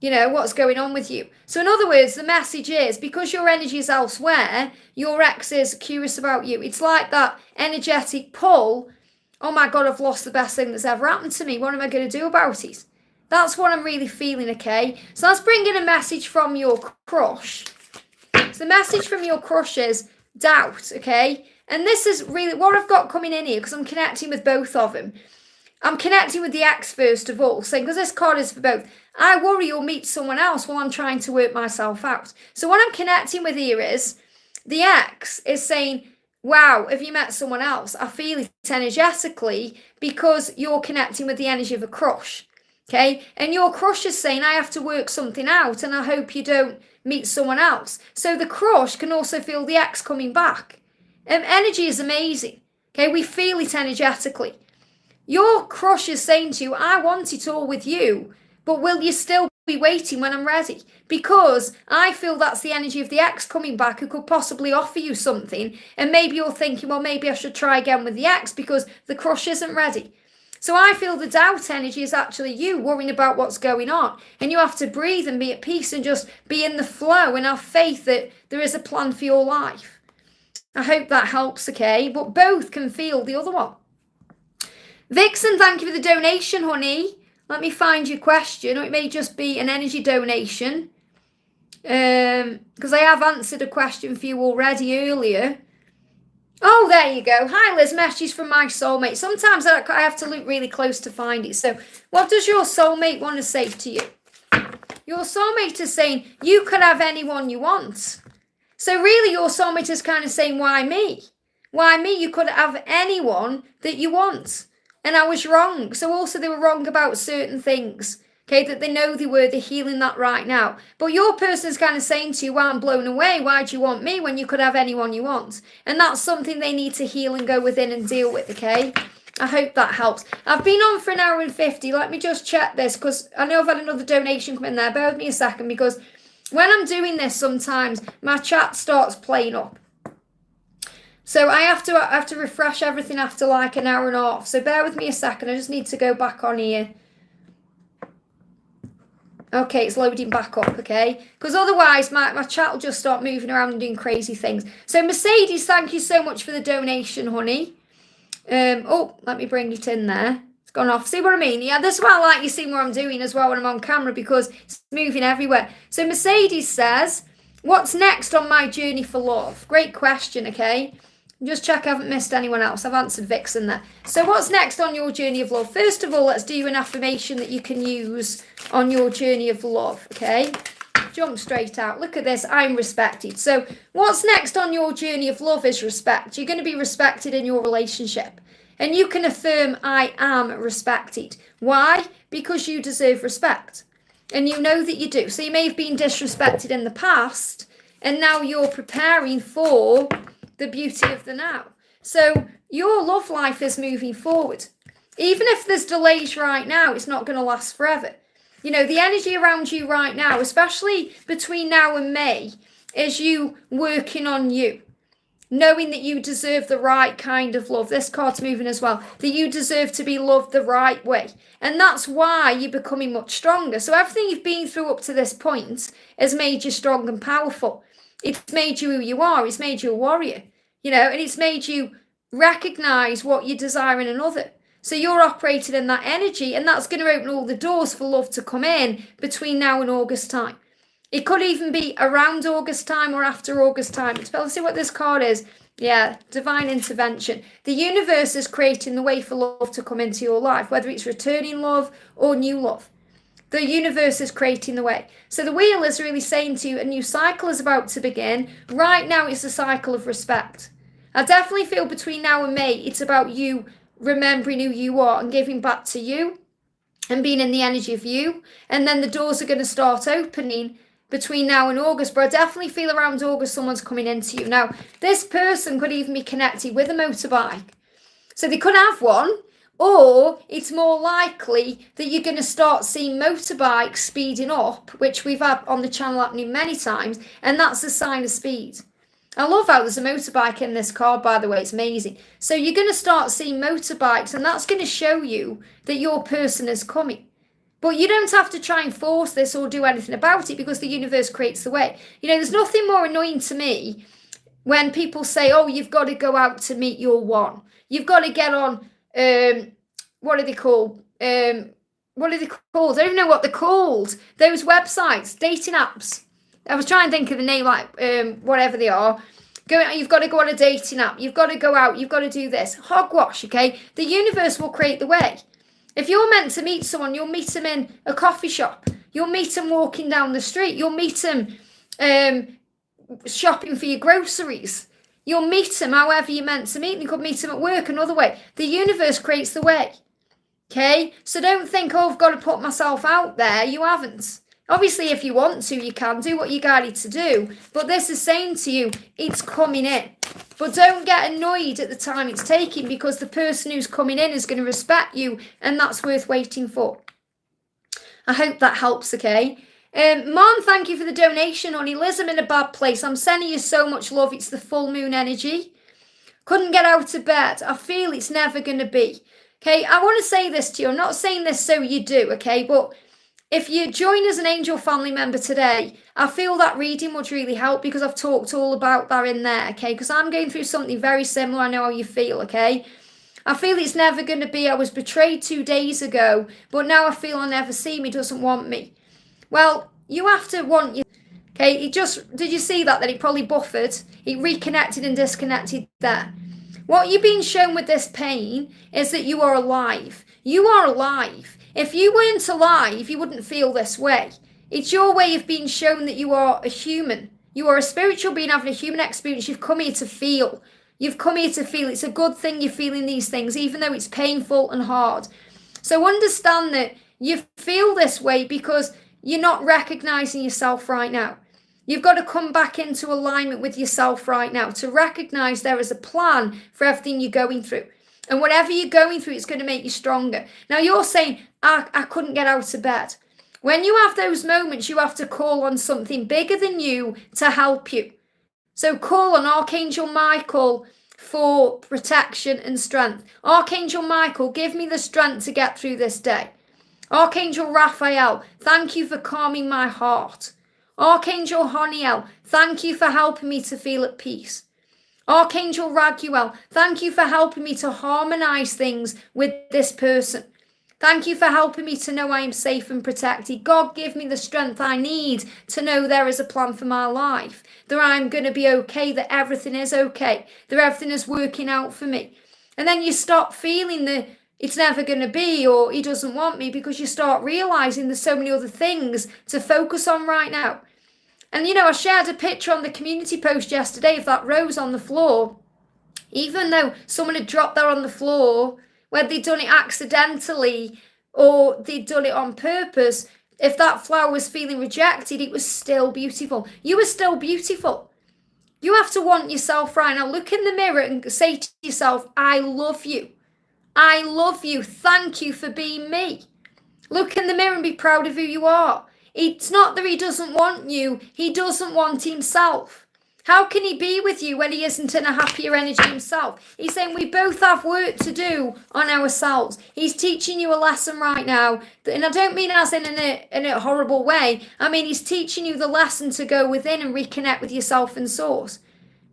what's going on with you. So in other words, the message is because your energy is elsewhere, your ex is curious about you. It's like that energetic pull. Oh my God, I've lost the best thing that's ever happened to me. What am I going to do about it? That's what I'm really feeling, okay? So let's bring in a message from your crush. So the message from your crush is doubt, okay? And this is really what I've got coming in here because I'm connecting with both of them. I'm connecting with the ex first of all, saying because this card is for both. I worry you'll meet someone else while I'm trying to work myself out. So what I'm connecting with here is the ex is saying, wow, have you met someone else? I feel it energetically because you're connecting with the energy of a crush, okay? And your crush is saying, I have to work something out and I hope you don't meet someone else. So the crush can also feel the ex coming back. Energy is amazing. Okay, we feel it energetically. Your crush is saying to you, I want it all with you, but will you still be waiting when I'm ready? Because I feel that's the energy of the ex coming back who could possibly offer you something, and maybe you're thinking, well, maybe I should try again with the ex because the crush isn't ready. So I feel the doubt energy is actually you worrying about what's going on, and you have to breathe and be at peace and just be in the flow and have faith that there is a plan for your life. I hope that helps, okay? But both can feel the other one. Vixen, thank you for the donation, honey. Let me find your question, or it may just be an energy donation. Because I have answered a question for you already earlier. Oh, there you go. Hi, Liz. Message from my soulmate. Sometimes I have to look really close to find it. So what does your soulmate want to say to you? Your soulmate is saying, you could have anyone you want. So really, your soulmate is kind of saying, why me? Why me? You could have anyone that you want. And I was wrong. So also they were wrong about certain things. Okay, that they know they're healing that right now. But your person's kind of saying to you, well, I'm blown away. Why do you want me when you could have anyone you want? And that's something they need to heal and go within and deal with, okay? I hope that helps. I've been on for 1 hour and 50. Let me just check this because I know I've had another donation come in there. Bear with me a second because when I'm doing this sometimes my chat starts playing up. So I have to refresh everything after like 1 hour and a half. So bear with me a second. I just need to go back on here. Okay, it's loading back up, okay? Because otherwise my chat will just start moving around and doing crazy things. So Mercedes, thank you so much for the donation, honey. Oh, let me bring it in there. It's gone off. See what I mean? Yeah, that's why I like you seeing what I'm doing as well when I'm on camera because it's moving everywhere. So Mercedes says, what's next on my journey for love? Great question, okay? Just check I haven't missed anyone else. I've answered Vixen there. So what's next on your journey of love? First of all, let's do an affirmation that you can use on your journey of love, okay? Jump straight out. Look at this. I'm respected. So what's next on your journey of love is respect. You're going to be respected in your relationship. And you can affirm, I am respected. Why? Because you deserve respect. And you know that you do. So you may have been disrespected in the past, and now you're preparing for the beauty of the now. So your love life is moving forward. Even if there's delays right now, it's not going to last forever. You know, the energy around you right now, especially between now and May, is you working on you. Knowing that you deserve the right kind of love. This card's moving as well. That you deserve to be loved the right way. And that's why you're becoming much stronger. So everything you've been through up to this point has made you strong and powerful. It's made you who you are. It's made you a warrior. You know, and it's made you recognize what you desire in another. So you're operating in that energy, and that's going to open all the doors for love to come in between now and August time. It could even be around August time or after August time. Let's see what this card is. Yeah, divine intervention. The universe is creating the way for love to come into your life, whether it's returning love or new love. The universe is creating the way. So the wheel is really saying to you, a new cycle is about to begin. Right now, it's a cycle of respect. I definitely feel between now and May, it's about you remembering who you are and giving back to you and being in the energy of you. And then the doors are going to start opening between now and August. But I definitely feel around August, someone's coming into you. Now, this person could even be connected with a motorbike. So they could have one. Or it's more likely that you're going to start seeing motorbikes speeding up, which we've had on the channel happening many times, and that's a sign of speed. I love how there's a motorbike in this card, by the way. It's amazing. So you're going to start seeing motorbikes, and that's going to show you that your person is coming. But you don't have to try and force this or do anything about it because the universe creates the way. You know, there's nothing more annoying to me when people say, oh, you've got to go out to meet your one. You've got to get on... what are they called? What are they called? I don't even know what they're called. Those websites, dating apps. I was trying to think of the name, like whatever they are. You've got to go on a dating app. You've got to go out. You've got to do this. Hogwash, okay? The universe will create the way. If you're meant to meet someone, you'll meet them in a coffee shop. You'll meet them walking down the street. You'll meet them shopping for your groceries. You'll meet them however you're meant to meet them. You could meet them at work another way. The universe creates the way. Okay? So don't think, oh, I've got to put myself out there. You haven't. Obviously, if you want to, you can do what you're guided to do. But this is saying to you, it's coming in. But don't get annoyed at the time it's taking, because the person who's coming in is going to respect you, and that's worth waiting for. I hope that helps, okay? Mom, thank you for the donation, honey. Liz, I'm in a bad place. I'm sending you so much love. It's the full moon energy. Couldn't get out of bed. I feel it's never going to be. Okay, I want to say this to you. I'm not saying this so you do, okay? But if you join as an angel family member today, I feel that reading would really help, because I've talked all about that in there, okay? Because I'm going through something very similar. I know how you feel, okay? I feel it's never going to be. I was betrayed 2 days ago, but now I feel I'll never see me, doesn't want me. Well, you have to want you. Okay, did you see that it probably buffered? It reconnected and disconnected there. What you're being shown with this pain is that you are alive. You are alive. If you weren't alive, you wouldn't feel this way. It's your way of being shown that you are a human. You are a spiritual being having a human experience. You've come here to feel. You've come here to feel. It's a good thing you're feeling these things, even though it's painful and hard. So understand that you feel this way because you're not recognizing yourself right now. You've got to come back into alignment with yourself right now to recognize there is a plan for everything you're going through. And whatever you're going through, it's going to make you stronger. Now you're saying, I couldn't get out of bed. When you have those moments, you have to call on something bigger than you to help you. So call on Archangel Michael for protection and strength. Archangel Michael, give me the strength to get through this day. Archangel Raphael, thank you for calming my heart. Archangel Honiel, thank you for helping me to feel at peace. Archangel Raguel, thank you for helping me to harmonize things with this person. Thank you for helping me to know I am safe and protected. God, give me the strength I need to know there is a plan for my life, that I'm going to be okay, that everything is okay, that everything is working out for me. And then you stop feeling that it's never going to be, or he doesn't want me, because you start realizing there's so many other things to focus on right now. And, I shared a picture on the community post yesterday of that rose on the floor. Even though someone had dropped that on the floor, whether they'd done it accidentally or they'd done it on purpose, if that flower was feeling rejected, it was still beautiful. You were still beautiful. You have to want yourself right now. Look in the mirror and say to yourself, I love you. I love you. Thank you for being me. Look in the mirror and be proud of who you are. It's not that he doesn't want you. He doesn't want himself. How can he be with you when he isn't in a happier energy himself? He's saying we both have work to do on ourselves. He's teaching you a lesson right now. And I don't mean as in a horrible way. I mean, he's teaching you the lesson to go within and reconnect with yourself and source.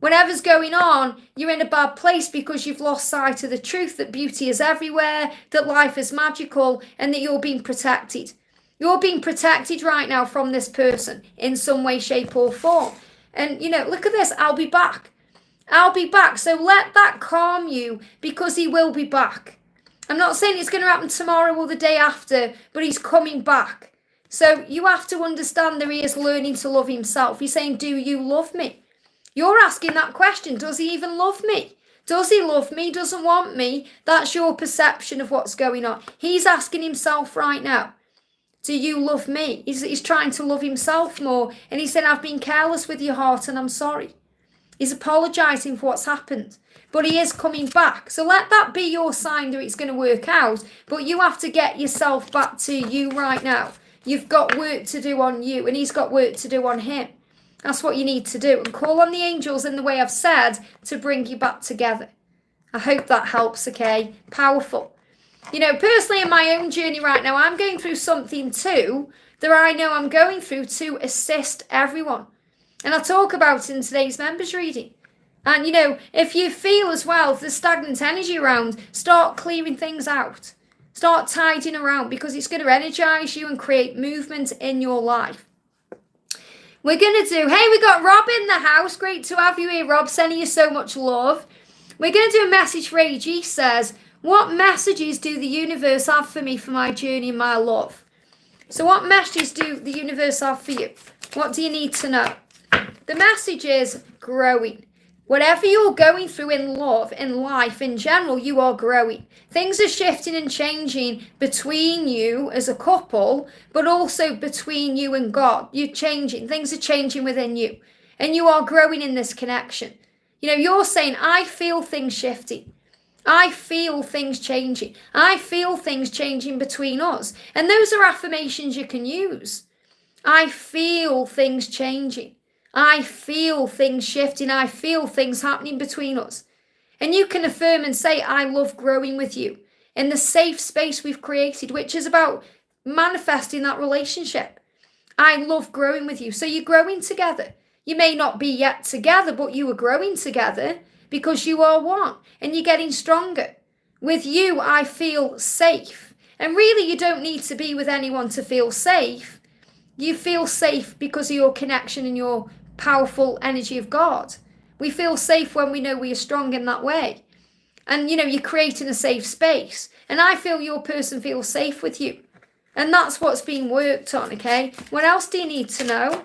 Whatever's going on, you're in a bad place because you've lost sight of the truth that beauty is everywhere, that life is magical, and that you're being protected. You're being protected right now from this person in some way, shape, or form. And, look at this. I'll be back. I'll be back. So let that calm you, because he will be back. I'm not saying it's going to happen tomorrow or the day after, but he's coming back. So you have to understand that he is learning to love himself. He's saying, do you love me? You're asking that question. Does he even love me? Does he love me? Doesn't want me? That's your perception of what's going on. He's asking himself right now, do you love me? He's trying to love himself more. And he said, I've been careless with your heart and I'm sorry. He's apologising for what's happened. But he is coming back. So let that be your sign that it's going to work out. But you have to get yourself back to you right now. You've got work to do on you, and he's got work to do on him. That's what you need to do. And call on the angels in the way I've said to bring you back together. I hope that helps, okay? Powerful. Personally in my own journey right now, I'm going through something too that I know I'm going through to assist everyone. And I'll talk about it in today's members reading. And, if you feel as well, if there's stagnant energy around, start clearing things out. Start tidying around, because it's going to energize you and create movement in your life. We're going to do, hey, we got Rob in the house. Great to have you here, Rob. Sending you so much love. We're going to do a message for AG. He says, what messages do the universe have for me for my journey and my love? So what messages do the universe have for you? What do you need to know? The message is growing. Whatever you're going through in love, in life, in general, you are growing. Things are shifting and changing between you as a couple, but also between you and God. You're changing. Things are changing within you. And you are growing in this connection. You know, you're saying, I feel things shifting. I feel things changing. I feel things changing between us. And those are affirmations you can use. I feel things changing. I feel things shifting. I feel things happening between us. And you can affirm and say, I love growing with you in the safe space we've created, which is about manifesting that relationship. I love growing with you. So you're growing together. You may not be yet together, but you are growing together because you are one and you're getting stronger. With you, I feel safe. And really, you don't need to be with anyone to feel safe. You feel safe because of your connection and your powerful energy of God. We feel safe when we know we are strong in that way. And, you know, you're creating a safe space. And I feel your person feels safe with you. And that's what's being worked on, okay? What else do you need to know?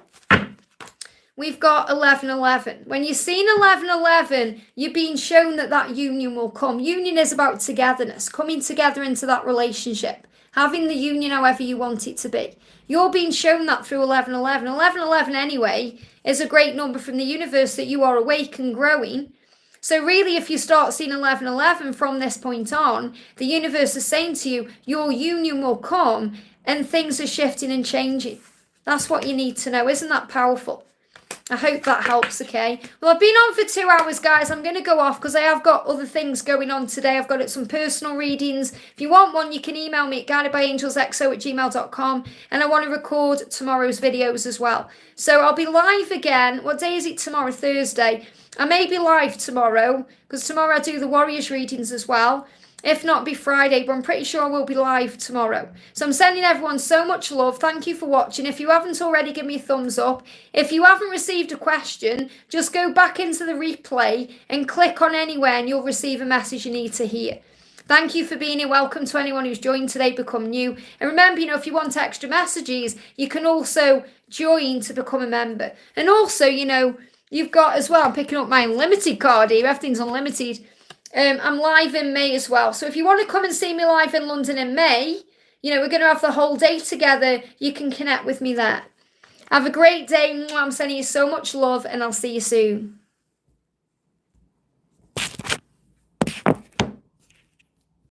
We've got 11:11. When you're seeing 11:11, you're being shown that union will come. Union is about togetherness, coming together into that relationship, having the union however you want it to be. You're being shown that through 11:11. 11:11 anyway is a great number from the universe that you are awake and growing. So really, if you start seeing 11:11 from this point on, the universe is saying to you, your union will come and things are shifting and changing. That's what you need to know. Isn't that powerful? I hope that helps, okay? Well, I've been on for 2 hours, guys. I'm going to go off because I have got other things going on today. I've got some personal readings. If you want one, you can email me at guidedbyangelsxo@gmail.com. And I want to record tomorrow's videos as well. So I'll be live again. What day is it tomorrow? Thursday. I may be live tomorrow because tomorrow I do the Warriors readings as well. If not, be Friday, but I'm pretty sure we'll be live tomorrow. So I'm sending everyone so much love. Thank you for watching. If you haven't already, give me a thumbs up. If you haven't received a question, just go back into the replay and click on anywhere and you'll receive a message you need to hear. Thank you for being here. Welcome to anyone who's joined today, become new. And remember, you know, if you want extra messages, you can also join to become a member. And also, you know, you've got as well, I'm picking up my unlimited card here. Everything's unlimited. I'm live in May as well. So if you want to come and see me live in London in May, you know, we're going to have the whole day together. You can connect with me there. Have a great day. I'm sending you so much love and I'll see you soon.